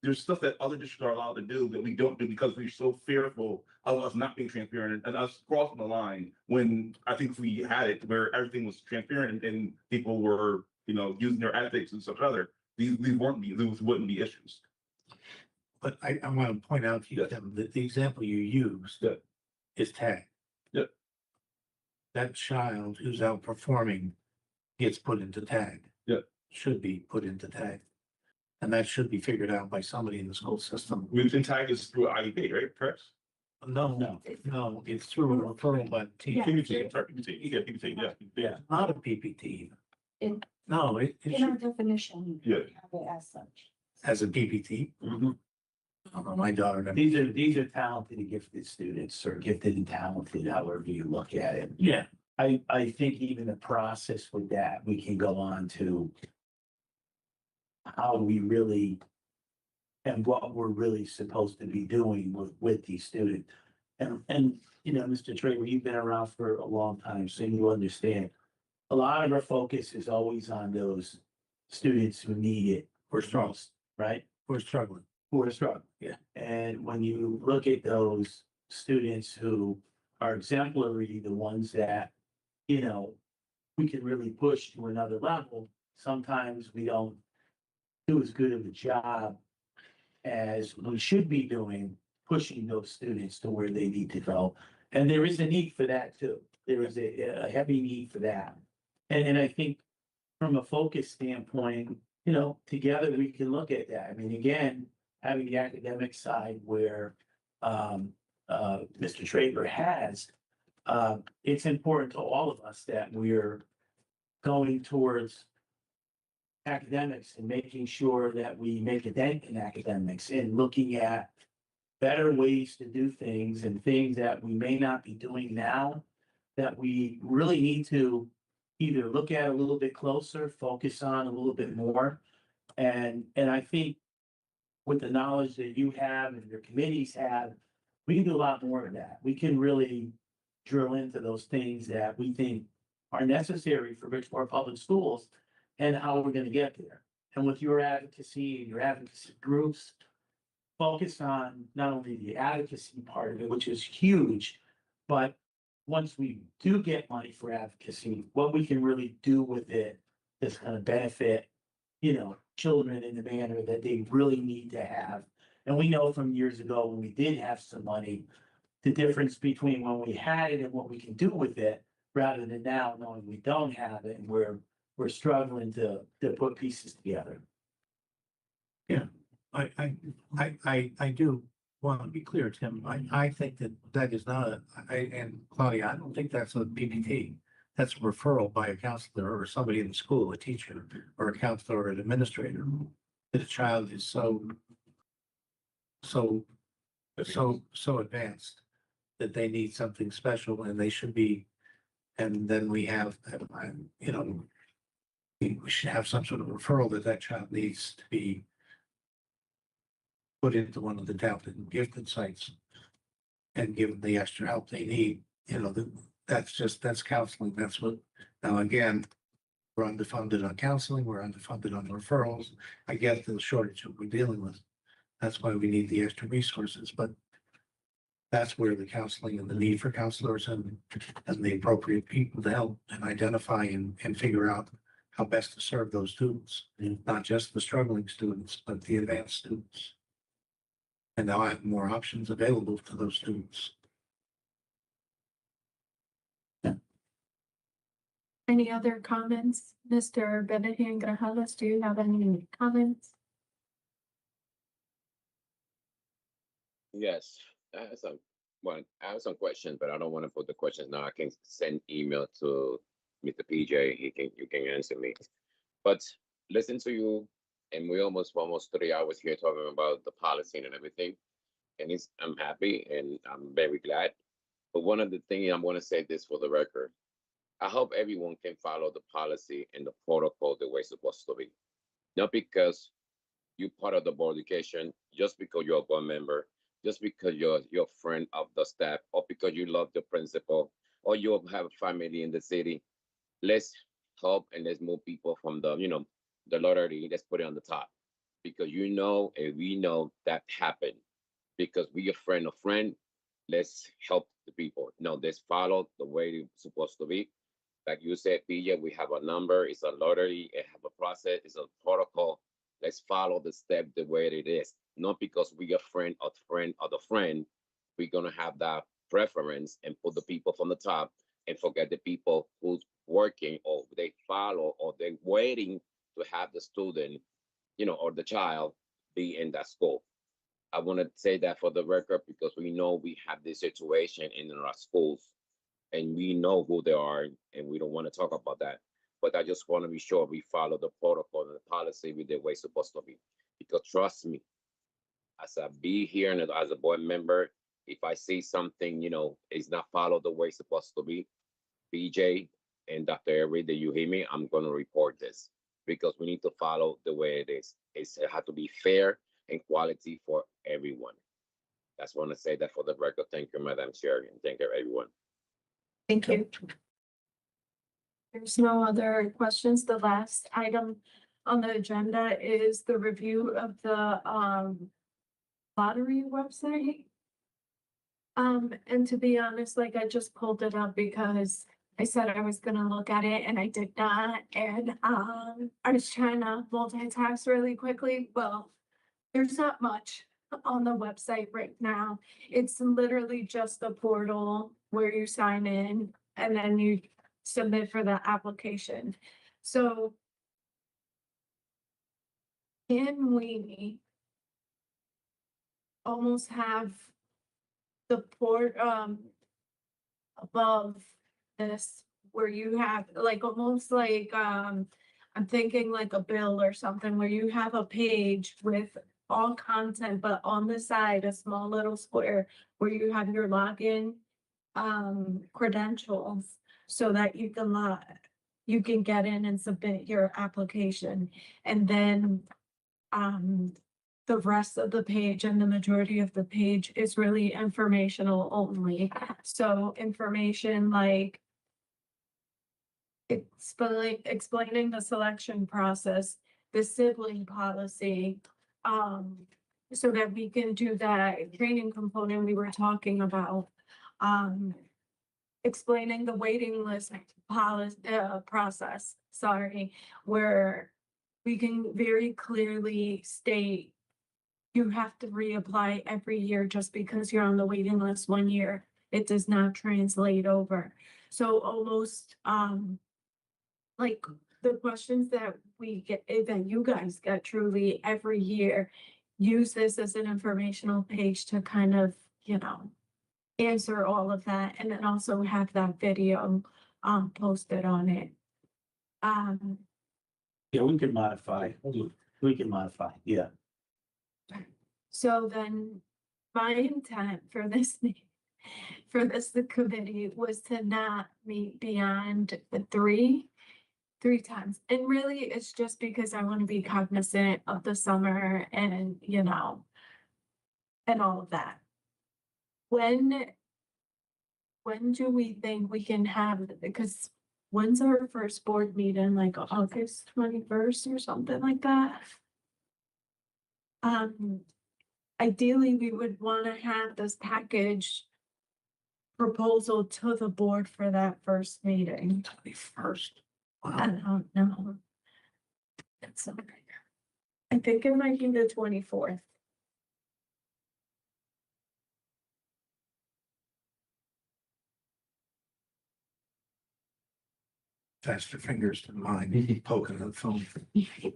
there's stuff that other districts are allowed to do that we don't do because we're so fearful of us not being transparent and us crossing the line, when I think if we had it where everything was transparent and people were, using their ethics and such other, these wouldn't be issues. But I want to point out to you, Yes. Kevin, that the example you used Yeah. is tag. Yep. That child who's outperforming gets put into tag. Yep. Should be put into tag. And that should be figured out by somebody in the school system. Within tag is through IEP, right? Correct? No, it's through a referral by the team. Yeah. PPT, sorry, PPT, yeah, PPT, yeah. Not a PPT. In- No, it In our should, definition, Yeah. we have it as such. as a PPT. My daughter. never- These are talented and gifted students, or gifted and talented, however you look at it. Yeah, I think even the process with that, we can go on to how we really and what we're really supposed to be doing with these students. And, Mr. Traver, you've been around for a long time, so you understand. A lot of our focus is always on those students who need it we're strong, most, right? we're struggling. Who are struggling. Yeah. And when you look at those students who are exemplary, the ones that, we can really push to another level, sometimes we don't do as good of a job as we should be doing, pushing those students to where they need to go. And there is a need for that too. There is a heavy need for that. And I think from a focus standpoint, together we can look at that. I mean, again, having the academic side where Mr. Traver has, it's important to all of us that we're going towards academics and making sure that we make a dent in academics and looking at better ways to do things and things that we may not be doing now that we really need to either look at a little bit closer, focus on a little bit more. And I think with the knowledge that you have and your committees have, we can do a lot more of that. We can really drill into those things that we think are necessary for Bridgeport Public Schools and how we're gonna get there. And with your advocacy and your advocacy groups, focus on not only the advocacy part of it, which is huge, but once we do get money for advocacy, what we can really do with it that's gonna benefit, children in the manner that they really need to have. And we know from years ago when we did have some money, the difference between when we had it and what we can do with it, rather than now knowing we don't have it and we're struggling to put pieces together. I do want to be clear, Tim. I think that is not and Claudia, I don't think that's a PPT. That's a referral by a counselor or somebody in the school, a teacher or a counselor or an administrator. That a child is so advanced that they need something special and they should be. And then we have, we should have some sort of referral that child needs to be put into one of the talented and gifted sites and give them the extra help they need. That's counseling. That's what, now again, we're underfunded on counseling, we're underfunded on referrals. I get the shortage that we're dealing with. That's why we need the extra resources, but that's where the counseling and the need for counselors and the appropriate people to help and identify and figure out how best to serve those students, not just the struggling students, but the advanced students. And now I have more options available to those students. Any other comments? Mr. Benahan Grajales, do you have any comments? Yes, I have some questions, but I don't want to put the questions now. I can send email to Mr. PJ. You can answer me. But listen to you, and we almost 3 hours here talking about the policy and everything. And I'm happy and I'm very glad. But one of the things I'm going to say this for the record. I hope everyone can follow the policy and the protocol the way it's supposed to be. Not because you're part of the board of education, just because you're a board member, just because you're a friend of the staff, or because you love the principal, or you have a family in the city. Let's help and let's move people from the lottery. Let's put it on the top, because and we know that happened. Because we a friend, let's help the people. Let's follow the way it's supposed to be. Like you said, PJ, we have a number, it's a lottery, it have a process, it's a protocol. Let's follow the step the way it is. Not because we are friend of the friend, we're gonna have that preference and put the people from the top and forget the people who's working or they follow or they're waiting to have the student, or the child be in that school. I want to say that for the record because we know we have this situation in our schools and we know who they are and we don't want to talk about that. But I just want to be sure we follow the protocol and the policy with the way it's supposed to be. Because trust me, as I be here and as a board member, if I see something, is not followed the way it's supposed to be, BJ and Dr. Eric, that you hear me, I'm going to report this because we need to follow the way it is. It has to be fair and quality for everyone. That's want to say that for the record. Thank you, Madam Chair, and thank you, everyone. Thank you. There's no other questions. The last item on the agenda is the review of the lottery website. And to be honest, I just pulled it up because I said I was gonna look at it and I did not. And I was trying to multitask really quickly. Well, there's not much on the website right now. It's literally just a portal where you sign in and then you submit for the application. So can we almost have the port above this where you have almost I'm thinking like a bill or something where you have a page with all content, but on the side, a small little square where you have your login credentials so that you can you can get in and submit your application. And then, the rest of the page and the majority of the page is really informational only. So information like explaining the selection process, the sibling policy, so that we can do that training component we were talking about. Explaining the waiting list process, sorry, where we can very clearly state you have to reapply every year just because you're on the waiting list 1 year. It does not translate over. So almost, like the questions that we get, that you guys get truly every year, use this as an informational page to kind of, answer all of that, and then also have that video, posted on it. Yeah, we can modify, yeah. So then my intent for this, the committee was to not meet beyond the three times. And really, it's just because I want to be cognizant of the summer and, and all of that. When do we think we can have, because when's our first board meeting, like August 21st or something like that? Ideally, we would want to have this package proposal to the board for that first meeting. 21st. I Wow. don't know. It's okay. I think it might be the 24th. Faster fingers than mine, poking the phone. Yeah,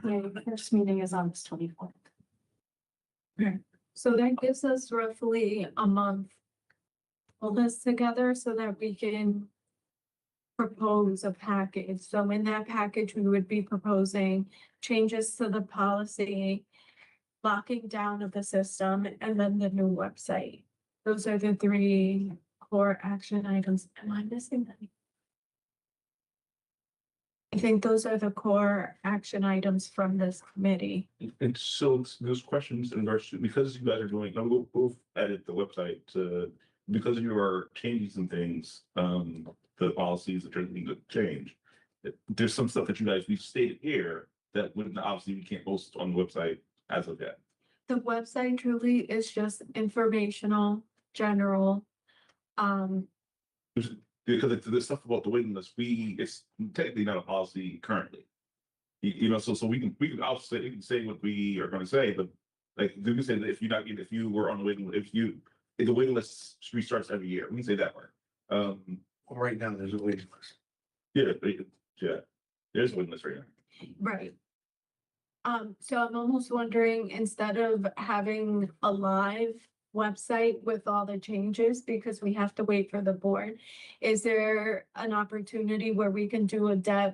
the first meeting is August 24th. So that gives us roughly a month. Pull this together so that we can propose a package. So in that package, we would be proposing changes to the policy, locking down of the system, and then the new website. Those are the three core action items. Am I missing any? I think those are the core action items from this committee. And so those questions in regards to, because you guys are doing, we'll both edit the website to, because you are changing some things, the policies that are going to change. There's some stuff that you guys, we've stated here that wouldn't, obviously we can't post on the website as of yet. The website truly is just informational, general. Because the stuff about the waiting list, it's technically not a policy currently. So we can say what we are gonna say, but like, we can say that if you were on the waiting, if the waiting list restarts every year, we can say that word. Well, right now, there's a waiting list. Yeah, there's a waiting list right now. Right. So I'm almost wondering, instead of having a live website with all the changes, because we have to wait for the board, is there an opportunity where we can do a dev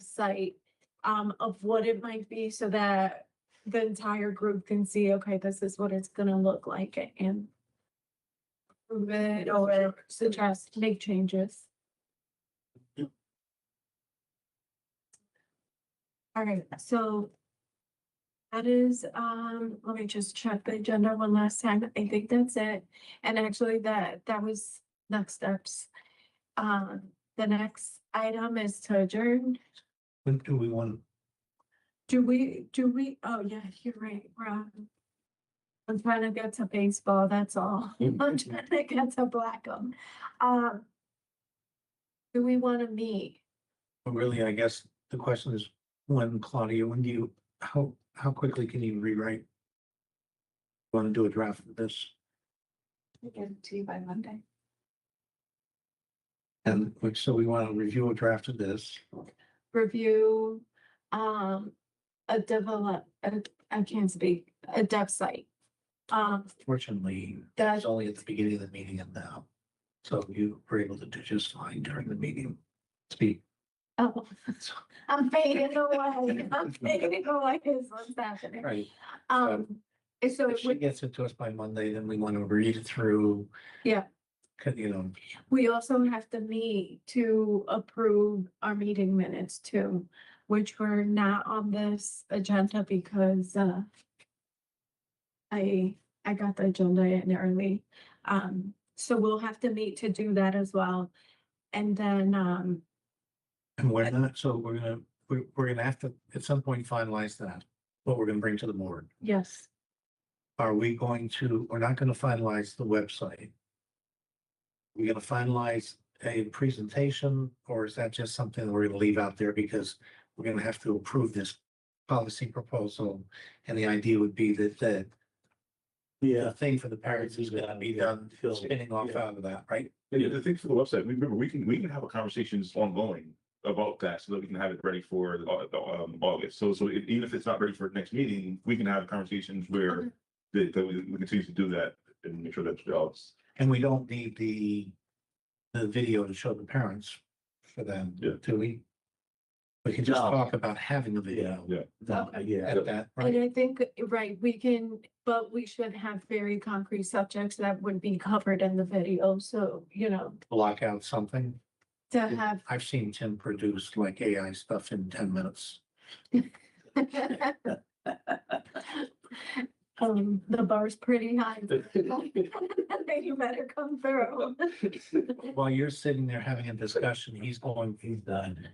site of what it might be, so that the entire group can see, okay, this is what it's gonna look like, and prove it or suggest, make changes. All right, so that is, let me just check the agenda one last time. I think that's it. And actually that was next steps. The next item is to adjourn. When do we want? Do we, oh yeah, you're right, Rob. I'm trying to get to baseball, that's all. I'm trying to get to Blackham. Do we want to meet? Well, really, I guess the question is, when, Claudia, how quickly can you rewrite? Want to do a draft of this? I'll get it to you by Monday. And so we want to review a draft of this. Review, I can't speak, a dev site. Fortunately, That- it's only at the beginning of the meeting and now. So you were able to do just fine during the meeting. Speak. Oh, I'm fading away. I'm fading away is what's happening. Right. So If it she would, gets it to us by Monday, then we want to read it through. Yeah. You know, We also have to meet to approve our meeting minutes too, which were not on this agenda because I got the agenda in early. So we'll have to meet to do that as well. And then and we're not, so we're gonna have to at some point finalize that, what we're gonna bring to the board. yes, Are we going to, we're not gonna finalize the website. We're gonna finalize a presentation, or is that just something that we're gonna leave out there because we're gonna have to approve this policy proposal? And the idea would be that the Yeah. thing for the parents is gonna be done spinning off out of that, right? Yeah, the thing for the website, remember, we can have a conversations ongoing about that so that we can have it ready for August. So even if it's not ready for next meeting, we can have conversations where that we continue to do that and make sure that jobs. And we don't need the video to show the parents for them, Yeah. do we? We can just No. talk about having a video Yeah. No, yeah, at that, and right? I think, right, we can, but we should have very concrete subjects that would be covered in the video. So, Block out something. to have I've seen Tim produce like AI stuff in 10 minutes. the bar's pretty high. You better come through. While you're sitting there having a discussion, he's done.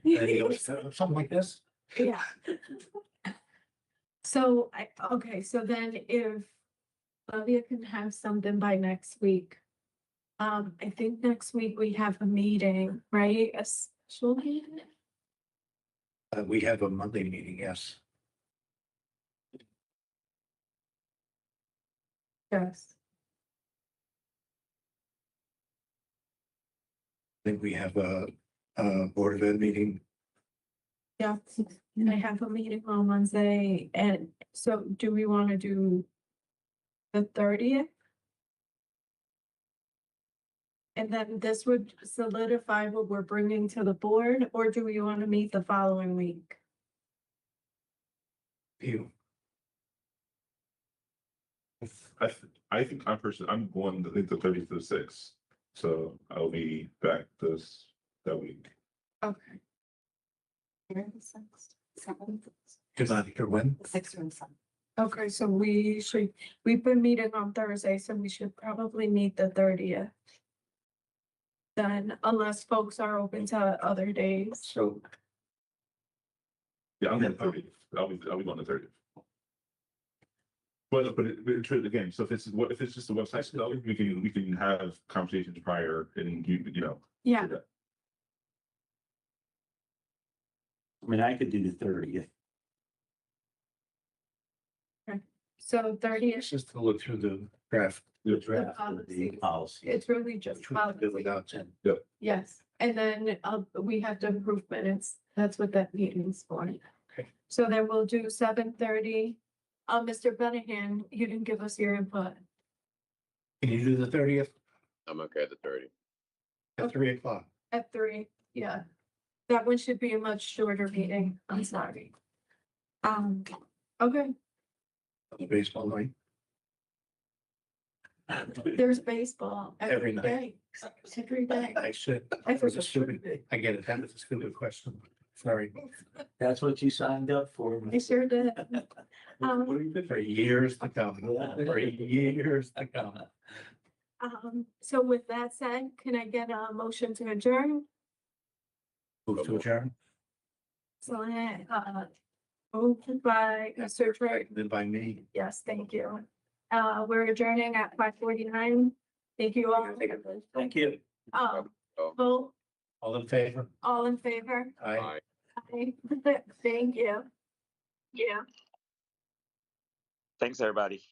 And he goes, something like this. Yeah. So so then if Flavia can have something by next week. I think next week we have a meeting, right? A special meeting? We have a Monday meeting, yes. Yes. I think we have a Board of Ed meeting. Yeah, I have a meeting on Wednesday, and so do we want to do the 30th? And then this would solidify what we're bringing to the board, or do we want to meet the following week? You, I think I'm going, I think the 30th to the 6th. So I'll be back that week. Okay. good night, or when? Okay, so we've been meeting on Thursday, so we should probably meet the 30th. Then unless folks are open to other days. So Yeah, I'm on the 30th. I'll be on the 30th. But again, so if it's just a website stuff, we can have conversations prior and you know. Yeah, I mean, I could do the 30th. so 30th, it's just to look through the draft. The draft of the policy. it's really just which we can do policy. without Tim. Yes, and then we have to approve minutes. That's what that meeting's for. Okay. So then we'll do 7:30. Mr. Benahan, you didn't give us your input. Can you do the 30th I'm okay at the 30. at 3 o'clock? At 3, yeah. That one should be a much shorter meeting. I'm sorry. Okay, Baseball night. there's baseball Every every night. day. Every day. I should, I that was a forgot. stupid, I get it, that was a stupid question. Sorry. That's what you signed up for. I sure did. For years to come, for years to come. So with that said, can I get a motion to adjourn? Move to adjourn, So, moved by Mr. Trey. then by me. Yes, thank you. We're adjourning at 5:49. Thank you all. Thank you. Vote, All in favor? all in favor? Aye. Aye. Aye. Thank you. Yeah. Thanks, everybody.